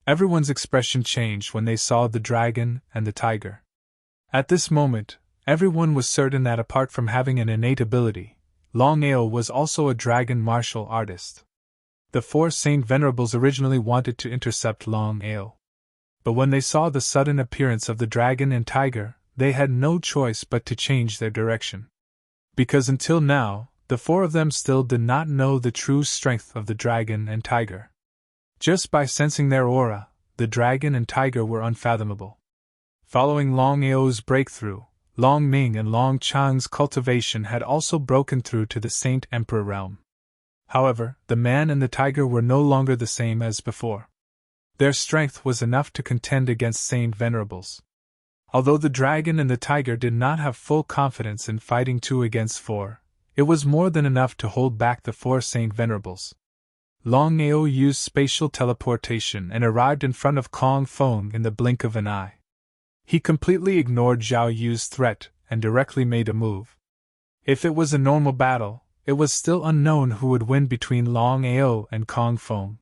Everyone's expression changed when they saw the dragon and the tiger. At this moment, everyone was certain that apart from having an innate ability, Longao was also a dragon martial artist. The 4 Saint Venerables originally wanted to intercept Longao. But when they saw the sudden appearance of the dragon and tiger, they had no choice but to change their direction. Because until now, the 4 of them still did not know the true strength of the dragon and tiger. Just by sensing their aura, the dragon and tiger were unfathomable. Following Longao's breakthrough, Long Ming and Long Chang's cultivation had also broken through to the Saint Emperor realm. However, the man and the tiger were no longer the same as before. Their strength was enough to contend against Saint Venerables. Although the dragon and the tiger did not have full confidence in fighting 2 against 4, it was more than enough to hold back the 4 Saint Venerables. Longao used spatial teleportation and arrived in front of Kong Feng in the blink of an eye. He completely ignored Zhao Yu's threat and directly made a move. If it was a normal battle, it was still unknown who would win between Longao and Kong Feng.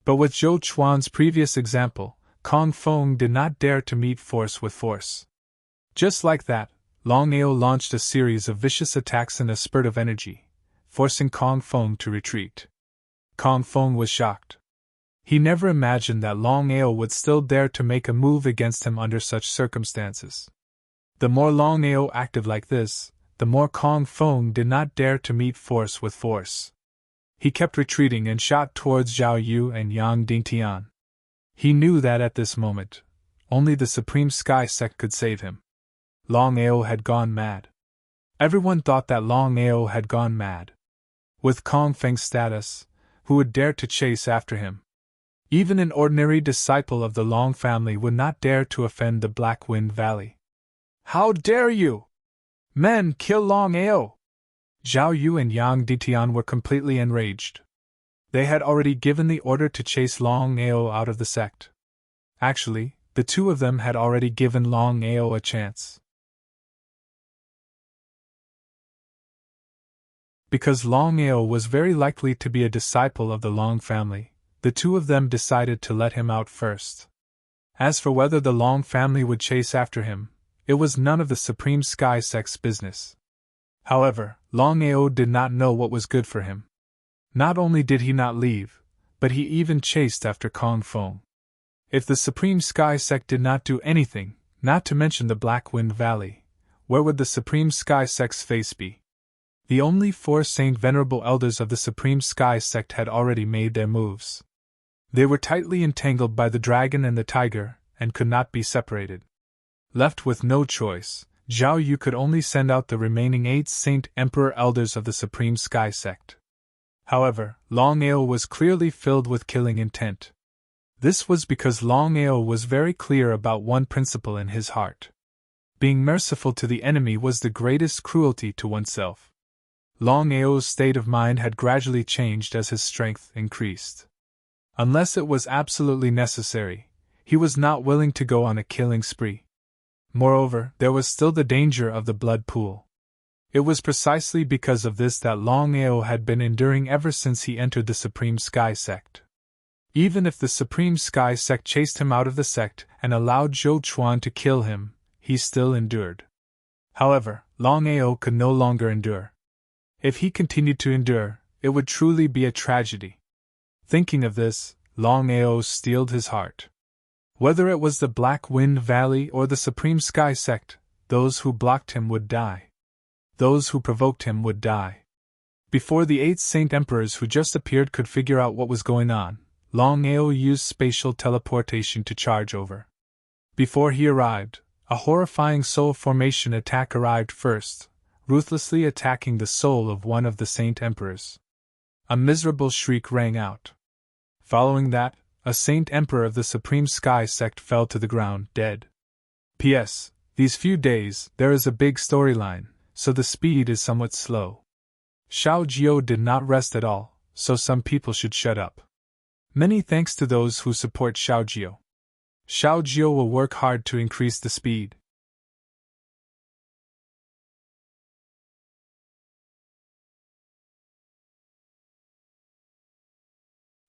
But with Zhou Chuan's previous example, Kong Feng did not dare to meet force with force. Just like that, Longao launched a series of vicious attacks in a spurt of energy, forcing Kong Feng to retreat. Kong Feng was shocked. He never imagined that Longao would still dare to make a move against him under such circumstances. The more Longao acted like this, the more Kong Feng did not dare to meet force with force. He kept retreating and shot towards Zhao Yu and Yang Dingtian. He knew that at this moment, only the Supreme Sky Sect could save him. Longao had gone mad. Everyone thought that Longao had gone mad. With Kong Feng's status, who would dare to chase after him? Even an ordinary disciple of the Long family would not dare to offend the Black Wind Valley. How dare you! Men, kill Longao! Zhao Yu and Yang Ditian were completely enraged. They had already given the order to chase Longao out of the sect. Actually, the two of them had already given Longao a chance. Because Longao was very likely to be a disciple of the Long family, the two of them decided to let him out first. As for whether the Long family would chase after him, it was none of the Supreme Sky Sect's business. However, Longao did not know what was good for him. Not only did he not leave, but he even chased after Kong Feng. If the Supreme Sky Sect did not do anything, not to mention the Black Wind Valley, where would the Supreme Sky Sect's face be? The only 4 Saint Venerable Elders of the Supreme Sky Sect had already made their moves. They were tightly entangled by the dragon and the tiger, and could not be separated. Left with no choice, Zhao Yu could only send out the remaining 8 Saint Emperor Elders of the Supreme Sky Sect. However, Longao was clearly filled with killing intent. This was because Longao was very clear about one principle in his heart. Being merciful to the enemy was the greatest cruelty to oneself. Longao's state of mind had gradually changed as his strength increased. Unless it was absolutely necessary, he was not willing to go on a killing spree. Moreover, there was still the danger of the blood pool. It was precisely because of this that Longao had been enduring ever since he entered the Supreme Sky Sect. Even if the Supreme Sky Sect chased him out of the sect and allowed Zhou Chuan to kill him, he still endured. However, Longao could no longer endure. If he continued to endure, it would truly be a tragedy. Thinking of this, Longao steeled his heart. Whether it was the Black Wind Valley or the Supreme Sky Sect, those who blocked him would die. Those who provoked him would die. Before the 8 Saint Emperors who just appeared could figure out what was going on, Longao used spatial teleportation to charge over. Before he arrived, a horrifying soul formation attack arrived first, ruthlessly attacking the soul of one of the Saint Emperors. A miserable shriek rang out. Following that, a Saint Emperor of the Supreme Sky Sect fell to the ground, dead. P.S. These few days, there is a big storyline, so the speed is somewhat slow. Xiao Jiao did not rest at all, so some people should shut up. Many thanks to those who support Xiao Jiao. Xiao Jiao will work hard to increase the speed.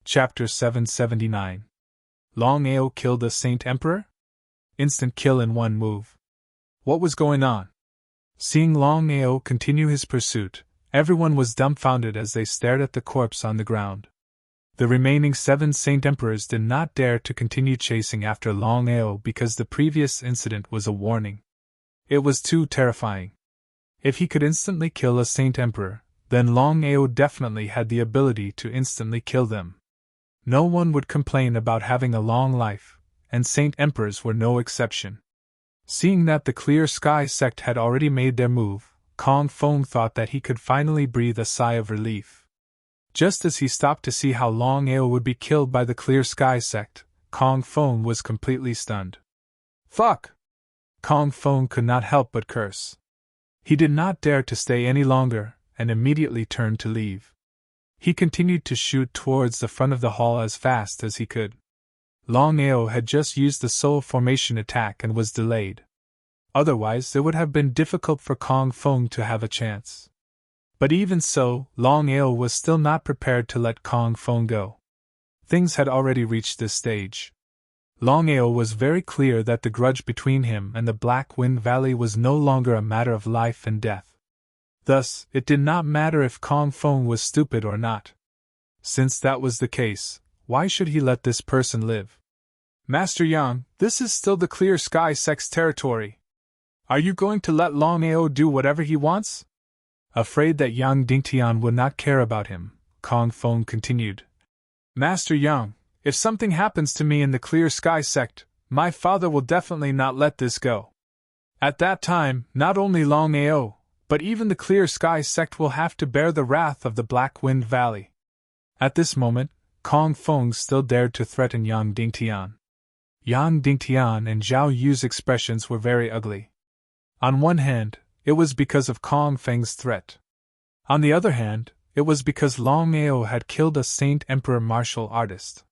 Chapter 779. Longao killed a Saint Emperor? Instant kill in one move. What was going on? Seeing Longao continue his pursuit, everyone was dumbfounded as they stared at the corpse on the ground. The remaining 7 Saint Emperors did not dare to continue chasing after Longao because the previous incident was a warning. It was too terrifying. If he could instantly kill a Saint Emperor, then Longao definitely had the ability to instantly kill them. No one would complain about having a long life, and Saint Emperors were no exception. Seeing that the Clear Sky Sect had already made their move, Kong Feng thought that he could finally breathe a sigh of relief. Just as he stopped to see how Longao would be killed by the Clear Sky Sect, Kong Feng was completely stunned. Fuck! Kong Feng could not help but curse. He did not dare to stay any longer, and immediately turned to leave. He continued to shoot towards the front of the hall as fast as he could. Longao had just used the soul formation attack and was delayed. Otherwise, it would have been difficult for Kong Feng to have a chance. But even so, Longao was still not prepared to let Kong Feng go. Things had already reached this stage. Longao was very clear that the grudge between him and the Black Wind Valley was no longer a matter of life and death. Thus, it did not matter if Kong Feng was stupid or not. Since that was the case, why should he let this person live? Master Yang, this is still the Clear Sky Sect's territory. Are you going to let Longao do whatever he wants? Afraid that Yang Dingtian would not care about him, Kong Feng continued. Master Yang, if something happens to me in the Clear Sky Sect, my father will definitely not let this go. At that time, not only Longao, but even the Clear Sky Sect will have to bear the wrath of the Black Wind Valley. At this moment, Kong Feng still dared to threaten Yang Dingtian. Yang Dingtian and Zhao Yu's expressions were very ugly. On one hand, it was because of Kong Feng's threat. On the other hand, it was because Longao had killed a Saint Emperor martial artist.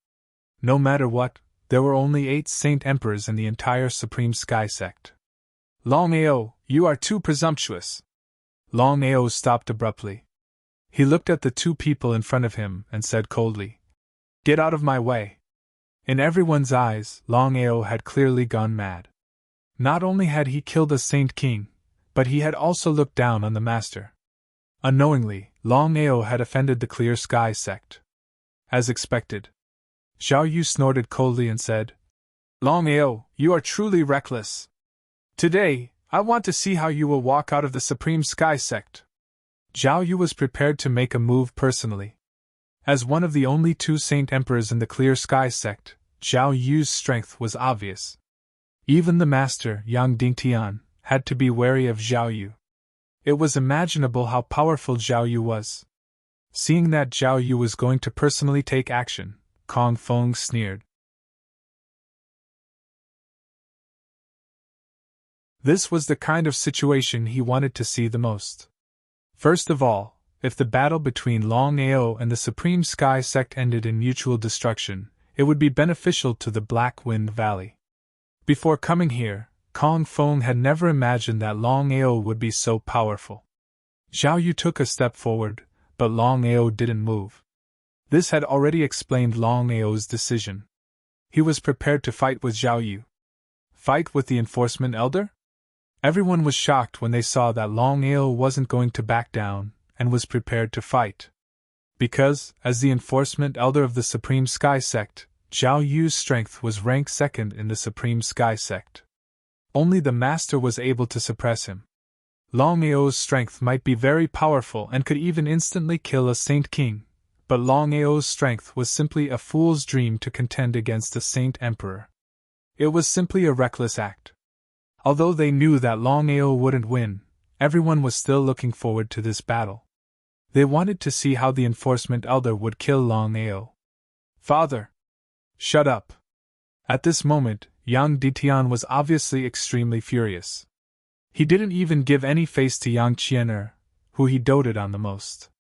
No matter what, there were only 8 Saint Emperors in the entire Supreme Sky Sect. Longao, you are too presumptuous. Longao stopped abruptly. He looked at the 2 people in front of him and said coldly, Get out of my way. In everyone's eyes, Longao had clearly gone mad. Not only had he killed a Saint King, but he had also looked down on the Master. Unknowingly, Longao had offended the Clear Sky Sect. As expected, Zhao Yu snorted coldly and said, Longao, you are truly reckless. Today, I want to see how you will walk out of the Supreme Sky Sect. Zhao Yu was prepared to make a move personally. As one of the only 2 Saint Emperors in the Clear Sky Sect, Zhao Yu's strength was obvious. Even the Master, Yang Dingtian, had to be wary of Zhao Yu. It was imaginable how powerful Zhao Yu was. Seeing that Zhao Yu was going to personally take action, Kong Feng sneered. This was the kind of situation he wanted to see the most. First of all, if the battle between Longao and the Supreme Sky Sect ended in mutual destruction, it would be beneficial to the Black Wind Valley. Before coming here, Kong Feng had never imagined that Longao would be so powerful. Zhao Yu took a step forward, but Longao didn't move. This had already explained Longao's decision. He was prepared to fight with Zhao Yu. Fight with the Enforcement Elder? Everyone was shocked when they saw that Longao wasn't going to back down, and was prepared to fight. Because, as the Enforcement Elder of the Supreme Sky Sect, Zhao Yu's strength was ranked 2nd in the Supreme Sky Sect. Only the Master was able to suppress him. Longao's strength might be very powerful and could even instantly kill a Saint King, but Longao's strength was simply a fool's dream to contend against a Saint Emperor. It was simply a reckless act. Although they knew that Longao wouldn't win, everyone was still looking forward to this battle. They wanted to see how the Enforcement Elder would kill Longao. Father! Shut up! At this moment, Yang Ditian was obviously extremely furious. He didn't even give any face to Yang Qian'er, who he doted on the most.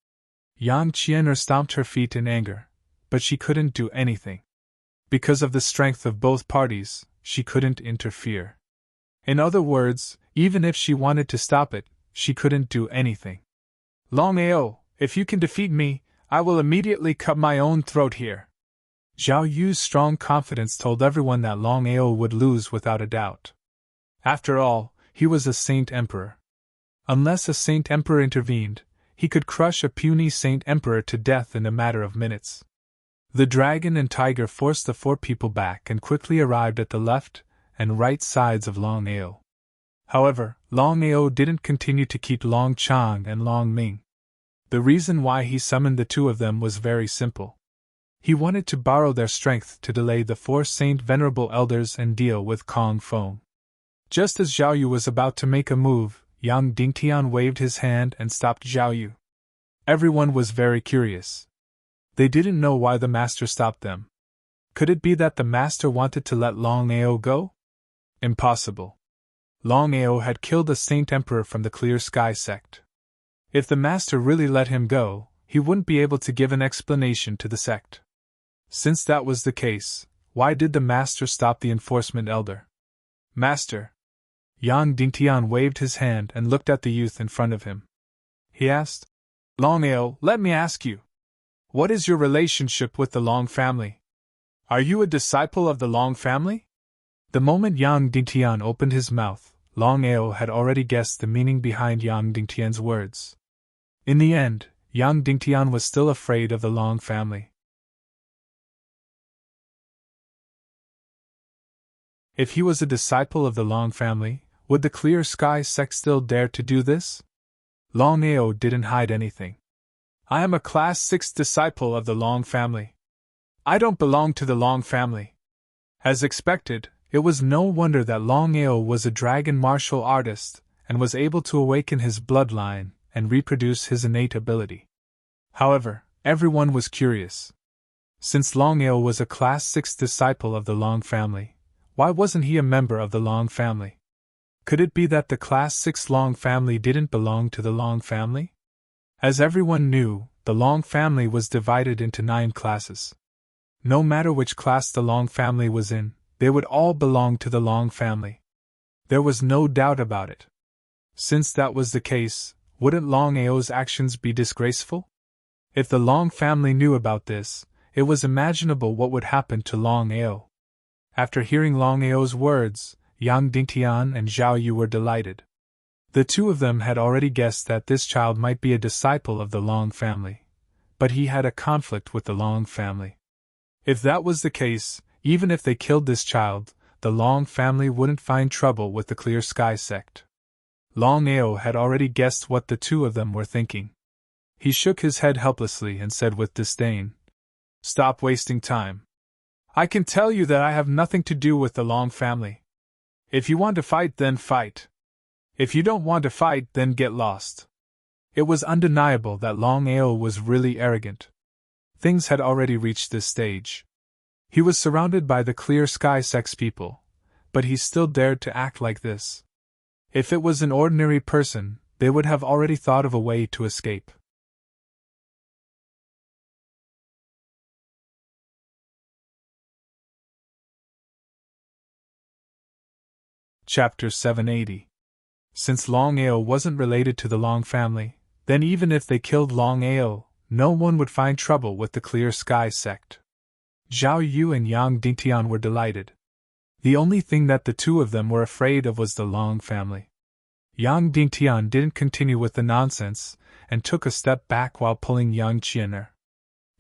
Yang Qian'er stomped her feet in anger, but she couldn't do anything. Because of the strength of both parties, she couldn't interfere. In other words, even if she wanted to stop it, she couldn't do anything. Longao, if you can defeat me, I will immediately cut my own throat here. Zhao Yu's strong confidence told everyone that Longao would lose without a doubt. After all, he was a Saint Emperor. Unless a Saint Emperor intervened, he could crush a puny Saint Emperor to death in a matter of minutes. The dragon and tiger forced the 4 people back and quickly arrived at the left and right sides of Longao. However, Longao didn't continue to keep Long Chang and Long Ming. The reason why he summoned the 2 of them was very simple. He wanted to borrow their strength to delay the 4 Saint Venerable Elders and deal with Kong Feng. Just as Zhao Yu was about to make a move, Yang Dingtian waved his hand and stopped Zhao Yu. Everyone was very curious. They didn't know why the Master stopped them. Could it be that the Master wanted to let Longao go? Impossible. Longao had killed a Saint Emperor from the Clear Sky Sect. If the Master really let him go, he wouldn't be able to give an explanation to the sect. Since that was the case, why did the master stop the enforcement elder? Master! Yang Dingtian waved his hand and looked at the youth in front of him. He asked, Longao, let me ask you. What is your relationship with the Long family? Are you a disciple of the Long family? The moment Yang Dingtian opened his mouth, Longao had already guessed the meaning behind Yang Dingtian's words. In the end, Yang Dingtian was still afraid of the Long family. If he was a disciple of the Long family, would the Clear Sky sect still dare to do this? Longao didn't hide anything. I am a Class 6 disciple of the Long family. I don't belong to the Long family. As expected, it was no wonder that Longao was a dragon martial artist and was able to awaken his bloodline and reproduce his innate ability. However, everyone was curious. Since Longao was a Class 6 disciple of the Long family, why wasn't he a member of the Long family? Could it be that the Class 6 Long family didn't belong to the Long family? As everyone knew, the Long family was divided into 9 classes. No matter which class the Long family was in, they would all belong to the Long family. There was no doubt about it. Since that was the case, wouldn't Longao's actions be disgraceful? If the Long family knew about this, it was imaginable what would happen to Longao. After hearing Longao's words, Yang Dingtian and Zhao Yu were delighted. The two of them had already guessed that this child might be a disciple of the Long family, but he had a conflict with the Long family. If that was the case, even if they killed this child, the Long family wouldn't find trouble with the Clear Sky sect. Longao had already guessed what the two of them were thinking. He shook his head helplessly and said with disdain, Stop wasting time. I can tell you that I have nothing to do with the Long family. If you want to fight, then fight. If you don't want to fight, then get lost. It was undeniable that Longao was really arrogant. Things had already reached this stage. He was surrounded by the Clear Sky sect's people, but he still dared to act like this. If it was an ordinary person, they would have already thought of a way to escape. Chapter 780. Since Longao wasn't related to the Long family, then even if they killed Longao, no one would find trouble with the Clear Sky sect. Zhao Yu and Yang Dingtian were delighted. The only thing that the two of them were afraid of was the Long family. Yang Dingtian didn't continue with the nonsense, and took a step back while pulling Yang Qian'er.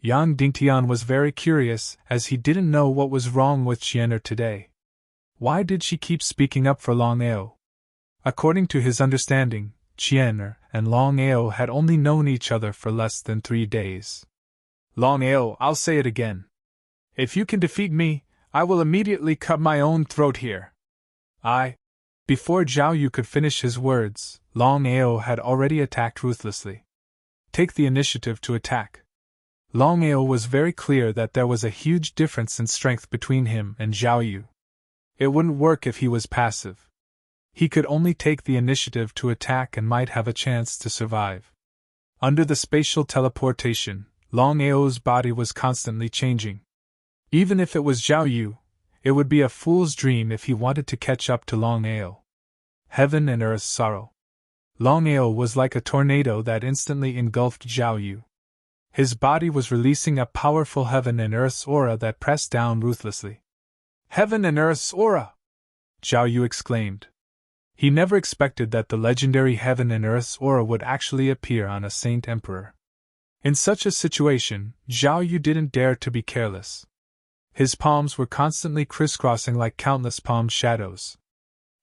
Yang Dingtian was very curious, as he didn't know what was wrong with Qian'er today. Why did she keep speaking up for Longao? According to his understanding, Qian'er and Longao had only known each other for less than 3 days. Longao, I'll say it again. If you can defeat me, I will immediately cut my own throat here. Before Zhao Yu could finish his words, Longao had already attacked ruthlessly. Take the initiative to attack. Longao was very clear that there was a huge difference in strength between him and Zhao Yu. It wouldn't work if he was passive. He could only take the initiative to attack and might have a chance to survive. Under the spatial teleportation, Longao's body was constantly changing. Even if it was Zhao Yu, it would be a fool's dream if he wanted to catch up to Longao. Heaven and earth's sorrow. Longao was like a tornado that instantly engulfed Zhao Yu. His body was releasing a powerful heaven and earth's aura that pressed down ruthlessly. Heaven and earth's aura! Zhao Yu exclaimed. He never expected that the legendary heaven and earth's aura would actually appear on a Saint Emperor. In such a situation, Zhao Yu didn't dare to be careless. His palms were constantly crisscrossing like countless palm shadows.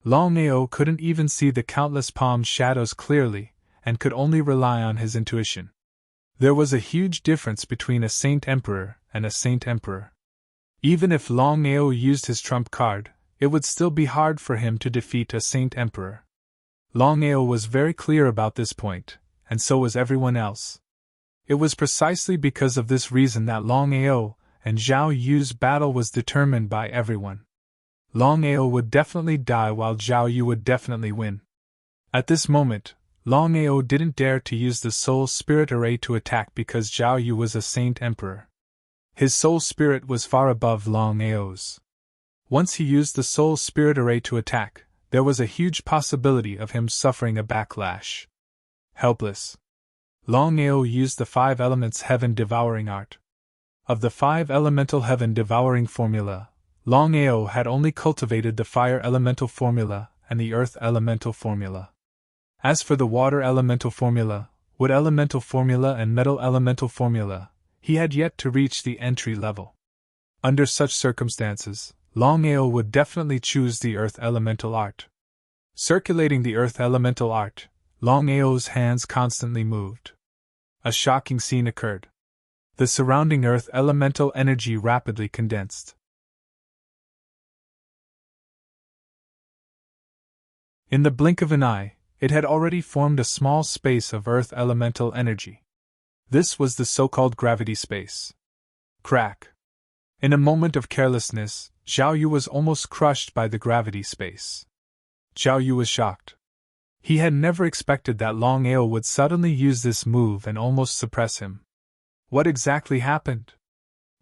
Longao couldn't even see the countless palm shadows clearly, and could only rely on his intuition. There was a huge difference between a Saint Emperor and a Saint Emperor. Even if Longao used his trump card, it would still be hard for him to defeat a Saint Emperor. Longao was very clear about this point, and so was everyone else. It was precisely because of this reason that Longao and Zhao Yu's battle was determined by everyone. Longao would definitely die while Zhao Yu would definitely win. At this moment, Longao didn't dare to use the soul spirit array to attack because Zhao Yu was a saint emperor. His soul spirit was far above Longao's. Once he used the soul spirit array to attack, there was a huge possibility of him suffering a backlash. Helpless, Longao used the 5 elements heaven devouring art. Of the 5 elemental heaven devouring formula, Longao had only cultivated the fire elemental formula and the earth elemental formula. As for the water elemental formula, wood elemental formula and metal elemental formula, he had yet to reach the entry level. Under such circumstances, Longao would definitely choose the earth elemental art. Circulating the earth elemental art, Longao's hands constantly moved. A shocking scene occurred. The surrounding earth elemental energy rapidly condensed. In the blink of an eye, it had already formed a small space of earth elemental energy. This was the so-called gravity space. Crack! In a moment of carelessness, Zhao Yu was almost crushed by the gravity space. Zhao Yu was shocked. He had never expected that Longao would suddenly use this move and almost suppress him. What exactly happened?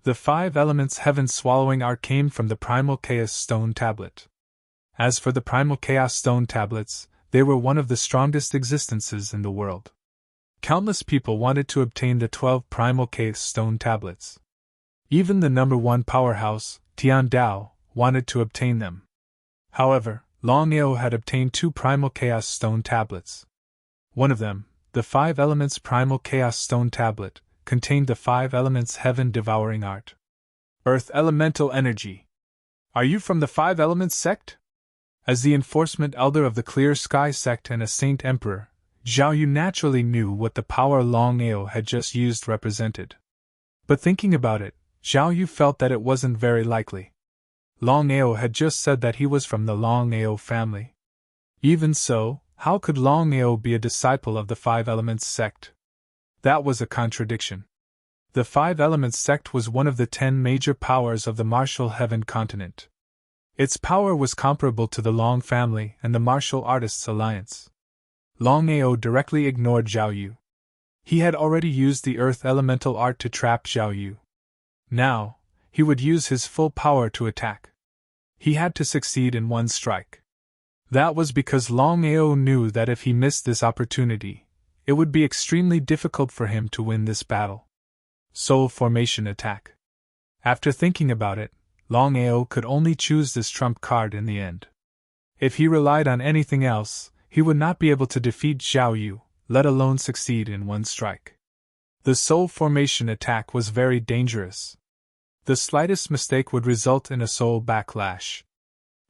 The 5 elements heaven swallowing art came from the primal chaos stone tablet. As for the primal chaos stone tablets, they were one of the strongest existences in the world. Countless people wanted to obtain the 12 primal chaos stone tablets. Even the number 1 powerhouse, Tian Dao, wanted to obtain them. However, Longao had obtained 2 primal chaos stone tablets. One of them, the 5 elements primal chaos stone tablet, contained the 5 elements heaven devouring art. Earth elemental energy. Are you from the 5 elements sect? As the enforcement elder of the Clear Sky sect and a saint emperor, Zhao Yu naturally knew what the power Longao had just used represented. But thinking about it, Zhao Yu felt that it wasn't very likely. Longao had just said that he was from the Longao family. Even so, how could Longao be a disciple of the 5 Elements sect? That was a contradiction. The 5 Elements sect was one of the 10 major powers of the martial heaven continent. Its power was comparable to the Long family and the Martial Artists Alliance. Longao directly ignored Zhao Yu. He had already used the earth elemental art to trap Zhao Yu. Now, he would use his full power to attack. He had to succeed in one strike. That was because Longao knew that if he missed this opportunity, it would be extremely difficult for him to win this battle. Soul formation attack. After thinking about it, Longao could only choose this trump card in the end. If he relied on anything else, he would not be able to defeat Zhao Yu, let alone succeed in one strike. The soul formation attack was very dangerous. The slightest mistake would result in a soul backlash.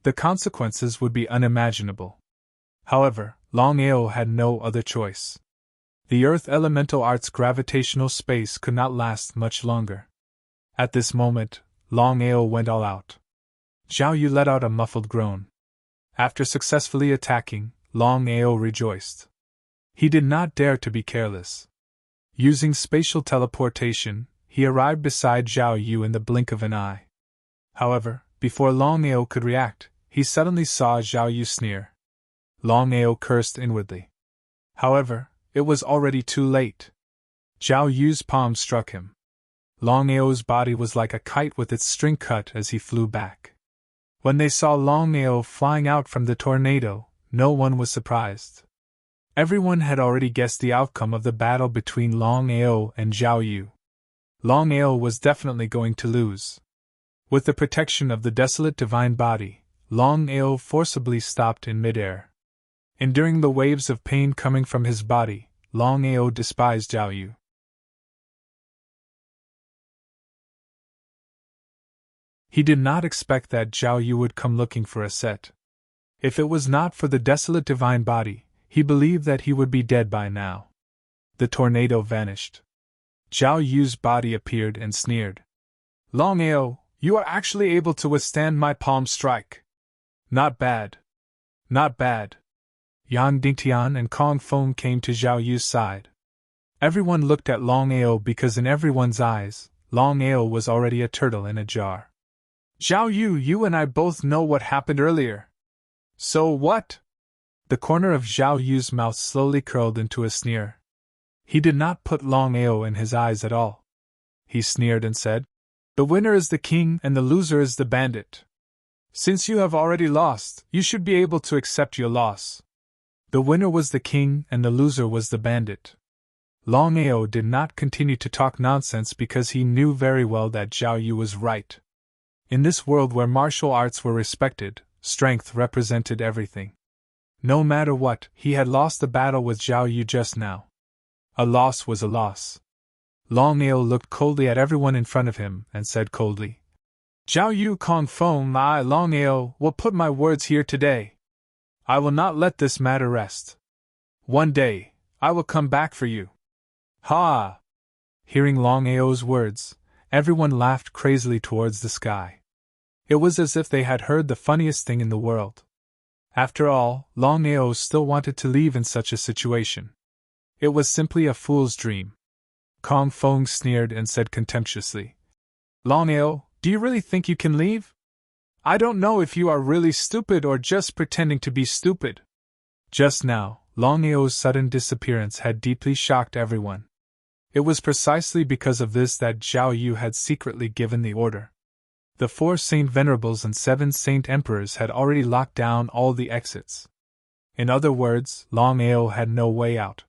The consequences would be unimaginable. However, Longao had no other choice. The earth elemental art's gravitational space could not last much longer. At this moment, Longao went all out. Zhao Yu let out a muffled groan. After successfully attacking, Longao rejoiced. He did not dare to be careless. Using spatial teleportation, he arrived beside Zhao Yu in the blink of an eye. However, before Longao could react, he suddenly saw Zhao Yu sneer. Longao cursed inwardly. However, it was already too late. Zhao Yu's palm struck him. Longao's body was like a kite with its string cut as he flew back. When they saw Longao flying out from the tornado, no one was surprised. Everyone had already guessed the outcome of the battle between Longao and Zhao Yu. Longao was definitely going to lose. With the protection of the desolate divine body, Longao forcibly stopped in midair. Enduring the waves of pain coming from his body, Longao despised Zhao Yu. He did not expect that Zhao Yu would come looking for a set. If it was not for the desolate divine body, he believed that he would be dead by now. The tornado vanished. Zhao Yu's body appeared and sneered. Longao, you are actually able to withstand my palm strike. Not bad. Not bad. Yan Dingtian and Kong Feng came to Zhao Yu's side. Everyone looked at Longao because in everyone's eyes, Longao was already a turtle in a jar. Zhao Yu, you and I both know what happened earlier. So what? The corner of Zhao Yu's mouth slowly curled into a sneer. He did not put Longao in his eyes at all. He sneered and said, "The winner is the king and the loser is the bandit. Since you have already lost, you should be able to accept your loss." The winner was the king and the loser was the bandit. Longao did not continue to talk nonsense because he knew very well that Zhao Yu was right. In this world where martial arts were respected, strength represented everything. No matter what, he had lost the battle with Zhao Yu just now. A loss was a loss. Longao looked coldly at everyone in front of him and said coldly, "Zhao Yu Confong, I, Longao, will put my words here today. I will not let this matter rest. One day, I will come back for you." Ha! Hearing Longao's words, everyone laughed crazily towards the sky. It was as if they had heard the funniest thing in the world. After all, Longao still wanted to leave in such a situation. It was simply a fool's dream. Kong Fong sneered and said contemptuously, "Longao, do you really think you can leave? I don't know if you are really stupid or just pretending to be stupid." Just now, Longao's sudden disappearance had deeply shocked everyone. It was precisely because of this that Zhao Yu had secretly given the order. The 4 Saint Venerables and 7 Saint Emperors had already locked down all the exits. In other words, Longao had no way out.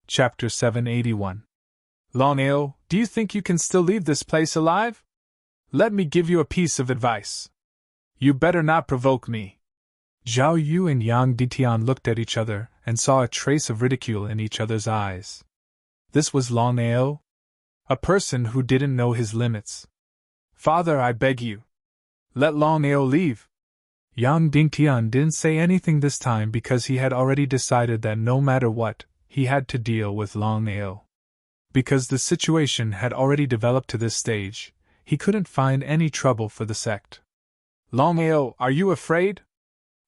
Chapter 781. Longao, do you think you can still leave this place alive? Let me give you a piece of advice. You better not provoke me. Zhao Yu and Yang Ditian looked at each other and saw a trace of ridicule in each other's eyes. This was Longao? A person who didn't know his limits. "Father, I beg you. Let Longao leave." Yang Dingtian didn't say anything this time because he had already decided that no matter what, he had to deal with Longao. Because the situation had already developed to this stage, he couldn't find any trouble for the sect. "Longao, are you afraid?"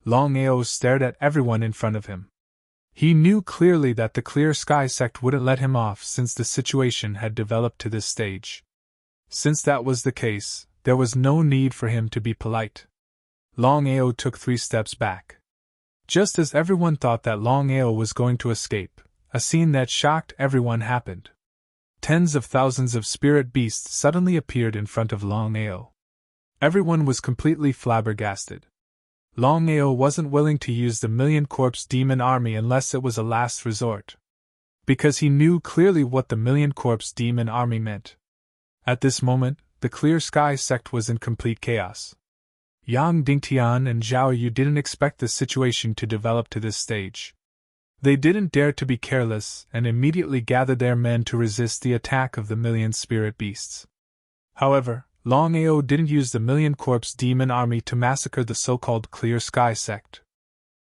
Longao stared at everyone in front of him. He knew clearly that the Clear Sky sect wouldn't let him off since the situation had developed to this stage. Since that was the case, there was no need for him to be polite. Longao took 3 steps back. Just as everyone thought that Longao was going to escape, a scene that shocked everyone happened. Tens of thousands of spirit beasts suddenly appeared in front of Longao. Everyone was completely flabbergasted. Longao wasn't willing to use the million-corpse demon army unless it was a last resort. Because he knew clearly what the million-corpse demon army meant. At this moment, the Clear Sky sect was in complete chaos. Yang Dingtian and Zhao Yu didn't expect the situation to develop to this stage. They didn't dare to be careless and immediately gathered their men to resist the attack of the million spirit beasts. However, Longao didn't use the million-corpse demon army to massacre the so-called Clear Sky sect.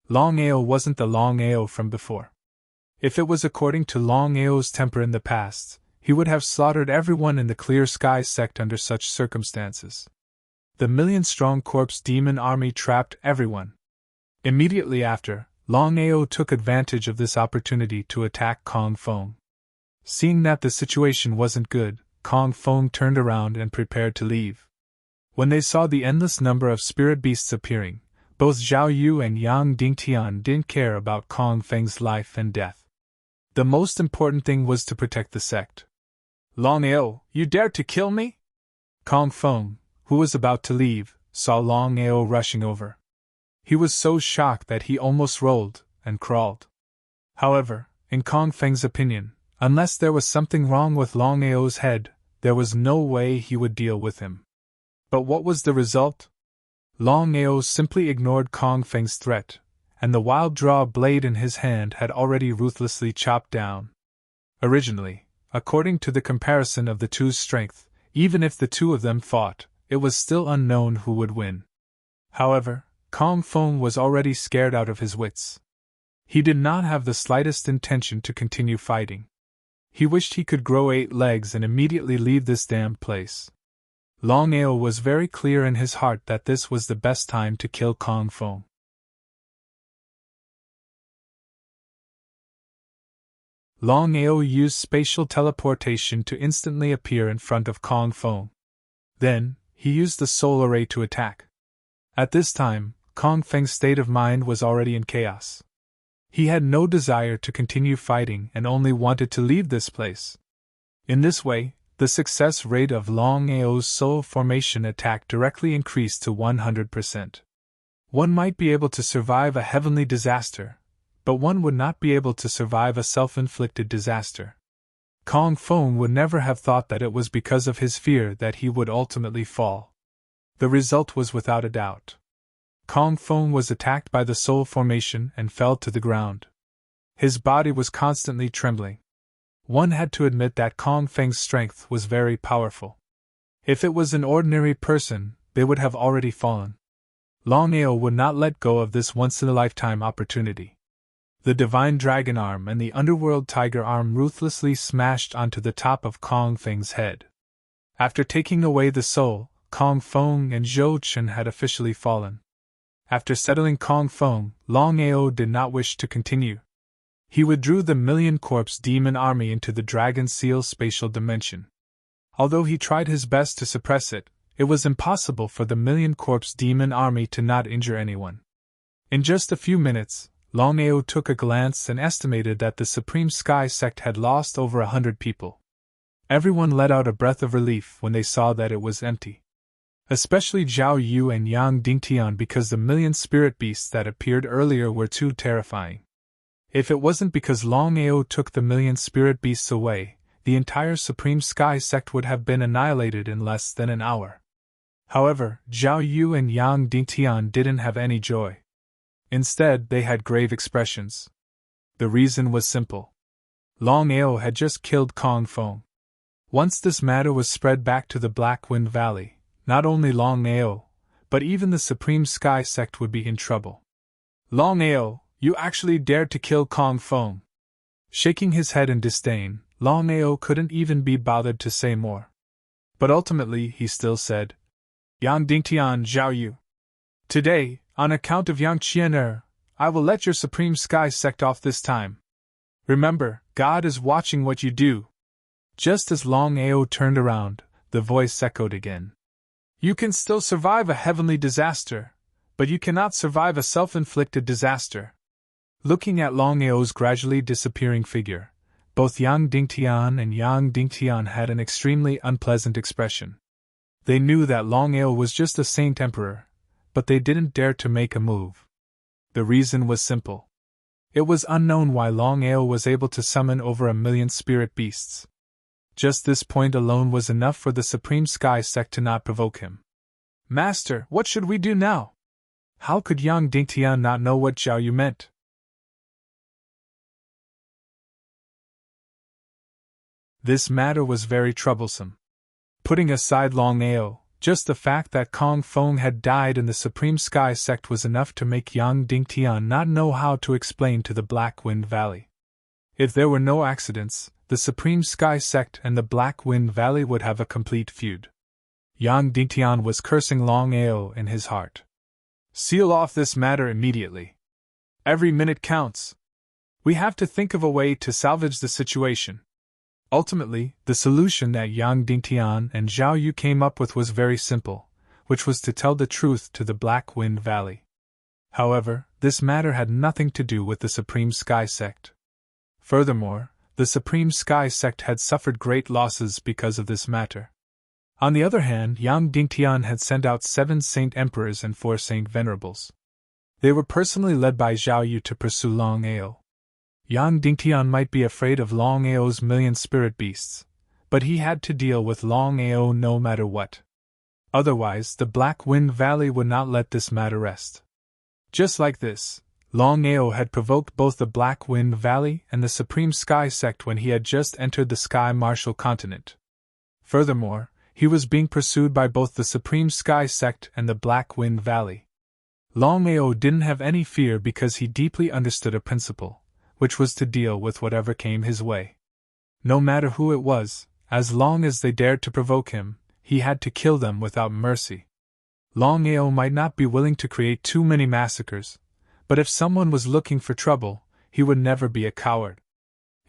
Longao wasn't the Longao from before. If it was according to Longao's temper in the past, he would have slaughtered everyone in the Clear Sky sect under such circumstances. The million-strong corpse demon army trapped everyone. Immediately after, Longao took advantage of this opportunity to attack Kong Fong. Seeing that the situation wasn't good, Kong Fong turned around and prepared to leave. When they saw the endless number of spirit beasts appearing, both Zhao Yu and Yang Dingtian didn't care about Kong Feng's life and death. The most important thing was to protect the sect. "Longao, you dared to kill me?" Kong Feng, who was about to leave, saw Longao rushing over. He was so shocked that he almost rolled and crawled. However, in Kong Feng's opinion, unless there was something wrong with Longao's head, there was no way he would deal with him. But what was the result? Longao simply ignored Kong Feng's threat, and the wild draw blade in his hand had already ruthlessly chopped down. Originally, according to the comparison of the two's strength, even if the two of them fought, it was still unknown who would win. However, Kong Feng was already scared out of his wits. He did not have the slightest intention to continue fighting. He wished he could grow 8 legs and immediately leave this damned place. Longao was very clear in his heart that this was the best time to kill Kong Feng. Longao used spatial teleportation to instantly appear in front of Kong Feng. Then, he used the soul array to attack. At this time, Kong Feng's state of mind was already in chaos. He had no desire to continue fighting and only wanted to leave this place. In this way, the success rate of Longao's soul formation attack directly increased to 100%. One might be able to survive a heavenly disaster, but one would not be able to survive a self-inflicted disaster. Kong Feng would never have thought that it was because of his fear that he would ultimately fall. The result was without a doubt. Kong Feng was attacked by the soul formation and fell to the ground. His body was constantly trembling. One had to admit that Kong Feng's strength was very powerful. If it was an ordinary person, they would have already fallen. Longao would not let go of this once-in-a-lifetime opportunity. The Divine Dragon Arm and the Underworld Tiger Arm ruthlessly smashed onto the top of Kong Feng's head. After taking away the soul, Kong Feng and Zhou Chen had officially fallen. After settling Kong Feng, Longao did not wish to continue. He withdrew the Million Corpse Demon Army into the Dragon Seal spatial dimension. Although he tried his best to suppress it, it was impossible for the Million Corpse Demon Army to not injure anyone. In just a few minutes, Longao took a glance and estimated that the Supreme Sky Sect had lost over 100 people. Everyone let out a breath of relief when they saw that it was empty. Especially Zhao Yu and Yang Dingtian, because the million spirit beasts that appeared earlier were too terrifying. If it wasn't because Longao took the million spirit beasts away, the entire Supreme Sky Sect would have been annihilated in less than an hour. However, Zhao Yu and Yang Dingtian didn't have any joy. Instead, they had grave expressions. The reason was simple. Longao had just killed Kong Feng. Once this matter was spread back to the Black Wind Valley, not only Longao, but even the Supreme Sky Sect would be in trouble. Longao, you actually dared to kill Kong Feng. Shaking his head in disdain, Longao couldn't even be bothered to say more. But ultimately he still said, Yang Dingtian Zhao Yu. Today, on account of Yang Qianer, I will let your Supreme Sky Sect off this time. Remember, God is watching what you do. Just as Longao turned around, the voice echoed again. You can still survive a heavenly disaster, but you cannot survive a self-inflicted disaster. Looking at Longao's gradually disappearing figure, both Yang Dingtian and Yang Dingtian had an extremely unpleasant expression. They knew that Longao was just a saint emperor, but they didn't dare to make a move. The reason was simple. It was unknown why Longao was able to summon over 1 million spirit beasts. Just this point alone was enough for the Supreme Sky Sect to not provoke him. Master, what should we do now? How could Yang Dingtian not know what Zhao Yu meant? This matter was very troublesome. Putting aside Longao, just the fact that Kong Feng had died in the Supreme Sky Sect was enough to make Yang Dingtian not know how to explain to the Black Wind Valley. If there were no accidents, the Supreme Sky Sect and the Black Wind Valley would have a complete feud. Yang Dingtian was cursing Longao in his heart. Seal off this matter immediately. Every minute counts. We have to think of a way to salvage the situation. Ultimately, the solution that Yang Dingtian and Zhao Yu came up with was very simple, which was to tell the truth to the Black Wind Valley. However, this matter had nothing to do with the Supreme Sky Sect. Furthermore, the Supreme Sky Sect had suffered great losses because of this matter. On the other hand, Yang Dingtian had sent out 7 Saint Emperors and 4 Saint Venerables. They were personally led by Zhao Yu to pursue Longao. Yang Dingtian might be afraid of Longao's million spirit beasts, but he had to deal with Longao no matter what. Otherwise, the Black Wind Valley would not let this matter rest. Just like this, Longao had provoked both the Black Wind Valley and the Supreme Sky Sect when he had just entered the Sky Martial continent. Furthermore, he was being pursued by both the Supreme Sky Sect and the Black Wind Valley. Longao didn't have any fear because he deeply understood a principle, which was to deal with whatever came his way. No matter who it was, as long as they dared to provoke him, he had to kill them without mercy. Longao might not be willing to create too many massacres, but if someone was looking for trouble, he would never be a coward.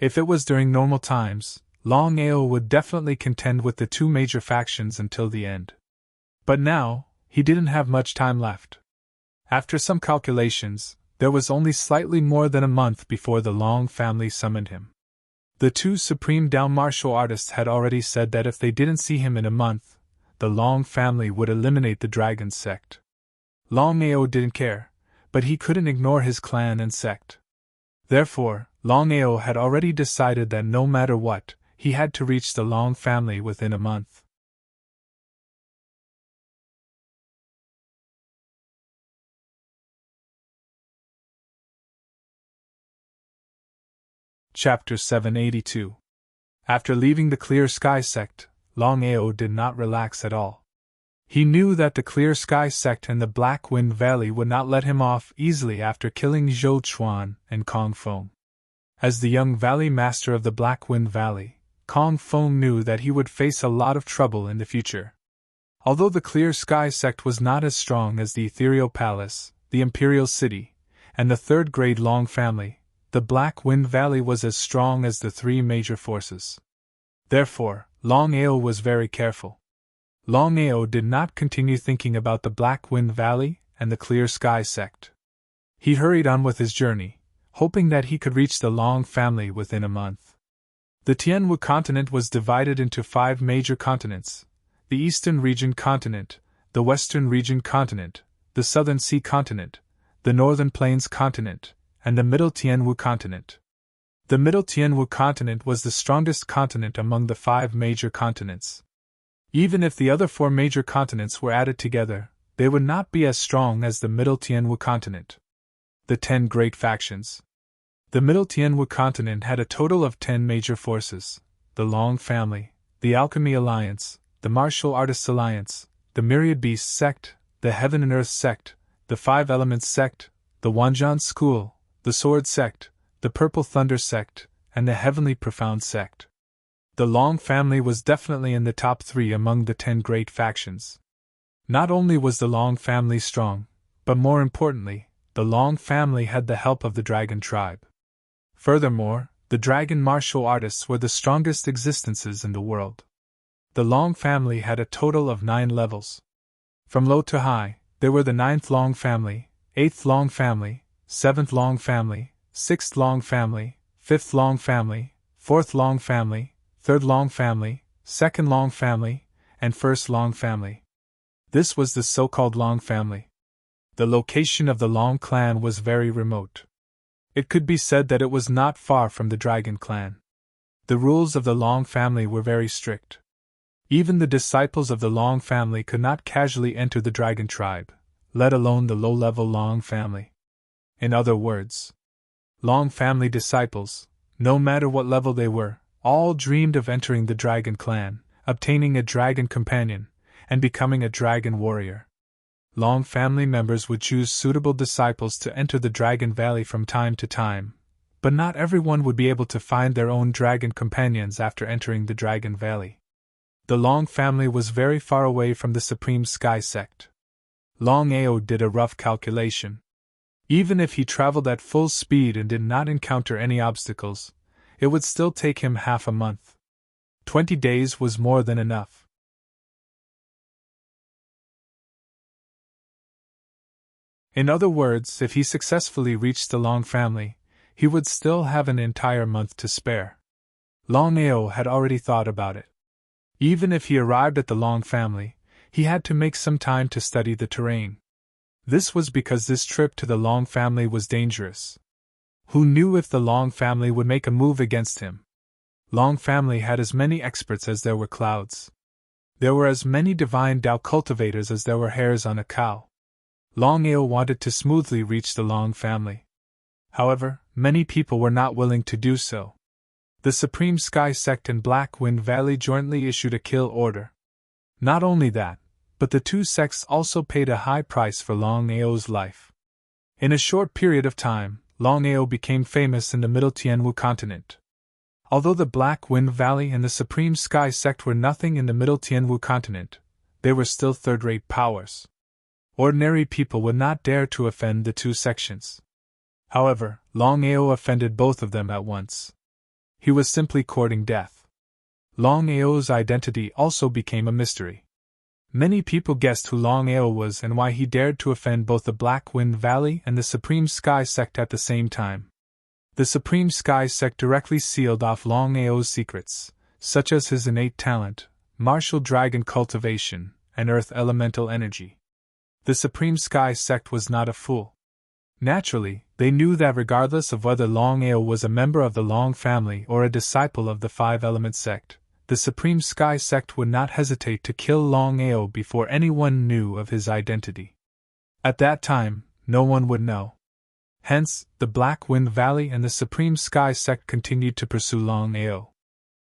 If it was during normal times, Longao would definitely contend with the two major factions until the end. But now, he didn't have much time left. After some calculations, there was only slightly more than a month before the Long family summoned him. The two supreme Dao martial artists had already said that if they didn't see him in a month, the Long family would eliminate the dragon sect. Longao didn't care, but he couldn't ignore his clan and sect. Therefore, Longao had already decided that no matter what, he had to reach the Long family within a month. Chapter 782. After leaving the Clear Sky sect, Longao did not relax at all. He knew that the Clear Sky sect and the Black Wind Valley would not let him off easily after killing Zhou Chuan and Kong Feng. As the young valley master of the Black Wind Valley, Kong Feng knew that he would face a lot of trouble in the future. Although the Clear Sky sect was not as strong as the Ethereal Palace, the Imperial City, and the third-grade Long family, the Black Wind Valley was as strong as the three major forces. Therefore, Longao was very careful. Longao did not continue thinking about the Black Wind Valley and the Clear Sky sect. He hurried on with his journey, hoping that he could reach the Long family within a month. The Tianwu continent was divided into 5 major continents: the Eastern Region continent, the Western Region continent, the Southern Sea continent, the Northern Plains continent, and the Middle Tianwu continent. The Middle Tianwu continent was the strongest continent among the 5 major continents. Even if the other 4 major continents were added together, they would not be as strong as the Middle Tianwu continent. The 10 great factions. The Middle Tianwu continent had a total of 10 major forces: the Long family, the Alchemy Alliance, the Martial Artists Alliance, the Myriad Beasts sect, the Heaven and Earth sect, the 5 Elements sect, the Wanzhan school, the Sword sect, the Purple Thunder sect, and the Heavenly Profound sect. The Long family was definitely in the top 3 among the 10 great factions. Not only was the Long family strong, but more importantly, the Long family had the help of the Dragon tribe. Furthermore, the Dragon martial artists were the strongest existences in the world. The Long family had a total of 9 levels. From low to high, there were the 9th Long family, 8th Long family, 7th Long family, 6th Long family, 5th Long family, 4th Long family, 3rd Long family, 2nd Long family, and 1st Long family. This was the so-called Long family. The location of the Long clan was very remote. It could be said that it was not far from the Dragon clan. The rules of the Long family were very strict. Even the disciples of the Long family could not casually enter the Dragon tribe, let alone the low-level Long family. In other words, Long family disciples, no matter what level they were, all dreamed of entering the Dragon clan, obtaining a dragon companion, and becoming a dragon warrior. Long family members would choose suitable disciples to enter the Dragon Valley from time to time, but not everyone would be able to find their own dragon companions after entering the Dragon Valley. The Long family was very far away from the Supreme Sky sect. Longao did a rough calculation. Even if he traveled at full speed and did not encounter any obstacles, it would still take him half a month. 20 days was more than enough. In other words, if he successfully reached the Long family, he would still have an entire month to spare. Longao had already thought about it. Even if he arrived at the Long family, he had to make some time to study the terrain. This was because this trip to the Long family was dangerous. Who knew if the Long family would make a move against him? Long family had as many experts as there were clouds. There were as many divine Tao cultivators as there were hairs on a cow. Longao wanted to smoothly reach the Long family. However, many people were not willing to do so. The Supreme Sky sect and Black Wind Valley jointly issued a kill order. Not only that, but the two sects also paid a high price for Longao's life. In a short period of time, Longao became famous in the Middle Tianwu continent. Although the Black Wind Valley and the Supreme Sky sect were nothing in the Middle Tianwu continent, they were still third-rate powers. Ordinary people would not dare to offend the two sections. However, Longao offended both of them at once. He was simply courting death. Longao's identity also became a mystery. Many people guessed who Longao was and why he dared to offend both the Black Wind Valley and the Supreme Sky Sect at the same time. The Supreme Sky Sect directly sealed off Longao's secrets, such as his innate talent, martial dragon cultivation, and earth elemental energy. The Supreme Sky Sect was not a fool. Naturally, they knew that regardless of whether Longao was a member of the Long family or a disciple of the Five Element Sect, the Supreme Sky Sect would not hesitate to kill Longao before anyone knew of his identity. At that time, no one would know. Hence, the Black Wind Valley and the Supreme Sky Sect continued to pursue Longao.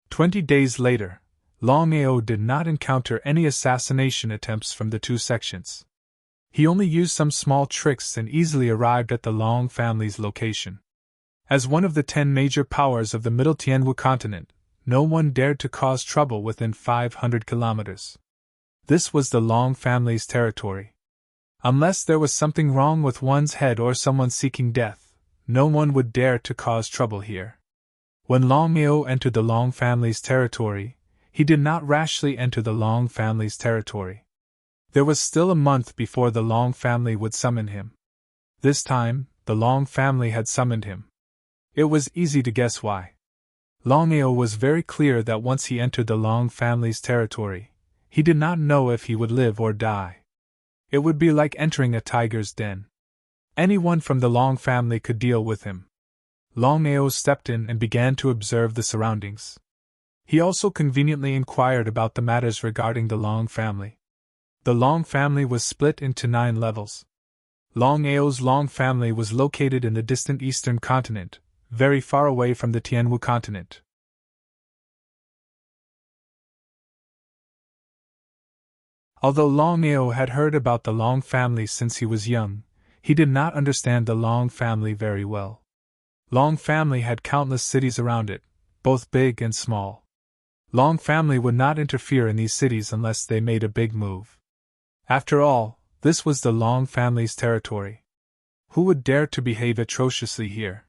20 days later, Longao did not encounter any assassination attempts from the two sections. He only used some small tricks and easily arrived at the Long family's location. As one of the 10 major powers of the Middle Tianwu continent, no one dared to cause trouble within 500 kilometers. This was the Long family's territory. Unless there was something wrong with one's head or someone seeking death, no one would dare to cause trouble here. When Longao entered the Long family's territory, he did not rashly enter the Long family's territory. There was still a month before the Long family would summon him. This time, the Long family had summoned him. It was easy to guess why. Longao was very clear that once he entered the Long family's territory, he did not know if he would live or die. It would be like entering a tiger's den. Anyone from the Long family could deal with him. Longao stepped in and began to observe the surroundings. He also conveniently inquired about the matters regarding the Long family. The Long family was split into 9 levels. Longao's Long family was located in the distant eastern continent, very far away from the Tianwu continent. Although Longao had heard about the Long family since he was young, he did not understand the Long family very well. Long family had countless cities around it, both big and small. Long family would not interfere in these cities unless they made a big move. After all, this was the Long family's territory. Who would dare to behave atrociously here?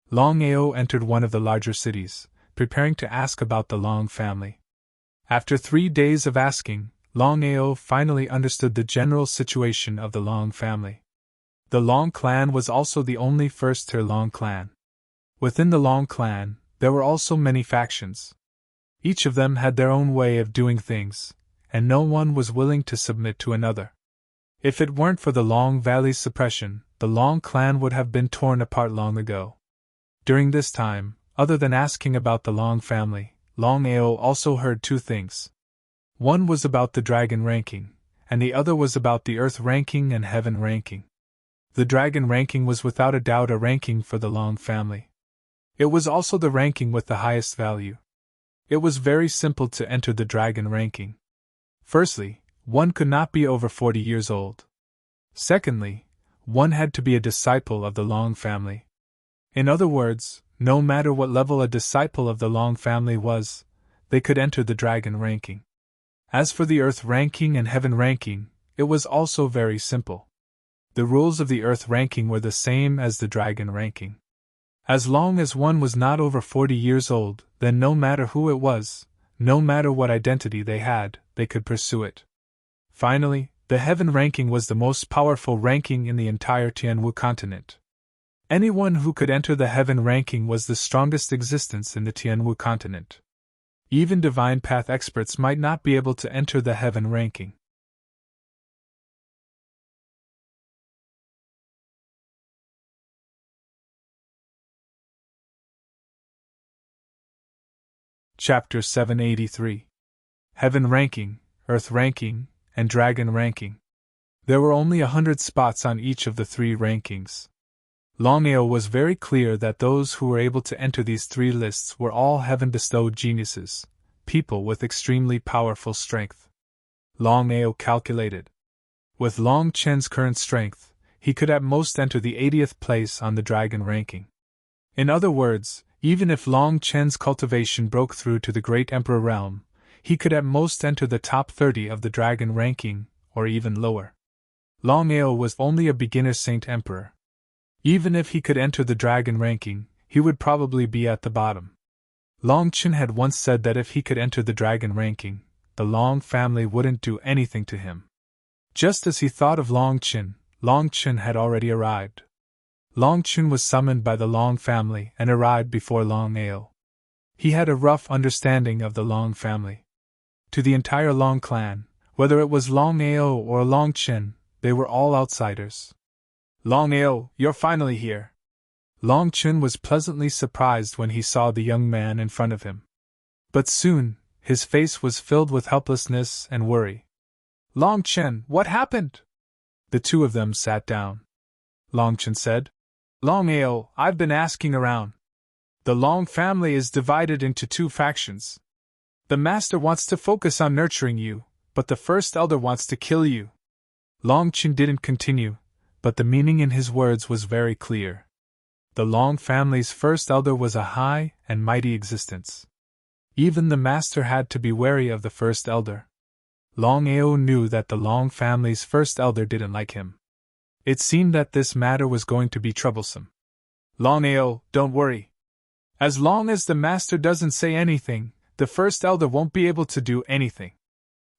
Longao entered one of the larger cities, preparing to ask about the Long family. After 3 days of asking, Longao finally understood the general situation of the Long family. The Long clan was also the only first-tier Long clan. Within the Long clan, there were also many factions. Each of them had their own way of doing things, and no one was willing to submit to another. If it weren't for the Long Valley's suppression, the Long clan would have been torn apart long ago. During this time, other than asking about the Long family, Longao also heard 2 things. One was about the dragon ranking, and the other was about the earth ranking and heaven ranking. The dragon ranking was without a doubt a ranking for the Long family. It was also the ranking with the highest value. It was very simple to enter the dragon ranking. Firstly, one could not be over 40 years old. Secondly, one had to be a disciple of the Long family. In other words, no matter what level a disciple of the Long family was, they could enter the dragon ranking. As for the earth ranking and heaven ranking, it was also very simple. The rules of the earth ranking were the same as the dragon ranking. As long as one was not over 40 years old, then no matter who it was, no matter what identity they had, they could pursue it. Finally, the heaven ranking was the most powerful ranking in the entire Tianwu continent. Anyone who could enter the heaven ranking was the strongest existence in the Tianwu continent. Even divine path experts might not be able to enter the heaven ranking. Chapter 783. Heaven Ranking, Earth Ranking, and Dragon Ranking. There were only 100 spots on each of the 3 rankings. Longao was very clear that those who were able to enter these 3 lists were all heaven-bestowed geniuses, people with extremely powerful strength. Longao calculated. With Long Chen's current strength, he could at most enter the 80th place on the dragon ranking. In other words, even if Long Chen's cultivation broke through to the Great Emperor realm, he could at most enter the top 30 of the dragon ranking, or even lower. Longao was only a beginner Saint Emperor. Even if he could enter the dragon ranking, he would probably be at the bottom. Long Chen had once said that if he could enter the dragon ranking, the Long family wouldn't do anything to him. Just as he thought of Long Chen had already arrived. Long Chen was summoned by the Long family and arrived before Longao. He had a rough understanding of the Long family. To the entire Long clan, whether it was Longao or Long Chen, they were all outsiders. Longao, you're finally here. Long Chen was pleasantly surprised when he saw the young man in front of him. But soon, his face was filled with helplessness and worry. Long Chen, what happened? The two of them sat down. Long Chen said, Longao, I've been asking around. The Long family is divided into two factions. The master wants to focus on nurturing you, but the first elder wants to kill you. Long Chen didn't continue, but the meaning in his words was very clear. The Long family's first elder was a high and mighty existence. Even the master had to be wary of the first elder. Longao knew that the Long family's first elder didn't like him. It seemed that this matter was going to be troublesome. Longao, don't worry. As long as the master doesn't say anything, the first elder won't be able to do anything.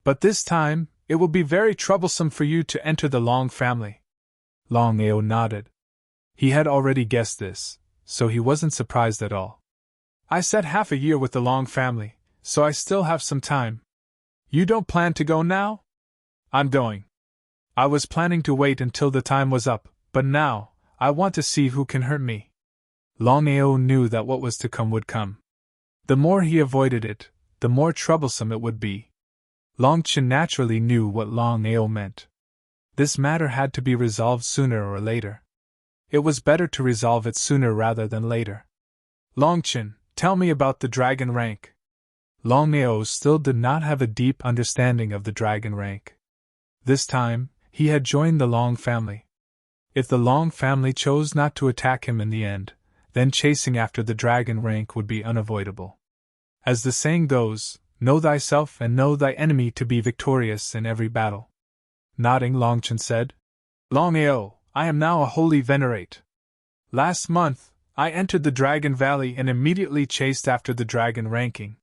But this time, it will be very troublesome for you to enter the Long family. Longao nodded. He had already guessed this, so he wasn't surprised at all. I said half a year with the Long family, so I still have some time. You don't plan to go now? I'm going. I was planning to wait until the time was up, but now, I want to see who can hurt me. Longao knew that what was to come would come. The more he avoided it, the more troublesome it would be. Long Chen naturally knew what Longao meant. This matter had to be resolved sooner or later. It was better to resolve it sooner rather than later. Long Chen, tell me about the dragon rank. Longao still did not have a deep understanding of the dragon rank. This time, he had joined the Long family. If the Long family chose not to attack him in the end, then chasing after the dragon rank would be unavoidable. As the saying goes, know thyself and know thy enemy to be victorious in every battle. Nodding, Long Chen said, Longao, I am now a holy venerate. Last month, I entered the Dragon Valley and immediately chased after the dragon ranking.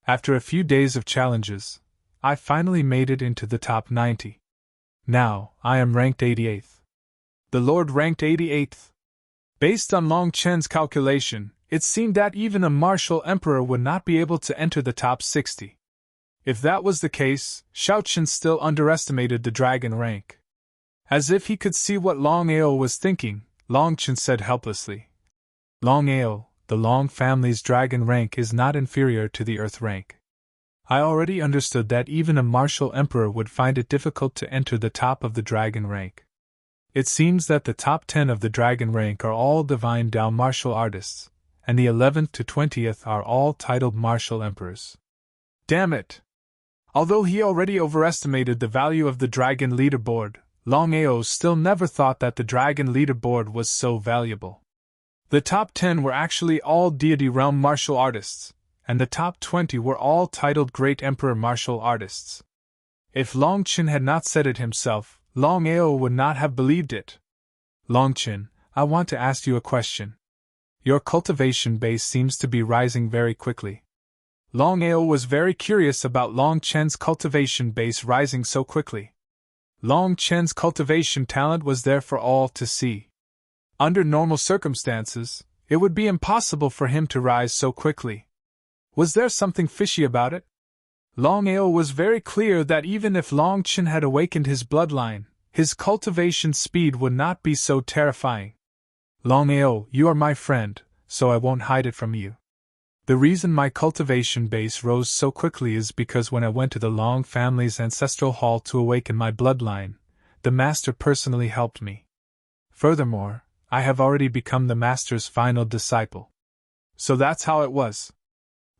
After a few days of challenges, I finally made it into the top 90. Now, I am ranked 88th. The Lord ranked 88th. Based on Long Chen's calculation, it seemed that even a martial emperor would not be able to enter the top 60. If that was the case, Xiaochen still underestimated the dragon rank. As if he could see what Longao was thinking, Long Chen said helplessly, Longao, the Long family's dragon rank is not inferior to the earth rank. I already understood that even a martial emperor would find it difficult to enter the top of the dragon rank. It seems that the top 10 of the dragon rank are all divine Dao martial artists, and the 11th to 20th are all titled martial emperors. Damn it! Although he already overestimated the value of the dragon leaderboard, Longao still never thought that the dragon leaderboard was so valuable. The top 10 were actually all deity realm martial artists, and the top 20 were all titled Great Emperor martial artists. If Long Chen had not said it himself, Longao would not have believed it. Long Chen, I want to ask you a question. Your cultivation base seems to be rising very quickly. Longao was very curious about Long Chen's cultivation base rising so quickly. Long Chen's cultivation talent was there for all to see. Under normal circumstances, it would be impossible for him to rise so quickly. Was there something fishy about it? Longao was very clear that even if Long Chen had awakened his bloodline, his cultivation speed would not be so terrifying. Longao, you are my friend, so I won't hide it from you. The reason my cultivation base rose so quickly is because when I went to the Long family's ancestral hall to awaken my bloodline, the master personally helped me. Furthermore, I have already become the master's final disciple. So that's how it was.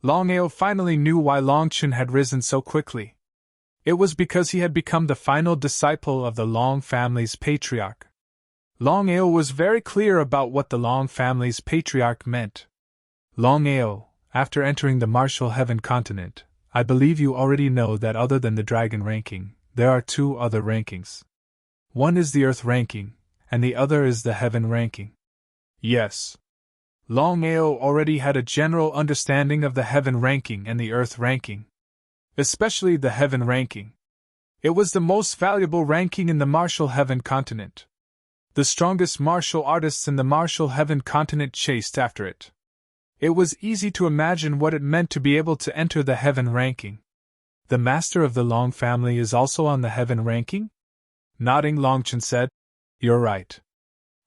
Longao finally knew why Long Chen had risen so quickly. It was because he had become the final disciple of the Long family's patriarch. Longao was very clear about what the Long family's patriarch meant. Longao, after entering the martial heaven continent, I believe you already know that other than the dragon ranking, there are two other rankings. One is the earth ranking, and the other is the heaven ranking. Yes. Longao already had a general understanding of the heaven ranking and the earth ranking. Especially the heaven ranking. It was the most valuable ranking in the martial heaven continent. The strongest martial artists in the martial heaven continent chased after it. It was easy to imagine what it meant to be able to enter the heaven ranking. The master of the Long family is also on the heaven ranking? Nodding, Longchen said, "You're right.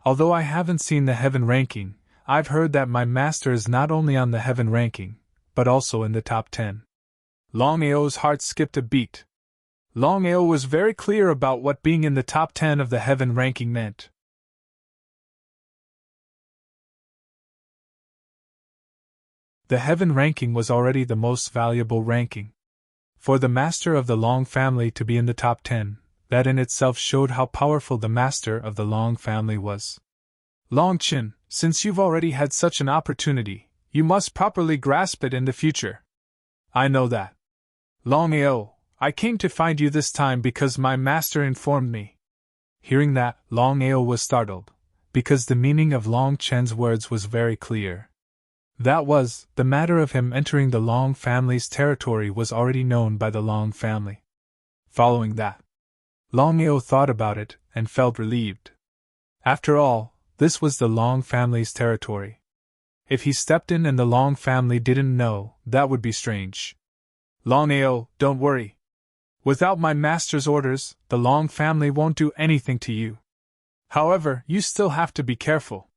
Although I haven't seen the heaven ranking, I've heard that my master is not only on the heaven ranking, but also in the top 10. Longao's heart skipped a beat. Longao was very clear about what being in the top 10 of the heaven ranking meant. The heaven ranking was already the most valuable ranking. For the master of the Long family to be in the top 10, that in itself showed how powerful the master of the Long family was. Longchen, since you've already had such an opportunity, you must properly grasp it in the future. I know that. Longao, I came to find you this time because my master informed me. Hearing that, Longao was startled, because the meaning of Long Chen's words was very clear. That was, the matter of him entering the Long family's territory was already known by the Long family. Following that, Longao thought about it and felt relieved. After all, this was the Long family's territory. If he stepped in and the Long family didn't know, that would be strange. Longao, don't worry. Without my master's orders, the Long family won't do anything to you. However, you still have to be careful.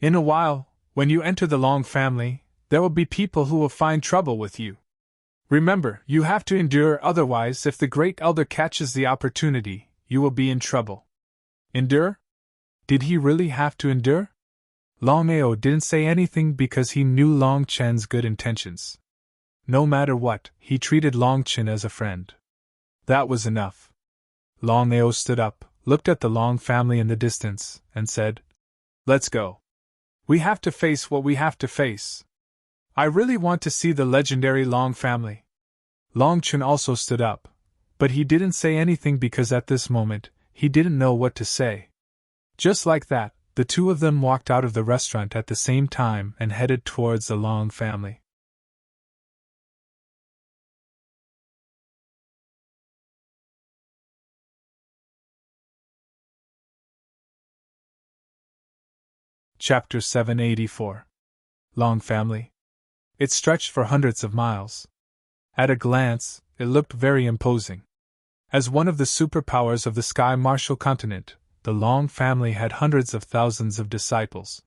In a while, when you enter the Long family, there will be people who will find trouble with you. Remember, you have to endure, otherwise if the Great Elder catches the opportunity, you will be in trouble. Endure? Did he really have to endure? Longao didn't say anything because he knew Long Chen's good intentions. No matter what, he treated Long Chen as a friend. That was enough. Longao stood up, looked at the Long family in the distance, and said, "Let's go. We have to face what we have to face. I really want to see the legendary Long family." Long Chen also stood up, but he didn't say anything because at this moment, he didn't know what to say. Just like that, the two of them walked out of the restaurant at the same time and headed towards the Long family. Chapter 784. Long family. It stretched for hundreds of miles. At a glance, it looked very imposing. As one of the superpowers of the Sky Martial continent, the Long family had hundreds of thousands of disciples.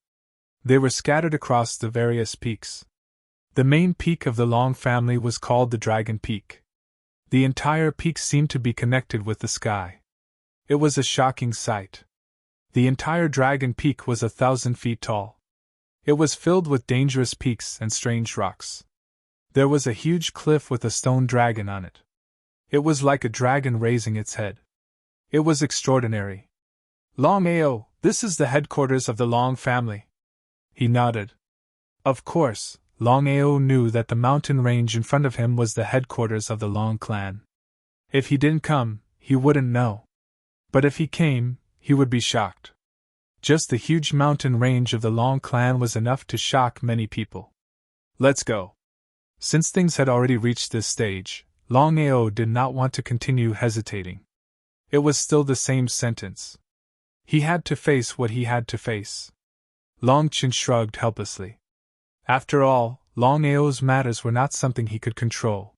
They were scattered across the various peaks. The main peak of the Long family was called the Dragon Peak. The entire peak seemed to be connected with the sky. It was a shocking sight. The entire Dragon Peak was 1,000 feet tall. It was filled with dangerous peaks and strange rocks. There was a huge cliff with a stone dragon on it. It was like a dragon raising its head. It was extraordinary. Longao, this is the headquarters of the Long family. He nodded. Of course, Longao knew that the mountain range in front of him was the headquarters of the Long clan. If he didn't come, he wouldn't know. But if he came, he would be shocked. Just the huge mountain range of the Long clan was enough to shock many people. Let's go. Since things had already reached this stage, Longao did not want to continue hesitating. It was still the same sentence. He had to face what he had to face. Long Chen shrugged helplessly. After all, Longao's matters were not something he could control.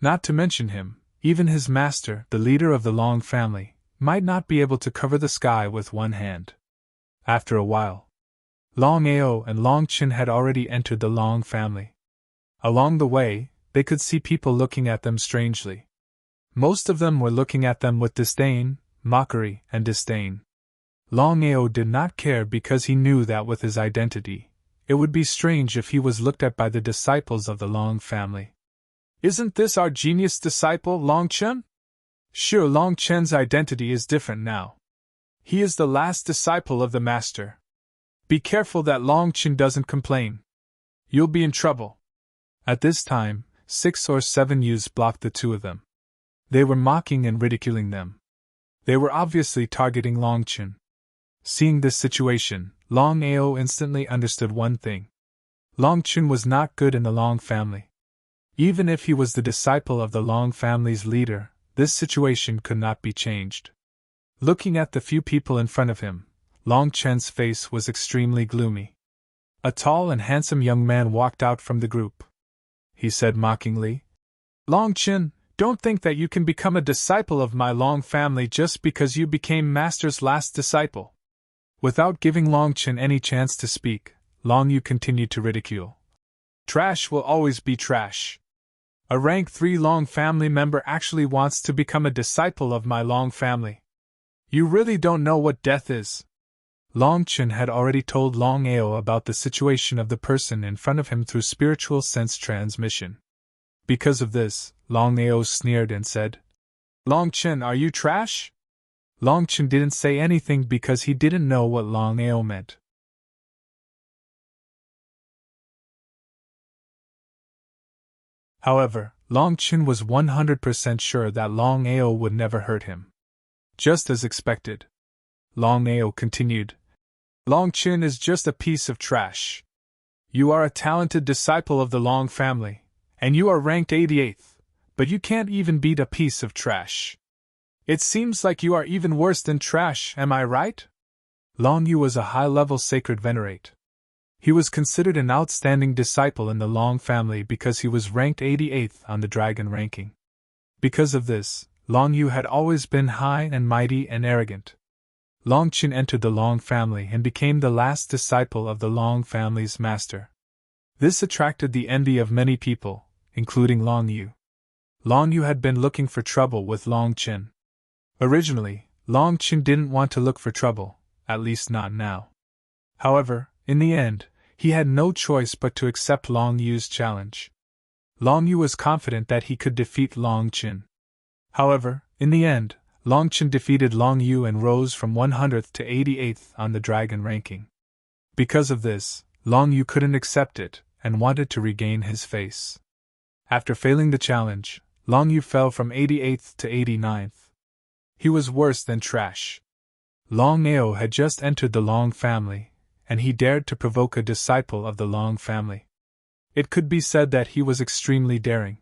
Not to mention him, even his master, the leader of the Long family, might not be able to cover the sky with one hand. After a while, Longao and Long Chen had already entered the Long family. Along the way, they could see people looking at them strangely. Most of them were looking at them with disdain, mockery, and disdain. Longao did not care because he knew that with his identity, it would be strange if he was looked at by the disciples of the Long family. Isn't this our genius disciple, Long Chen? Sure, Long Chen's identity is different now. He is the last disciple of the master. Be careful that Long Chen doesn't complain. You'll be in trouble. At this time, 6 or 7 youths blocked the two of them. They were mocking and ridiculing them. They were obviously targeting Long Chen. Seeing this situation, Longao instantly understood one thing. Long Chun was not good in the Long family. Even if he was the disciple of the Long family's leader, this situation could not be changed. Looking at the few people in front of him, Long Chen's face was extremely gloomy. A tall and handsome young man walked out from the group. He said mockingly, "Long Chen, don't think that you can become a disciple of my Long family just because you became Master's last disciple." Without giving Long Chen any chance to speak, Long Yu continued to ridicule. "Trash will always be trash. A rank 3 Long family member actually wants to become a disciple of my Long family. You really don't know what death is." Long Chen had already told Long Ao about the situation of the person in front of him through spiritual sense transmission. Because of this, Long Ao sneered and said, "Long Chen, are you trash?" Long Chen didn't say anything because he didn't know what Long Ao meant. However, Long Chen was 100% sure that Long Ao would never hurt him. Just as expected. Long Ao continued, "Long Chen is just a piece of trash. You are a talented disciple of the Long family, and you are ranked 88th, but you can't even beat a piece of trash. It seems like you are even worse than trash, am I right?" Long Yu was a high-level sacred venerate. He was considered an outstanding disciple in the Long family because he was ranked 88th on the dragon ranking. Because of this, Long Yu had always been high and mighty and arrogant. Long Chen entered the Long family and became the last disciple of the Long family's master. This attracted the envy of many people, including Long Yu. Long Yu had been looking for trouble with Long Chen. Originally, Long Chen didn't want to look for trouble, at least not now. However, in the end, he had no choice but to accept Long Yu's challenge. Long Yu was confident that he could defeat Long Chen. However, in the end, Long Chen defeated Long Yu and rose from 100th to 88th on the dragon ranking. Because of this, Long Yu couldn't accept it and wanted to regain his face. After failing the challenge, Long Yu fell from 88th to 89th. He was worse than trash. Long Ao had just entered the Long family, and he dared to provoke a disciple of the Long family. It could be said that he was extremely daring.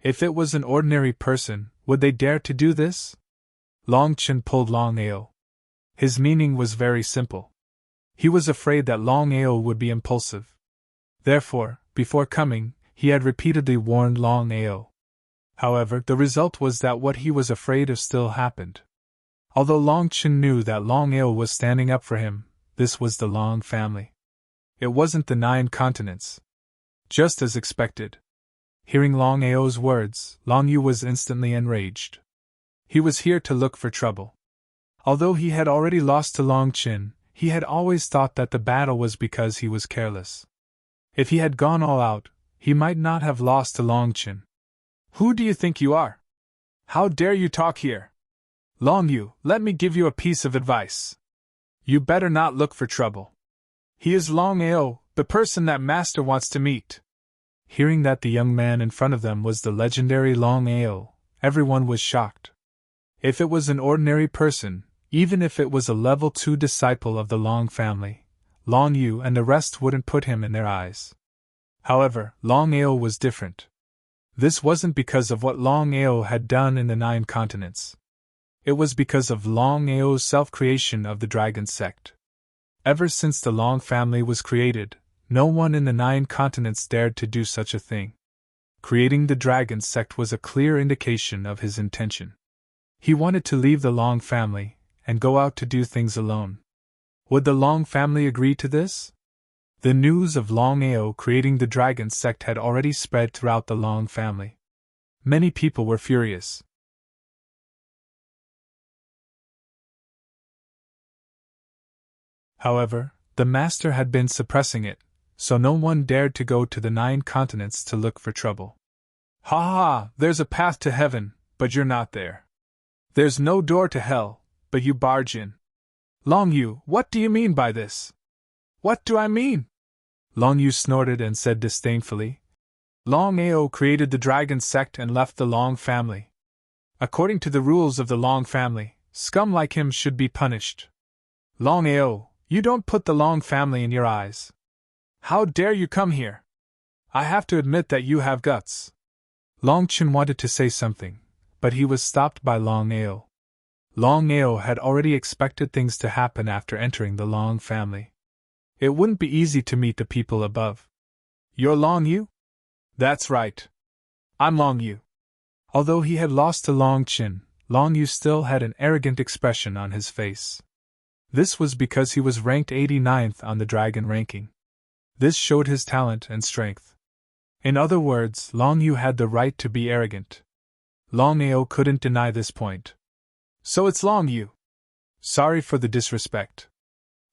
If it was an ordinary person, would they dare to do this? Long Chen pulled Long Ao. His meaning was very simple. He was afraid that Long Ao would be impulsive. Therefore, before coming, he had repeatedly warned Long Ao. However, the result was that what he was afraid of still happened. Although Long Chen knew that Long Ao was standing up for him, this was the Long family. It wasn't the 9 continents. Just as expected. Hearing Long Ao's words, Long Yu was instantly enraged. He was here to look for trouble. Although he had already lost to Long Chen, he had always thought that the battle was because he was careless. If he had gone all out, he might not have lost to Long Chen. "Who do you think you are? How dare you talk here? Long Yu, let me give you a piece of advice. You better not look for trouble. He is Long Ao, the person that Master wants to meet." Hearing that the young man in front of them was the legendary Long Ao, everyone was shocked. If it was an ordinary person, even if it was a level 2 disciple of the Long family, Long Yu and the rest wouldn't put him in their eyes. However, Long Ao was different. This wasn't because of what Long Ao had done in the 9 continents. It was because of Long Ao's self-creation of the dragon sect. Ever since the Long family was created, no one in the 9 continents dared to do such a thing. Creating the dragon sect was a clear indication of his intention. He wanted to leave the Long family and go out to do things alone. Would the Long family agree to this? The news of Long Ao creating the dragon sect had already spread throughout the Long family. Many people were furious. However, the master had been suppressing it, so no one dared to go to the 9 continents to look for trouble. "Ha ha, there's a path to heaven, but you're not there. There's no door to hell, but you barge in. Long Yu, what do you mean by this?" "What do I mean?" Long Yu snorted and said disdainfully. "Long Ao created the dragon sect and left the Long family. According to the rules of the Long family, scum like him should be punished. Longao, you don't put the Long family in your eyes. How dare you come here? I have to admit that you have guts. Long Chen wanted to say something, but he was stopped by Longao. Longao had already expected things to happen after entering the Long family. It wouldn't be easy to meet the people above. You're Long Yu? That's right. I'm Long Yu. Although he had lost to Long Chen, Long Yu still had an arrogant expression on his face. This was because he was ranked 89th on the dragon ranking. This showed his talent and strength. In other words, Long Yu had the right to be arrogant. Longao couldn't deny this point. So it's Long Yu. Sorry for the disrespect.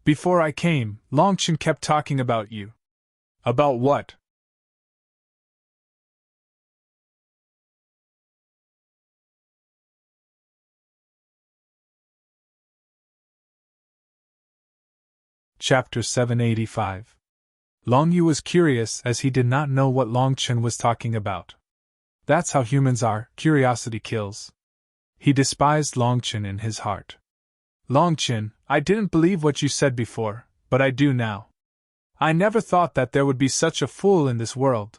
Before I came, Long Chen kept talking about you. About what? Chapter 785. Long Yu was curious as he did not know what Long Chen was talking about. That's how humans are, curiosity kills. He despised Long Chen in his heart. Long Chen, I didn't believe what you said before, but I do now. I never thought that there would be such a fool in this world.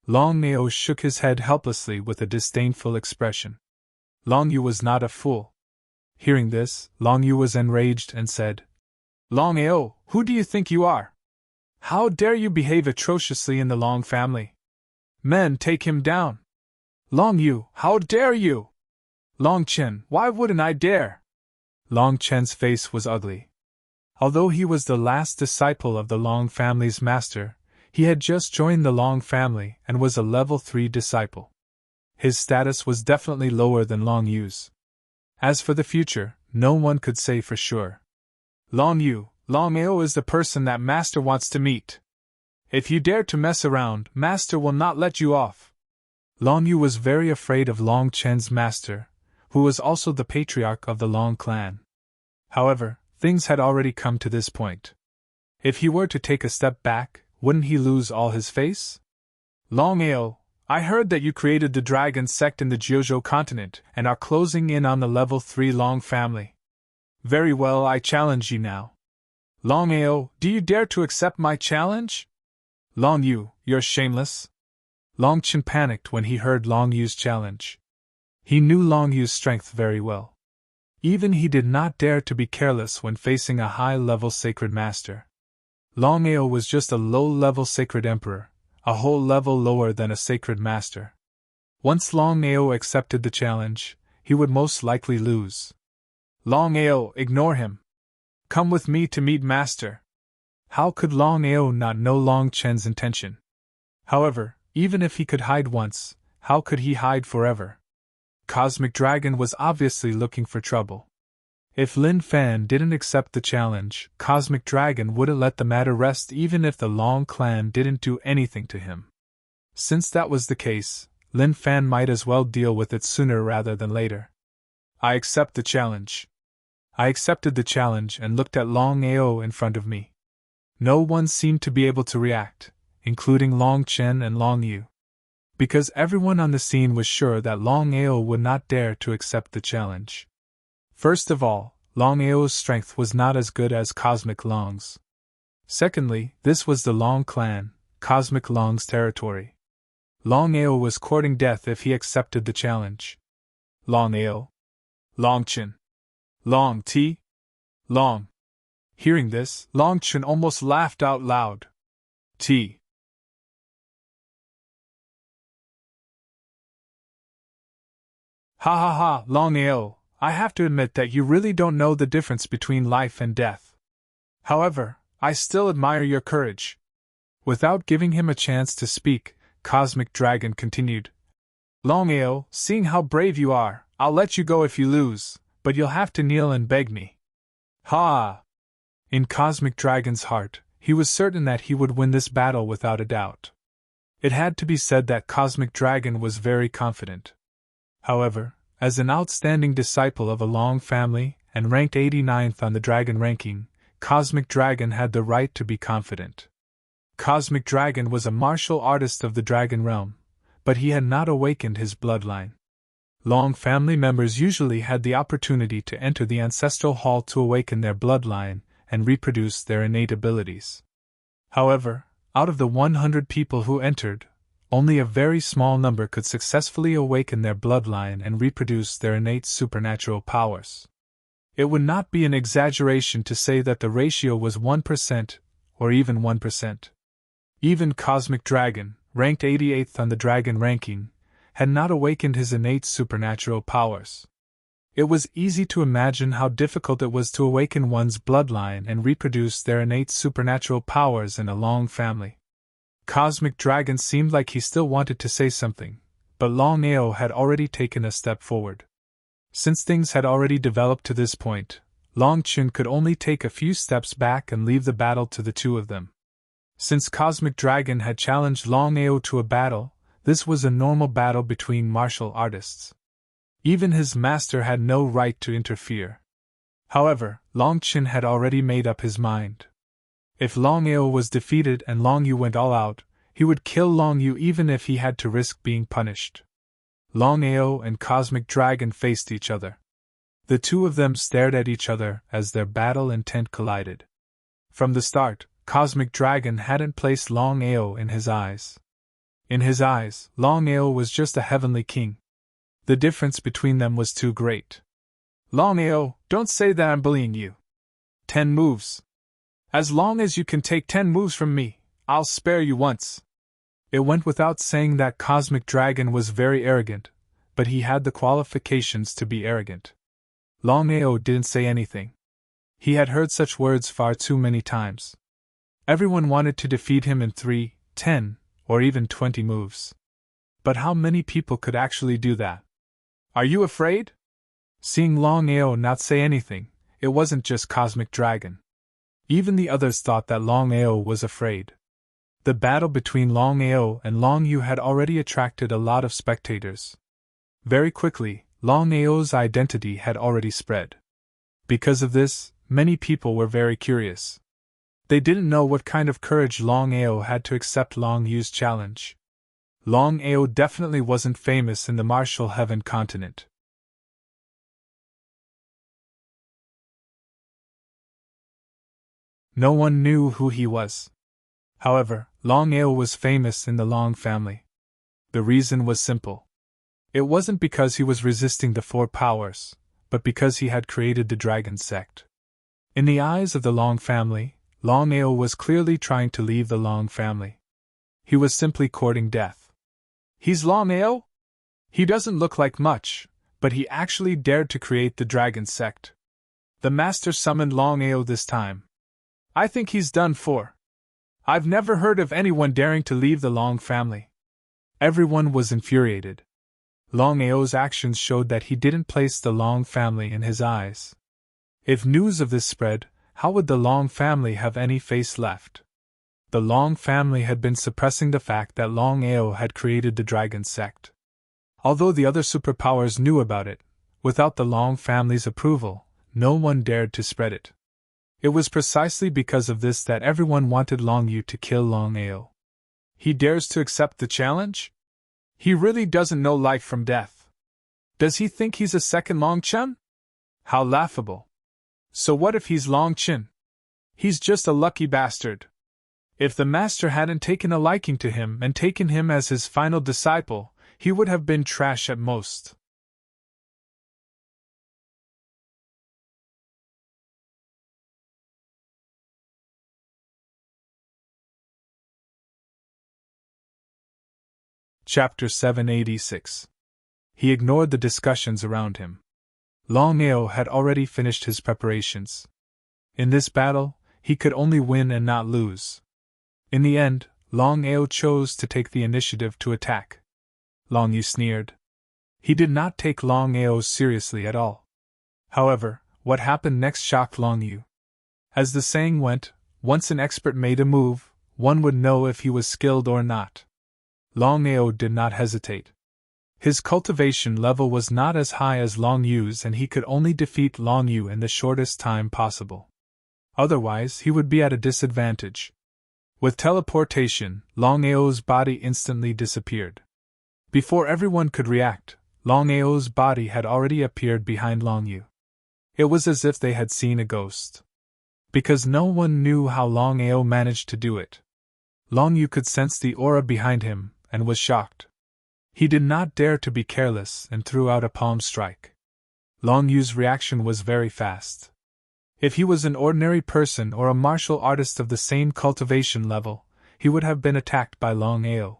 Longao shook his head helplessly with a disdainful expression. Long Yu was not a fool. Hearing this, Long Yu was enraged and said, Longao, who do you think you are? How dare you behave atrociously in the Long family? Men, take him down. Long Yu, how dare you? Long Chen, why wouldn't I dare? Long Chen's face was ugly. Although he was the last disciple of the Long family's master, he had just joined the Long family and was a level 3 disciple. His status was definitely lower than Long Yu's. As for the future, no one could say for sure. Long Yu, Longao is the person that Master wants to meet. If you dare to mess around, Master will not let you off. Long Yu was very afraid of Long Chen's master, who was also the patriarch of the Long clan. However, things had already come to this point. If he were to take a step back, wouldn't he lose all his face? Longao, I heard that you created the dragon sect in the Jiuzhou continent and are closing in on the level 3 Long family. Very well, I challenge you now. Longao, do you dare to accept my challenge? Long Yu, you're shameless. Long Chen panicked when he heard Long Yu's challenge. He knew Long Yu's strength very well. Even he did not dare to be careless when facing a high-level sacred master. Longao was just a low-level sacred emperor, a whole level lower than a sacred master. Once Longao accepted the challenge, he would most likely lose. Longao, ignore him. Come with me to meet Master. How could Longao not know Long Chen's intention? However, even if he could hide once, how could he hide forever? Cosmic Dragon was obviously looking for trouble. If Lin Fan didn't accept the challenge, Cosmic Dragon wouldn't let the matter rest even if the Long clan didn't do anything to him. Since that was the case, Lin Fan might as well deal with it sooner rather than later. I accept the challenge. I accepted the challenge and looked at Longao in front of me. No one seemed to be able to react, including Long Chen and Long Yu. Because everyone on the scene was sure that Longao would not dare to accept the challenge. First of all, Longao's strength was not as good as Cosmic Long's. Secondly, this was the Long clan, Cosmic Long's territory. Longao was courting death if he accepted the challenge. Longao. Long Chen. Long T. Long. Hearing this, Long Chen almost laughed out loud. T. Ha ha ha, Longao, I have to admit that you really don't know the difference between life and death. However, I still admire your courage. Without giving him a chance to speak, Cosmic Dragon continued. Longao, seeing how brave you are, I'll let you go if you lose, but you'll have to kneel and beg me. Ha! In Cosmic Dragon's heart, he was certain that he would win this battle without a doubt. It had to be said that Cosmic Dragon was very confident. However, as an outstanding disciple of a Long family and ranked 89th on the dragon ranking, Cosmic Dragon had the right to be confident. Cosmic Dragon was a martial artist of the dragon realm, but he had not awakened his bloodline. Long family members usually had the opportunity to enter the ancestral hall to awaken their bloodline and reproduce their innate abilities. However, out of the 100 people who entered, only a very small number could successfully awaken their bloodline and reproduce their innate supernatural powers. It would not be an exaggeration to say that the ratio was 1%, or even 1%. Even Cosmic Dragon, ranked 88th on the Dragon ranking, had not awakened his innate supernatural powers. It was easy to imagine how difficult it was to awaken one's bloodline and reproduce their innate supernatural powers in a Long family. Cosmic Dragon seemed like he still wanted to say something, but Longao had already taken a step forward. Since things had already developed to this point, Long Chun could only take a few steps back and leave the battle to the two of them. Since Cosmic Dragon had challenged Longao to a battle, this was a normal battle between martial artists. Even his master had no right to interfere. However, Long Chun had already made up his mind. If Longao was defeated and Long Yu went all out, he would kill Long Yu even if he had to risk being punished. Longao and Cosmic Dragon faced each other. The two of them stared at each other as their battle intent collided. From the start, Cosmic Dragon hadn't placed Longao in his eyes. In his eyes, Longao was just a heavenly king. The difference between them was too great. Longao, don't say that I'm bullying you. 10 moves. As long as you can take 10 moves from me, I'll spare you once. It went without saying that Cosmic Dragon was very arrogant, but he had the qualifications to be arrogant. Longao didn't say anything. He had heard such words far too many times. Everyone wanted to defeat him in 3, 10, or even 20 moves. But how many people could actually do that? Are you afraid? Seeing Longao not say anything, it wasn't just Cosmic Dragon. Even the others thought that Longao was afraid. The battle between Longao and Long Yu had already attracted a lot of spectators. Very quickly, Longao's identity had already spread. Because of this, many people were very curious. They didn't know what kind of courage Longao had to accept Long Yu's challenge. Longao definitely wasn't famous in the martial heaven continent. No one knew who he was. However, Longao was famous in the Long family. The reason was simple. It wasn't because he was resisting the 4 powers, but because he had created the Dragon Sect. In the eyes of the Long family, Longao was clearly trying to leave the Long family. He was simply courting death. He's Longao? He doesn't look like much, but he actually dared to create the Dragon Sect. The master summoned Longao this time. I think he's done for. I've never heard of anyone daring to leave the Long family. Everyone was infuriated. Longao's actions showed that he didn't place the Long family in his eyes. If news of this spread, how would the Long family have any face left? The Long family had been suppressing the fact that Longao had created the Dragon Sect. Although the other superpowers knew about it, without the Long family's approval, no one dared to spread it. It was precisely because of this that everyone wanted Long Yu to kill Longao. He dares to accept the challenge? He really doesn't know life from death. Does he think he's a second Long Chun? How laughable. So what if he's Long Chin? He's just a lucky bastard. If the master hadn't taken a liking to him and taken him as his final disciple, he would have been trash at most. Chapter 786. He ignored the discussions around him. Longao had already finished his preparations. In this battle, he could only win and not lose. In the end, Longao chose to take the initiative to attack. Long Yu sneered. He did not take Longao seriously at all. However, what happened next shocked Long Yu. As the saying went, once an expert made a move, one would know if he was skilled or not. Longao did not hesitate. His cultivation level was not as high as Long Yu's and he could only defeat Long Yu in the shortest time possible. Otherwise, he would be at a disadvantage. With teleportation, Longao's body instantly disappeared. Before everyone could react, Longao's body had already appeared behind Longyu. It was as if they had seen a ghost. Because no one knew how Longao managed to do it. Longyu could sense the aura behind him, and was shocked. He did not dare to be careless and threw out a palm strike. Longyu's reaction was very fast. If he was an ordinary person or a martial artist of the same cultivation level, he would have been attacked by Longao.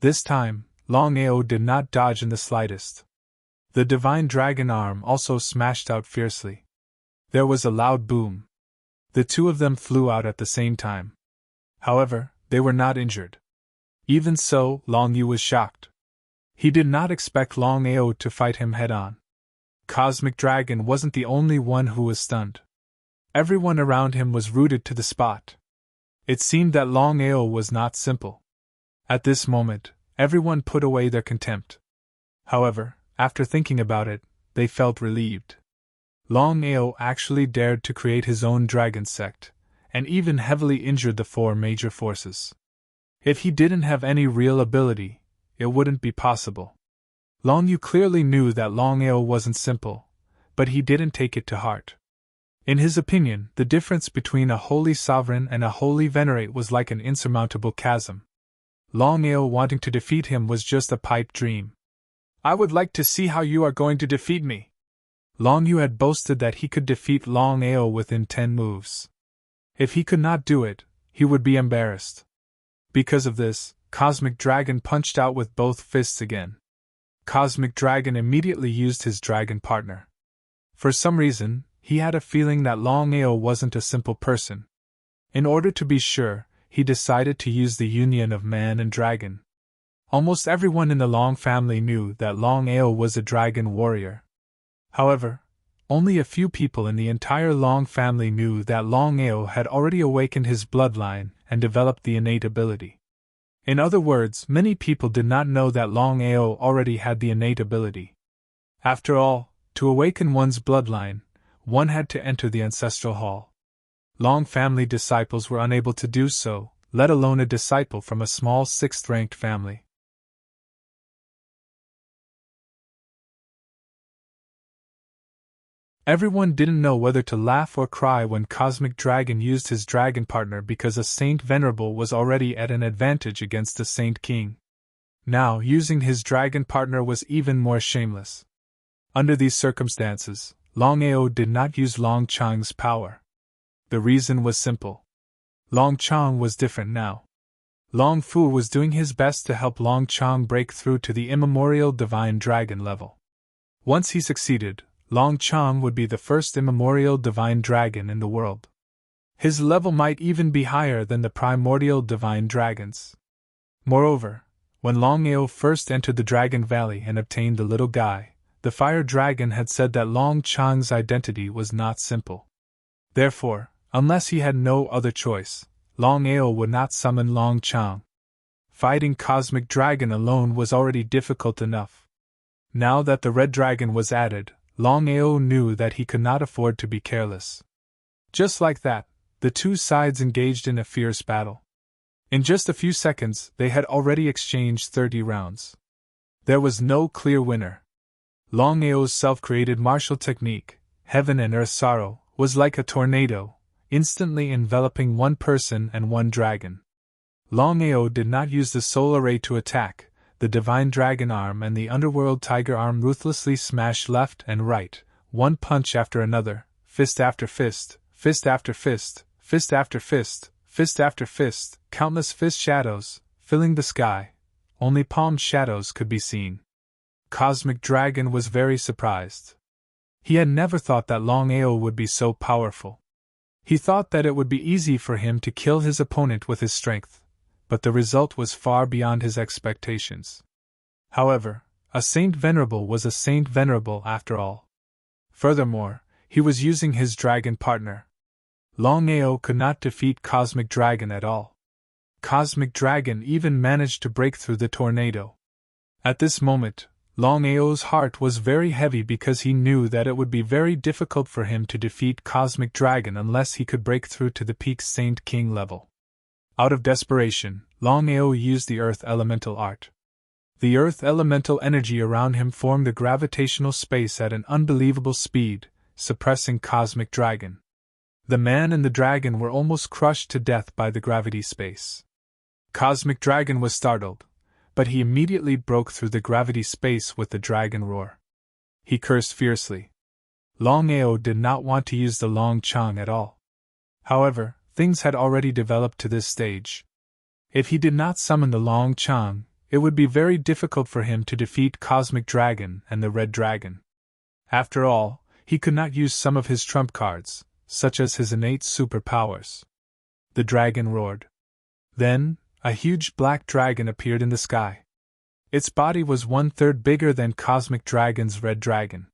This time, Longao did not dodge in the slightest. The divine dragon arm also smashed out fiercely. There was a loud boom. The two of them flew out at the same time. However, they were not injured. Even so, Longyu was shocked. He did not expect Longao to fight him head-on. Cosmic Dragon wasn't the only one who was stunned. Everyone around him was rooted to the spot. It seemed that Longao was not simple. At this moment, everyone put away their contempt. However, after thinking about it, they felt relieved. Longao actually dared to create his own dragon sect, and even heavily injured the four major forces. If he didn't have any real ability, it wouldn't be possible. Longyu clearly knew that Longao wasn't simple, but he didn't take it to heart. In his opinion, the difference between a holy sovereign and a holy venerate was like an insurmountable chasm. Longao wanting to defeat him was just a pipe dream. "I would like to see how you are going to defeat me." Longyu had boasted that he could defeat Longao within 10 moves. If he could not do it, he would be embarrassed. Because of this, Cosmic Dragon punched out with both fists again. Cosmic Dragon immediately used his dragon partner. For some reason, he had a feeling that Longao wasn't a simple person. In order to be sure, he decided to use the union of man and dragon. Almost everyone in the Long family knew that Longao was a dragon warrior. However, only a few people in the entire Long family knew that Longao had already awakened his bloodline and developed the innate ability. In other words, many people did not know that Longao already had the innate ability. After all, to awaken one's bloodline, one had to enter the ancestral hall. Long family disciples were unable to do so, let alone a disciple from a small 6th-ranked family. Everyone didn't know whether to laugh or cry when Cosmic Dragon used his dragon partner because a Saint Venerable was already at an advantage against the Saint King. Now, using his dragon partner was even more shameless. Under these circumstances, Longao did not use Long Chang's power. The reason was simple. Long Chang was different now. Long Fu was doing his best to help Long Chang break through to the immemorial divine dragon level. Once he succeeded, Long Chang would be the first immemorial divine dragon in the world. His level might even be higher than the primordial divine dragons. Moreover, when Longao first entered the Dragon Valley and obtained the little guy, the fire dragon had said that Long Chang's identity was not simple. Therefore, unless he had no other choice, Longao would not summon Long Chang. Fighting Cosmic Dragon alone was already difficult enough. Now that the Red Dragon was added, Longao knew that he could not afford to be careless. Just like that, the two sides engaged in a fierce battle. In just a few seconds, they had already exchanged 30 rounds. There was no clear winner. Longao's self-created martial technique, Heaven and Earth Sorrow, was like a tornado, instantly enveloping one person and one dragon. Longao did not use the soul array to attack. The divine dragon arm and the underworld tiger arm ruthlessly smashed left and right, one punch after another, fist after fist, fist after fist, fist after fist, fist after fist, countless fist shadows, filling the sky. Only palmed shadows could be seen. Cosmic Dragon was very surprised. He had never thought that Longao would be so powerful. He thought that it would be easy for him to kill his opponent with his strength, but the result was far beyond his expectations. However, a Saint Venerable was a Saint Venerable after all. Furthermore, he was using his dragon partner. Longao could not defeat Cosmic Dragon at all. Cosmic Dragon even managed to break through the tornado. At this moment, Longao's heart was very heavy because he knew that it would be very difficult for him to defeat Cosmic Dragon unless he could break through to the peak Saint King level. Out of desperation, Longao used the Earth Elemental art. The earth elemental energy around him formed a gravitational space at an unbelievable speed, suppressing Cosmic Dragon. The man and the dragon were almost crushed to death by the gravity space. Cosmic Dragon was startled, but he immediately broke through the gravity space with the dragon roar. He cursed fiercely. Longao did not want to use the Long Chang at all. However, things had already developed to this stage. If he did not summon the Long Chang, it would be very difficult for him to defeat Cosmic Dragon and the Red Dragon. After all, he could not use some of his trump cards, such as his innate superpowers. The dragon roared. Then, a huge black dragon appeared in the sky. Its body was 1/3 bigger than Cosmic Dragon's Red Dragon.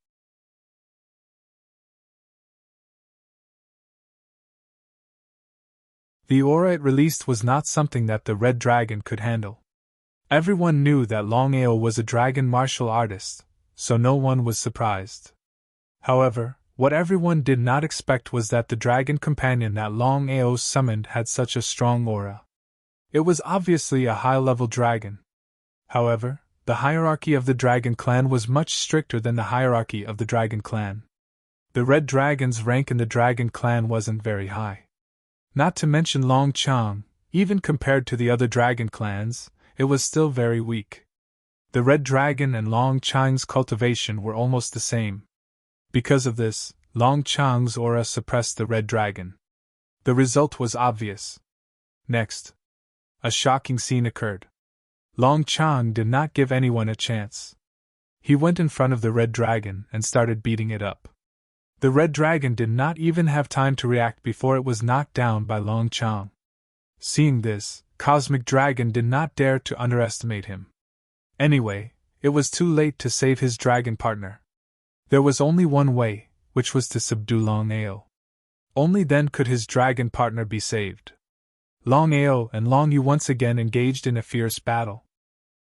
The aura it released was not something that the Red Dragon could handle. Everyone knew that Longao was a dragon martial artist, so no one was surprised. However, what everyone did not expect was that the dragon companion that Longao summoned had such a strong aura. It was obviously a high-level dragon. However, the hierarchy of the Dragon Clan was much stricter than the hierarchy of the Dragon Clan. The Red Dragon's rank in the Dragon Clan wasn't very high. Not to mention Long Chang, even compared to the other Dragon Clans, it was still very weak. The Red Dragon and Long Chang's cultivation were almost the same. Because of this, Long Chang's aura suppressed the Red Dragon. The result was obvious. Next, a shocking scene occurred. Long Chang did not give anyone a chance. He went in front of the Red Dragon and started beating it up. The Red Dragon did not even have time to react before it was knocked down by Long Chang. Seeing this, Cosmic Dragon did not dare to underestimate him. Anyway, it was too late to save his dragon partner. There was only one way, which was to subdue Longao. Only then could his dragon partner be saved. Longao and Longyu once again engaged in a fierce battle.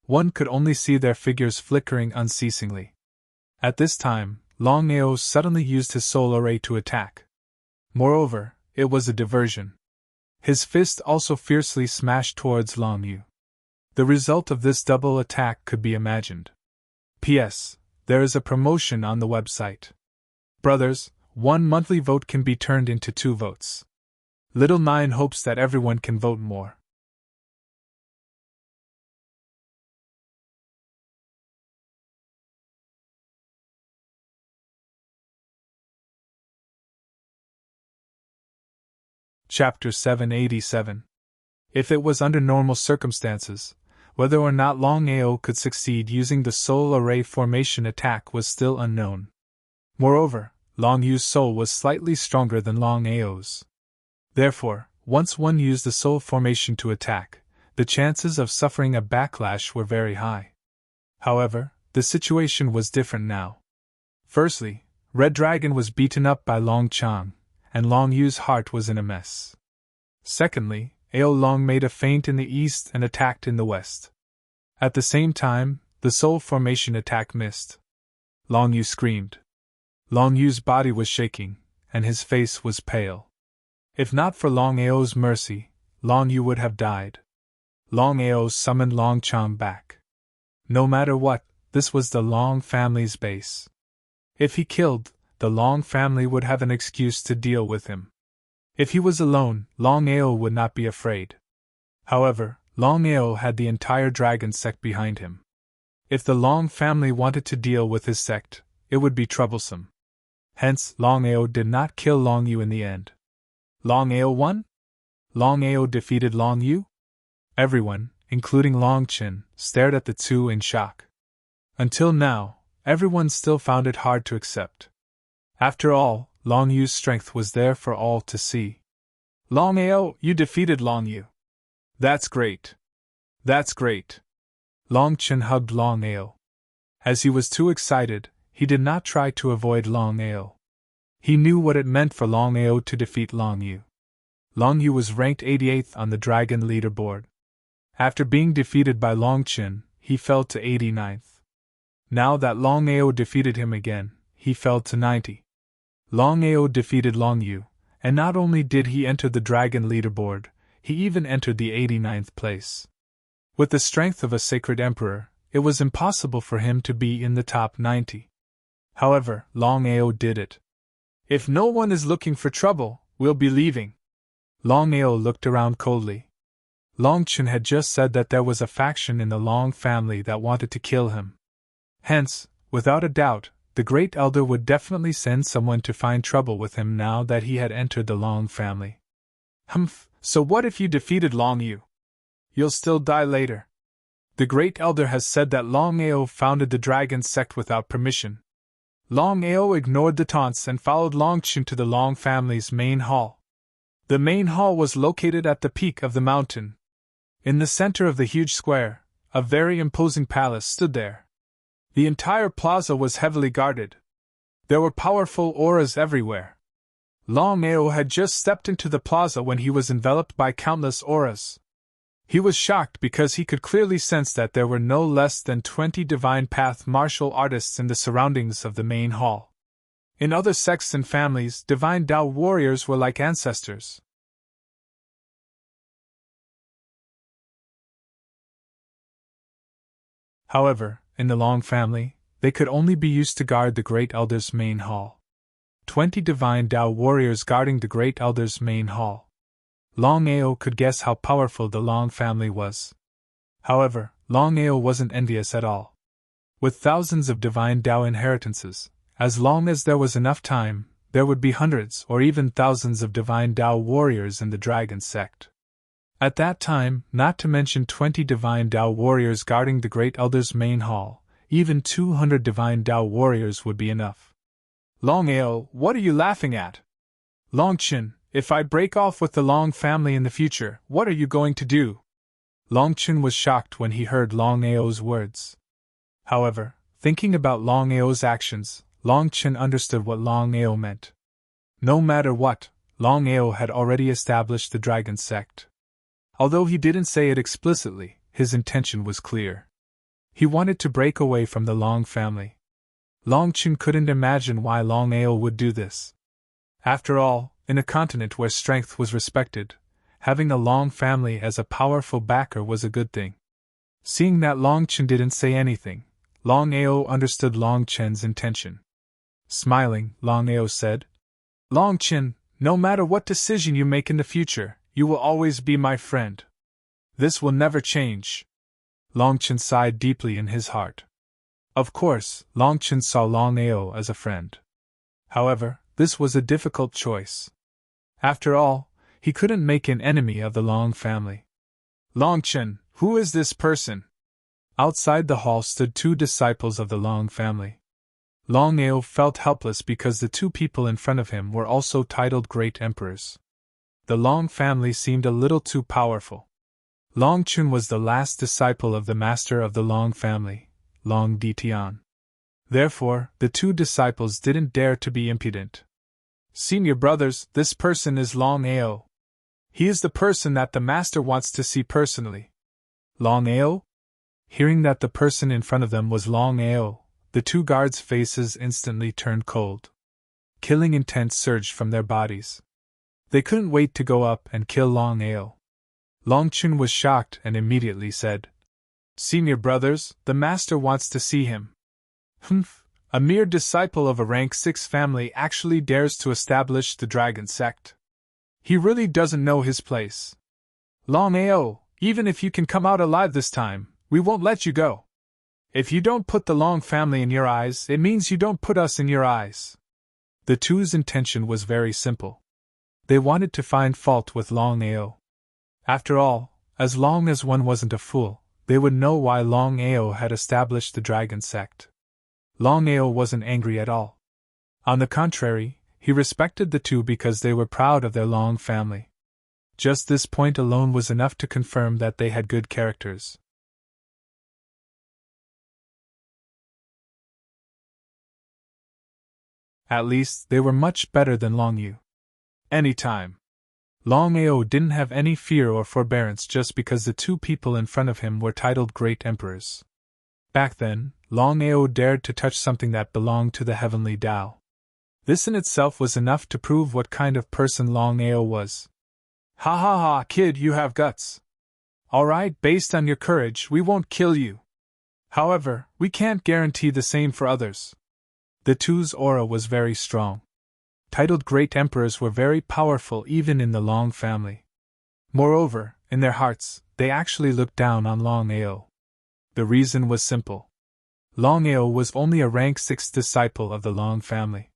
One could only see their figures flickering unceasingly. At this time, Longao suddenly used his soul array to attack. Moreover, it was a diversion. His fist also fiercely smashed towards Longyu. The result of this double attack could be imagined. P.S. There is a promotion on the website. Brothers, 1 monthly vote can be turned into 2 votes. Little 9 hopes that everyone can vote more. Chapter 787. If it was under normal circumstances, whether or not Longao could succeed using the soul array formation attack was still unknown. Moreover, Longyu's soul was slightly stronger than Longao's. Therefore, once one used the soul formation to attack, the chances of suffering a backlash were very high. However, the situation was different now. Firstly, Red Dragon was beaten up by Long Chang, and Longyu's heart was in a mess. Secondly, Ao Long made a feint in the east and attacked in the west. At the same time, the soul formation attack missed. Longyu screamed. Longyu's body was shaking, and his face was pale. If not for Longao's mercy, Longyu would have died. Longao summoned Long Chang back. No matter what, this was the Long family's base. If he killed, the Long family would have an excuse to deal with him. If he was alone, Longao would not be afraid. However, Longao had the entire dragon sect behind him. If the Long family wanted to deal with his sect, it would be troublesome. Hence, Longao did not kill Longyu in the end. Longao won? Longao defeated Longyu? Everyone, including Longqin, stared at the two in shock. Until now, everyone still found it hard to accept. After all, Longyu's strength was there for all to see. Longao, you defeated Longyu. That's great. That's great. Longqin hugged Longao. As he was too excited, he did not try to avoid Longao. He knew what it meant for Longao to defeat Longyu. Longyu was ranked 88th on the dragon leaderboard. After being defeated by Longqin, he fell to 89th. Now that Longao defeated him again, he fell to 90. Longao defeated Longyu, and not only did he enter the dragon leaderboard, he even entered the 89th place. With the strength of a sacred emperor, it was impossible for him to be in the top 90. However, Longao did it. If no one is looking for trouble, we'll be leaving. Longao looked around coldly. Longchen had just said that there was a faction in the Long family that wanted to kill him. Hence, without a doubt, the Great Elder would definitely send someone to find trouble with him now that he had entered the Long family. Humph, so what if you defeated Longyu? You'll still die later. The Great Elder has said that Longao founded the dragon sect without permission. Longao ignored the taunts and followed Longchen to the Long family's main hall. The main hall was located at the peak of the mountain. In the center of the huge square, a very imposing palace stood there. The entire plaza was heavily guarded. There were powerful auras everywhere. Longao had just stepped into the plaza when he was enveloped by countless auras. He was shocked because he could clearly sense that there were no less than 20 Divine Path martial artists in the surroundings of the main hall. In other sects and families, Divine Tao warriors were like ancestors. However, in the Long family, they could only be used to guard the Great Elder's main hall. 20 Divine Tao warriors guarding the Great Elder's main hall. Longao could guess how powerful the Long family was. However, Longao wasn't envious at all. With thousands of Divine Tao inheritances, as long as there was enough time, there would be hundreds or even thousands of Divine Tao warriors in the Dragon sect. At that time, not to mention 20 Divine Tao warriors guarding the Great Elder's main hall, even 200 Divine Tao warriors would be enough. Longao, what are you laughing at? Longchen, if I break off with the Long family in the future, what are you going to do? Longchen was shocked when he heard Longao's words. However, thinking about Longao's actions, Longchen understood what Longao meant. No matter what, Longao had already established the Dragon sect. Although he didn't say it explicitly, his intention was clear. He wanted to break away from the Long family. Longchen couldn't imagine why Longao would do this. After all, in a continent where strength was respected, having the Long family as a powerful backer was a good thing. Seeing that Longchen didn't say anything, Longao understood Longchen's intention. Smiling, Longao said, Longchen, no matter what decision you make in the future, you will always be my friend. This will never change. Longchen sighed deeply in his heart. Of course, Longchen saw Longao as a friend. However, this was a difficult choice. After all, he couldn't make an enemy of the Long family. Longchen, who is this person? Outside the hall stood 2 disciples of the Long family. Longao felt helpless because the 2 people in front of him were also titled Great Emperors. The Long family seemed a little too powerful. Longchen was the last disciple of the master of the Long family, Long Ditian. Therefore, the 2 disciples didn't dare to be impudent. Senior brothers, this person is Longao. He is the person that the master wants to see personally. Longao? Hearing that the person in front of them was Longao, the 2 guards' faces instantly turned cold. Killing intent surged from their bodies. They couldn't wait to go up and kill Longao. Longchen was shocked and immediately said, Senior brothers, the master wants to see him. Humph, a mere disciple of a rank 6 family actually dares to establish the Dragon sect. He really doesn't know his place. Longao, even if you can come out alive this time, we won't let you go. If you don't put the Long family in your eyes, it means you don't put us in your eyes. The 2's intention was very simple. They wanted to find fault with Longao. After all, as long as one wasn't a fool, they would know why Longao had established the Dragon sect. Longao wasn't angry at all. On the contrary, he respected the 2 because they were proud of their Long family. Just this point alone was enough to confirm that they had good characters. At least, they were much better than Longyu. Anytime. Longao didn't have any fear or forbearance just because the 2 people in front of him were titled Great Emperors. Back then, Longao dared to touch something that belonged to the Heavenly Tao. This in itself was enough to prove what kind of person Longao was. Ha ha ha, kid, you have guts. Alright, based on your courage, we won't kill you. However, we can't guarantee the same for others. The two's aura was very strong. Titled great emperors were very powerful even in the Long family. Moreover, in their hearts, they actually looked down on Longao. The reason was simple. Longao was only a rank 6 disciple of the Long family.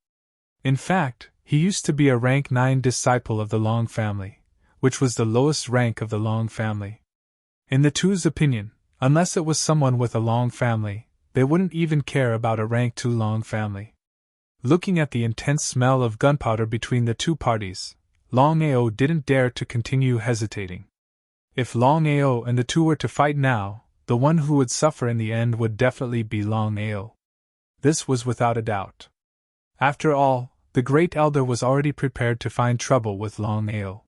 In fact, he used to be a rank 9 disciple of the Long family, which was the lowest rank of the Long family. In the two's opinion, unless it was someone with a Long family, they wouldn't even care about a rank 2 Long family. Looking at the intense smell of gunpowder between the two parties, Longao didn't dare to continue hesitating. If Longao and the two were to fight now, the one who would suffer in the end would definitely be Longao. This was without a doubt. After all, the Great Elder was already prepared to find trouble with Longao.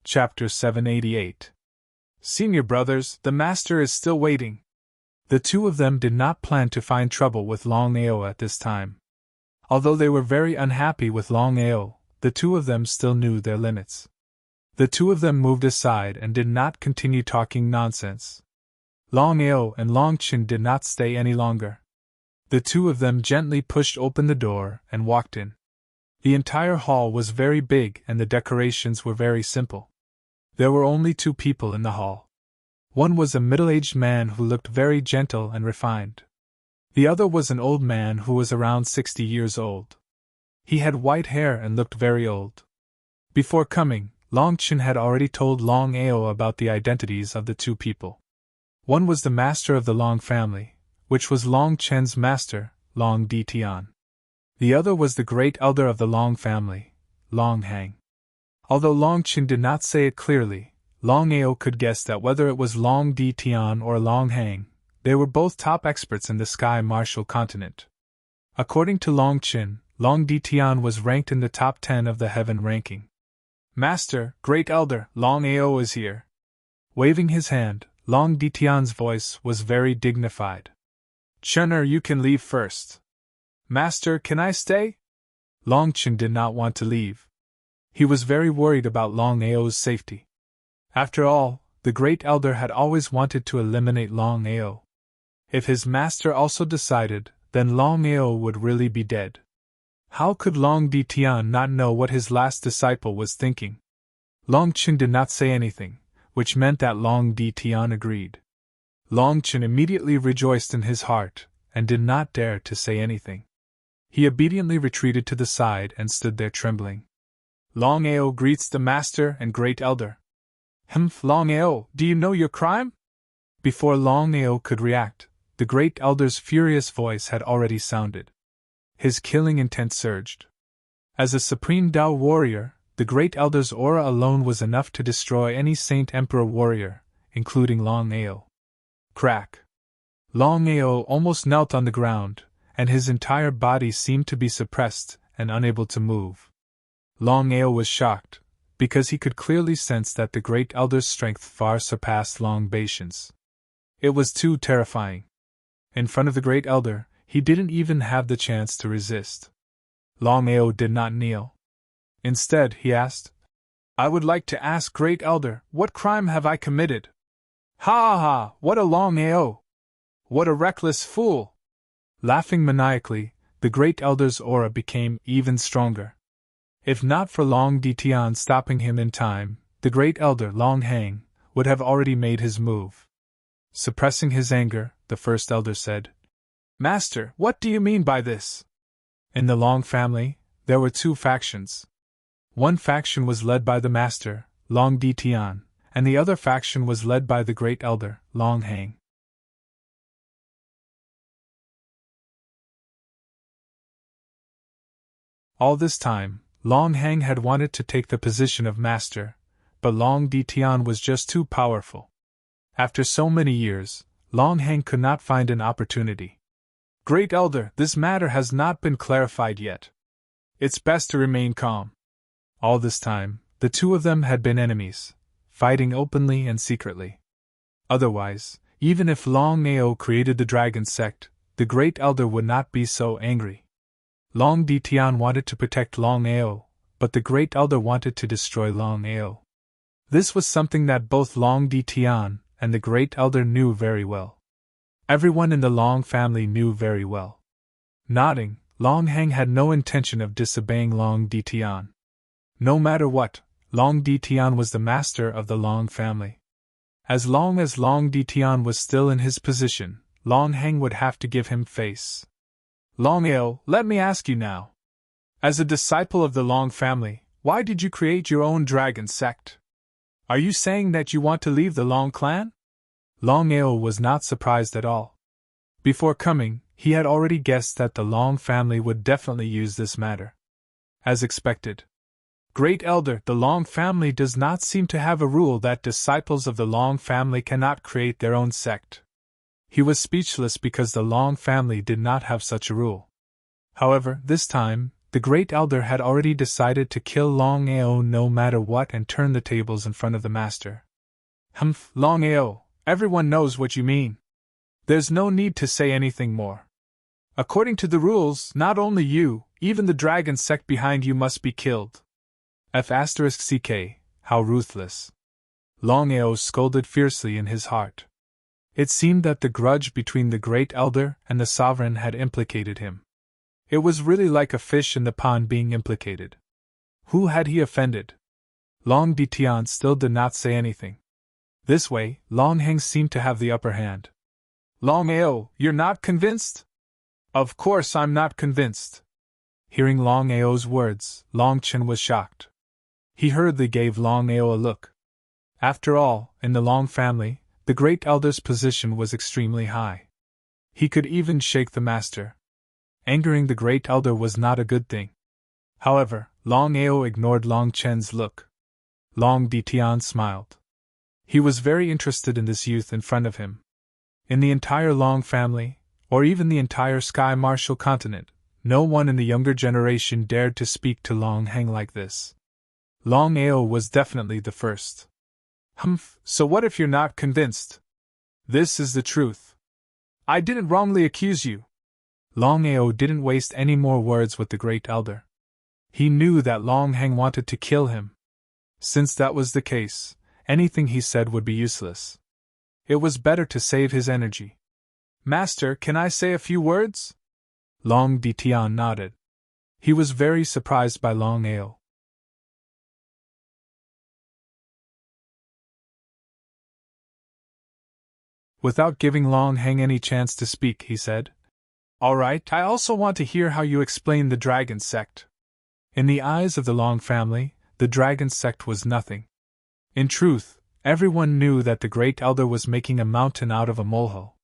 Chapter 788. Senior brothers, the master is still waiting. The two of them did not plan to find trouble with Longao at this time. Although they were very unhappy with Longao, the two of them still knew their limits. The two of them moved aside and did not continue talking nonsense. Longao and Longchen did not stay any longer. The two of them gently pushed open the door and walked in. The entire hall was very big and the decorations were very simple. There were only two people in the hall. One was a middle-aged man who looked very gentle and refined. The other was an old man who was around 60 years old. He had white hair and looked very old. Before coming, Longchen had already told Longao about the identities of the two people. One was the master of the Long family, which was Longchen's master, Long Ditian. The other was the great elder of the Long family, Long Hang. Although Longchen did not say it clearly, Longao could guess that whether it was Long Ditian or Long Hang, they were both top experts in the Sky Martial continent. According to Longchen, Long Ditian was ranked in the top 10 of the heaven ranking. Master, Great Elder, Longao is here. Waving his hand, Long Ditian's voice was very dignified. Chun'er, you can leave first. Master, can I stay? Longchen did not want to leave. He was very worried about Longao's safety. After all, the Great Elder had always wanted to eliminate Longao. If his master also decided, then Longao would really be dead. How could Long Ditian not know what his last disciple was thinking? Longchen did not say anything, which meant that Long Ditian agreed. Longchen immediately rejoiced in his heart, and did not dare to say anything. He obediently retreated to the side and stood there trembling. Longao greets the master and Great Elder. Longao, do you know your crime? Before Longao could react, the Great Elder's furious voice had already sounded. His killing intent surged. As a supreme Tao warrior, the Great Elder's aura alone was enough to destroy any Saint Emperor warrior, including Longao. Crack! Longao almost knelt on the ground, and his entire body seemed to be suppressed and unable to move. Longao was shocked, because he could clearly sense that the Great Elder's strength far surpassed Long Baishan's. It was too terrifying. In front of the Great Elder, he didn't even have the chance to resist. Longao did not kneel. Instead, he asked, I would like to ask Great Elder, what crime have I committed? Ha ha ha, what a Longao! What a reckless fool! Laughing maniacally, the Great Elder's aura became even stronger. If not for Long Ditian stopping him in time, the Great Elder, Long Hang, would have already made his move. Suppressing his anger, the First Elder said, Master, what do you mean by this? In the Long family, there were two factions. One faction was led by the Master, Long Ditian, and the other faction was led by the Great Elder, Long Hang. All this time, Long Hang had wanted to take the position of master, but Long Ditian was just too powerful. After so many years, Long Hang could not find an opportunity. Great Elder, this matter has not been clarified yet. It's best to remain calm. All this time, the two of them had been enemies, fighting openly and secretly. Otherwise, even if Longao created the Dragon Sect, the Great Elder would not be so angry. Long Ditian wanted to protect Longao, but the Great Elder wanted to destroy Longao. This was something that both Long Ditian and the Great Elder knew very well. Everyone in the Long family knew very well. Nodding, Long Heng had no intention of disobeying Long Ditian. No matter what, Long Ditian was the master of the Long family. As long as Long Ditian was still in his position, Long Heng would have to give him face. Longao, let me ask you now. As a disciple of the Long family, why did you create your own dragon sect? Are you saying that you want to leave the Long clan? Longao was not surprised at all. Before coming, he had already guessed that the Long family would definitely use this matter. As expected. Great Elder, the Long family does not seem to have a rule that disciples of the Long family cannot create their own sect. He was speechless because the Long family did not have such a rule. However, this time, the Great Elder had already decided to kill Longao no matter what and turn the tables in front of the master. Humph, Longao, everyone knows what you mean. There's no need to say anything more. According to the rules, not only you, even the dragon sect behind you must be killed. F***ck, how ruthless. Longao scolded fiercely in his heart. It seemed that the grudge between the Great Elder and the Sovereign had implicated him. It was really like a fish in the pond being implicated. Who had he offended? Long Ditian still did not say anything. This way, Long Heng seemed to have the upper hand. Longao, you're not convinced? Of course I'm not convinced. Hearing Longao's words, Long Chen was shocked. He hurriedly gave Longao a look. After all, in the Long family, the Great Elder's position was extremely high. He could even shake the master. Angering the Great Elder was not a good thing. However, Longao ignored Long Chen's look. Long Ditian smiled. He was very interested in this youth in front of him. In the entire Long family, or even the entire Sky Martial continent, no one in the younger generation dared to speak to Long Heng like this. Longao was definitely the first. Humph, so what if you're not convinced? This is the truth. I didn't wrongly accuse you. Longao didn't waste any more words with the Great Elder. He knew that Long Heng wanted to kill him. Since that was the case, anything he said would be useless. It was better to save his energy. Master, can I say a few words? Long Ditian nodded. He was very surprised by Longao. Without giving Long Heng any chance to speak, he said, All right, I also want to hear how you explain the dragon sect. In the eyes of the Long family, the dragon sect was nothing. In truth, everyone knew that the Great Elder was making a mountain out of a molehill.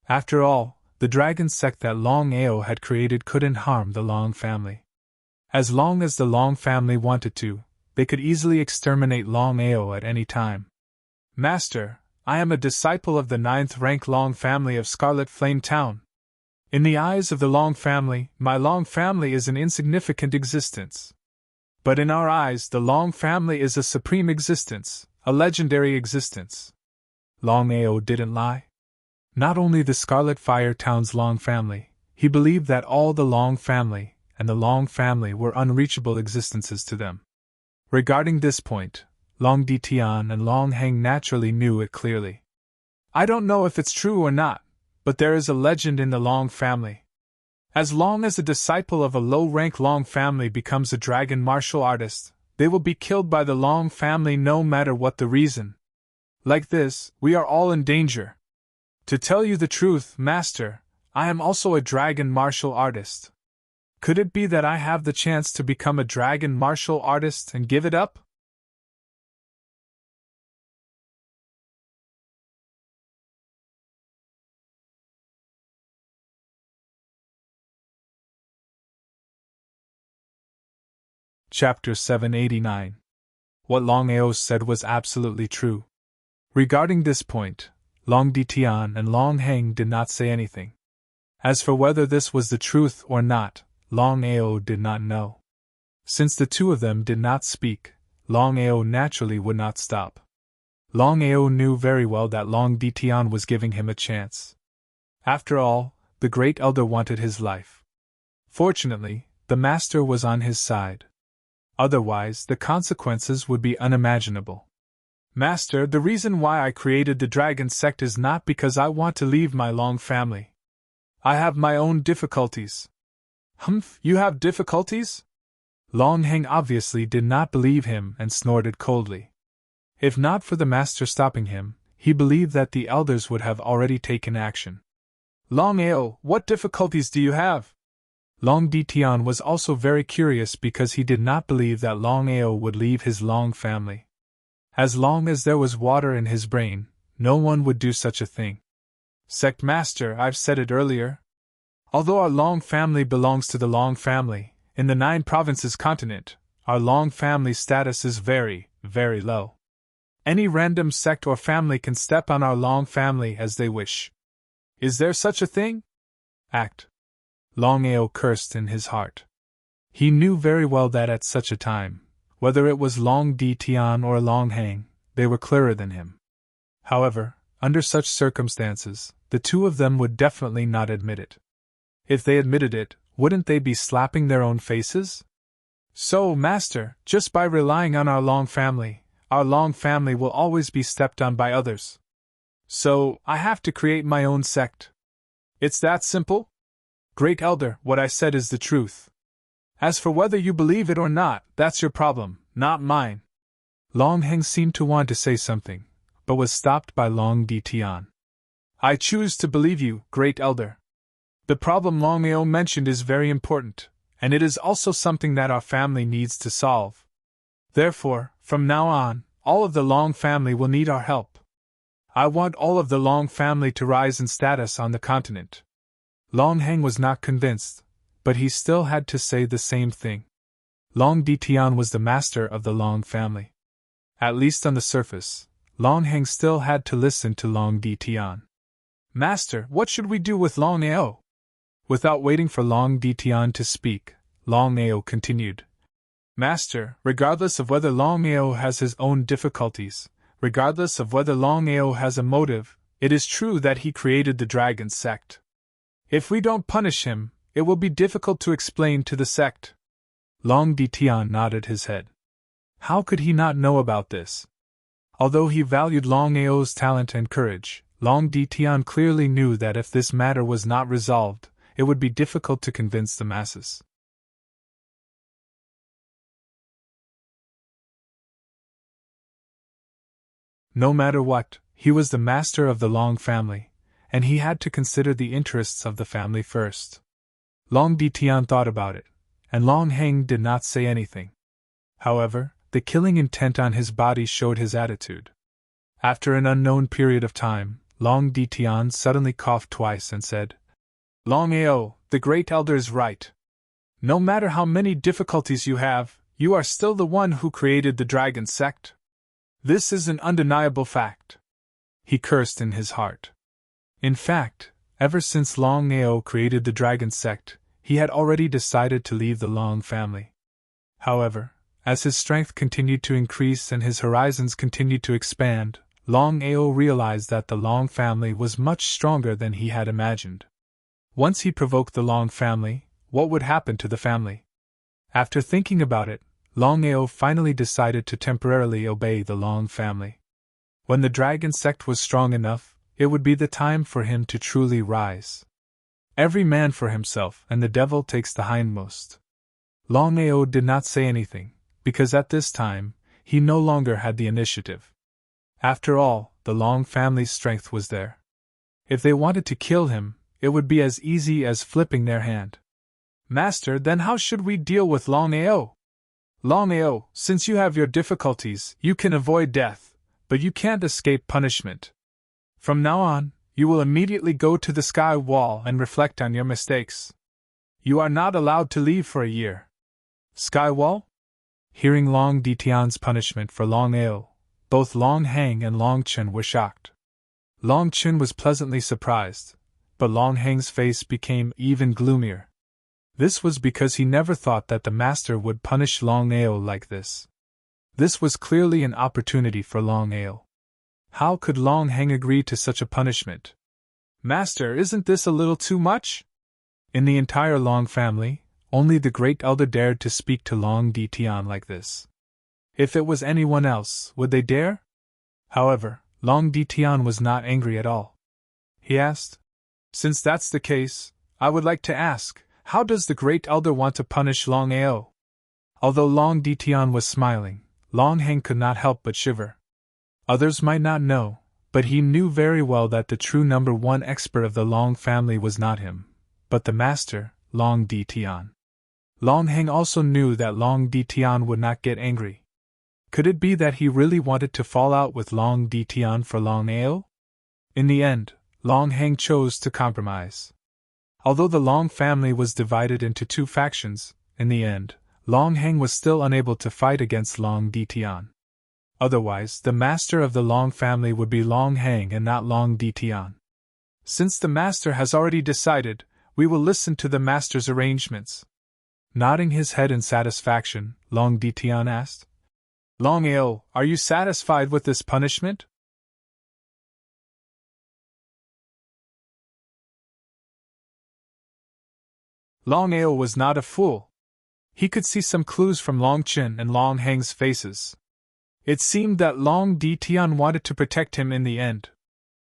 After all, the dragon sect that Longao had created couldn't harm the Long family. As long as the Long family wanted to, they could easily exterminate Longao at any time. Master, I am a disciple of the 9th rank Long family of Scarlet Flame Town. In the eyes of the Long family, my Long family is an insignificant existence. But in our eyes, the Long family is a supreme existence, a legendary existence. Longao didn't lie. Not only the Scarlet Fire Town's Long family, he believed that all the Long family and the Long family were unreachable existences to them. Regarding this point, Long Ditian and Long Heng naturally knew it clearly. I don't know if it's true or not, but there is a legend in the Long family. As long as a disciple of a low-rank Long family becomes a dragon martial artist, they will be killed by the Long family no matter what the reason. Like this, we are all in danger. To tell you the truth, Master, I am also a dragon martial artist. Could it be that I have the chance to become a dragon martial artist and give it up? Chapter 789. What Longao said was absolutely true. Regarding this point, Long Ditian and Long Heng did not say anything. As for whether this was the truth or not, Longao did not know. Since the two of them did not speak, Longao naturally would not stop. Longao knew very well that Long Ditian was giving him a chance. After all, the Great Elder wanted his life. Fortunately, the master was on his side. Otherwise, the consequences would be unimaginable. Master, the reason why I created the dragon sect is not because I want to leave my Long family. I have my own difficulties. Humph, you have difficulties? Longheng obviously did not believe him and snorted coldly. If not for the master stopping him, he believed that the elders would have already taken action. Longao, what difficulties do you have? Long Ditian was also very curious because he did not believe that Longao would leave his Long family. As long as there was water in his brain, no one would do such a thing. Sect Master, I've said it earlier. Although our Long family belongs to the Long family, in the 9 provinces continent, our Long family status is very, very low. Any random sect or family can step on our Long family as they wish. Is there such a thing? Act. Longao cursed in his heart. He knew very well that at such a time, whether it was Long Ditian or Longheng, they were clearer than him. However, under such circumstances, the two of them would definitely not admit it. If they admitted it, wouldn't they be slapping their own faces? So, Master, just by relying on our Long family will always be stepped on by others. So, I have to create my own sect. It's that simple? Great Elder, what I said is the truth. As for whether you believe it or not, that's your problem, not mine. Longheng seemed to want to say something, but was stopped by Long Ditian. I choose to believe you, Great Elder. The problem Longao mentioned is very important, and it is also something that our family needs to solve. Therefore, from now on, all of the Long family will need our help. I want all of the Long family to rise in status on the continent. Longheng was not convinced, but he still had to say the same thing. Long Ditian was the master of the Long family. At least on the surface, Longheng still had to listen to Long Ditian. Master, what should we do with Longao? Without waiting for Long Ditian to speak, Longao continued. Master, regardless of whether Longao has his own difficulties, regardless of whether Longao has a motive, it is true that he created the dragon sect. If we don't punish him, it will be difficult to explain to the sect. Long Ditian nodded his head. How could he not know about this? Although he valued Longao's talent and courage, Long Ditian clearly knew that if this matter was not resolved, it would be difficult to convince the masses. No matter what, he was the master of the Long family, and he had to consider the interests of the family first. Long Ditian thought about it, and Longheng did not say anything. However, the killing intent on his body showed his attitude. After an unknown period of time, Long Ditian suddenly coughed twice and said, Longao, the Great Elder is right. No matter how many difficulties you have, you are still the one who created the dragon sect. This is an undeniable fact. He cursed in his heart. In fact, ever since Longao created the dragon sect, he had already decided to leave the Long family. However, as his strength continued to increase and his horizons continued to expand, Longao realized that the Long family was much stronger than he had imagined. Once he provoked the Long family, what would happen to the family? After thinking about it, Longao finally decided to temporarily obey the Long family. When the dragon sect was strong enough, it would be the time for him to truly rise. Every man for himself, and the devil takes the hindmost. Longao did not say anything, because at this time, he no longer had the initiative. After all, the Long family's strength was there. If they wanted to kill him, it would be as easy as flipping their hand. Master, then how should we deal with Longao? Longao, since you have your difficulties, you can avoid death, but you can't escape punishment. From now on, you will immediately go to the sky wall and reflect on your mistakes. You are not allowed to leave for a year. Sky wall? Hearing Long Ditian's punishment for Longao, both Longheng and Longchen were shocked. Longchen was pleasantly surprised, but Longheng's face became even gloomier. This was because he never thought that the master would punish Longao like this. This was clearly an opportunity for Longao. How could Longheng agree to such a punishment? Master, isn't this a little too much? In the entire Long family, only the great elder dared to speak to Long Di Tian like this. If it was anyone else, would they dare? However, Long Di Tian was not angry at all. He asked, "Since that's the case, I would like to ask, how does the great elder want to punish Longao?" Although Long Di Tian was smiling, Long Heng could not help but shiver. Others might not know, but he knew very well that the true number one expert of the Long family was not him, but the master, Long Di Tian. Long Heng also knew that Long Di Tian would not get angry. Could it be that he really wanted to fall out with Long Di Tian for Longao? In the end, Long Heng chose to compromise. Although the Long family was divided into two factions, in the end, Long Heng was still unable to fight against Long Di Tian. Otherwise, the master of the Long family would be Long Heng and not Long Di Tian. Since the master has already decided, we will listen to the master's arrangements. Nodding his head in satisfaction, Long Di Tian asked, "Longao, are you satisfied with this punishment?" Longao was not a fool. He could see some clues from Long Chin and Long Heng's faces. It seemed that Long Di Tian wanted to protect him in the end.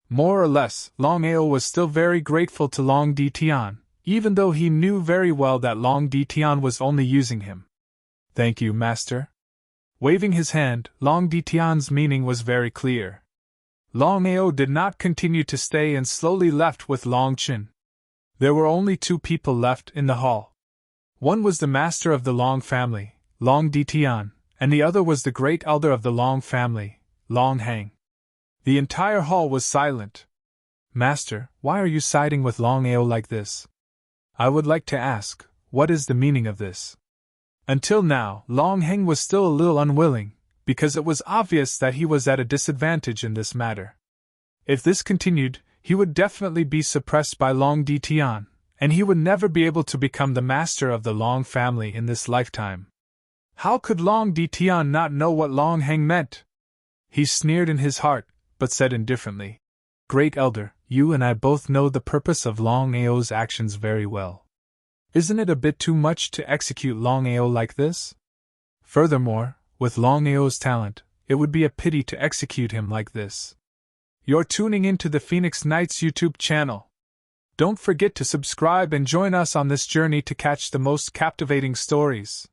More or less, Longao was still very grateful to Long Di Tian, even though he knew very well that Long Di Tian was only using him. "Thank you, master." Waving his hand, Long Di Tian's meaning was very clear. Longao did not continue to stay and slowly left with Long Chin. There were only two people left in the hall. One was the master of the Long family, Long Di Tian, and the other was the great elder of the Long family, Long Heng. The entire hall was silent. "Master, why are you siding with Longao like this? I would like to ask, what is the meaning of this?" Until now, Long Heng was still a little unwilling, because it was obvious that he was at a disadvantage in this matter. If this continued, he would definitely be suppressed by Long Di Tian, and he would never be able to become the master of the Long family in this lifetime. How could Long Di Tian not know what Long Heng meant? He sneered in his heart, but said indifferently, "Great elder, you and I both know the purpose of Longao's actions very well. Isn't it a bit too much to execute Longao like this? Furthermore, with Longao's talent, it would be a pity to execute him like this." You're tuning into the Phoenix Knights YouTube channel. Don't forget to subscribe and join us on this journey to catch the most captivating stories.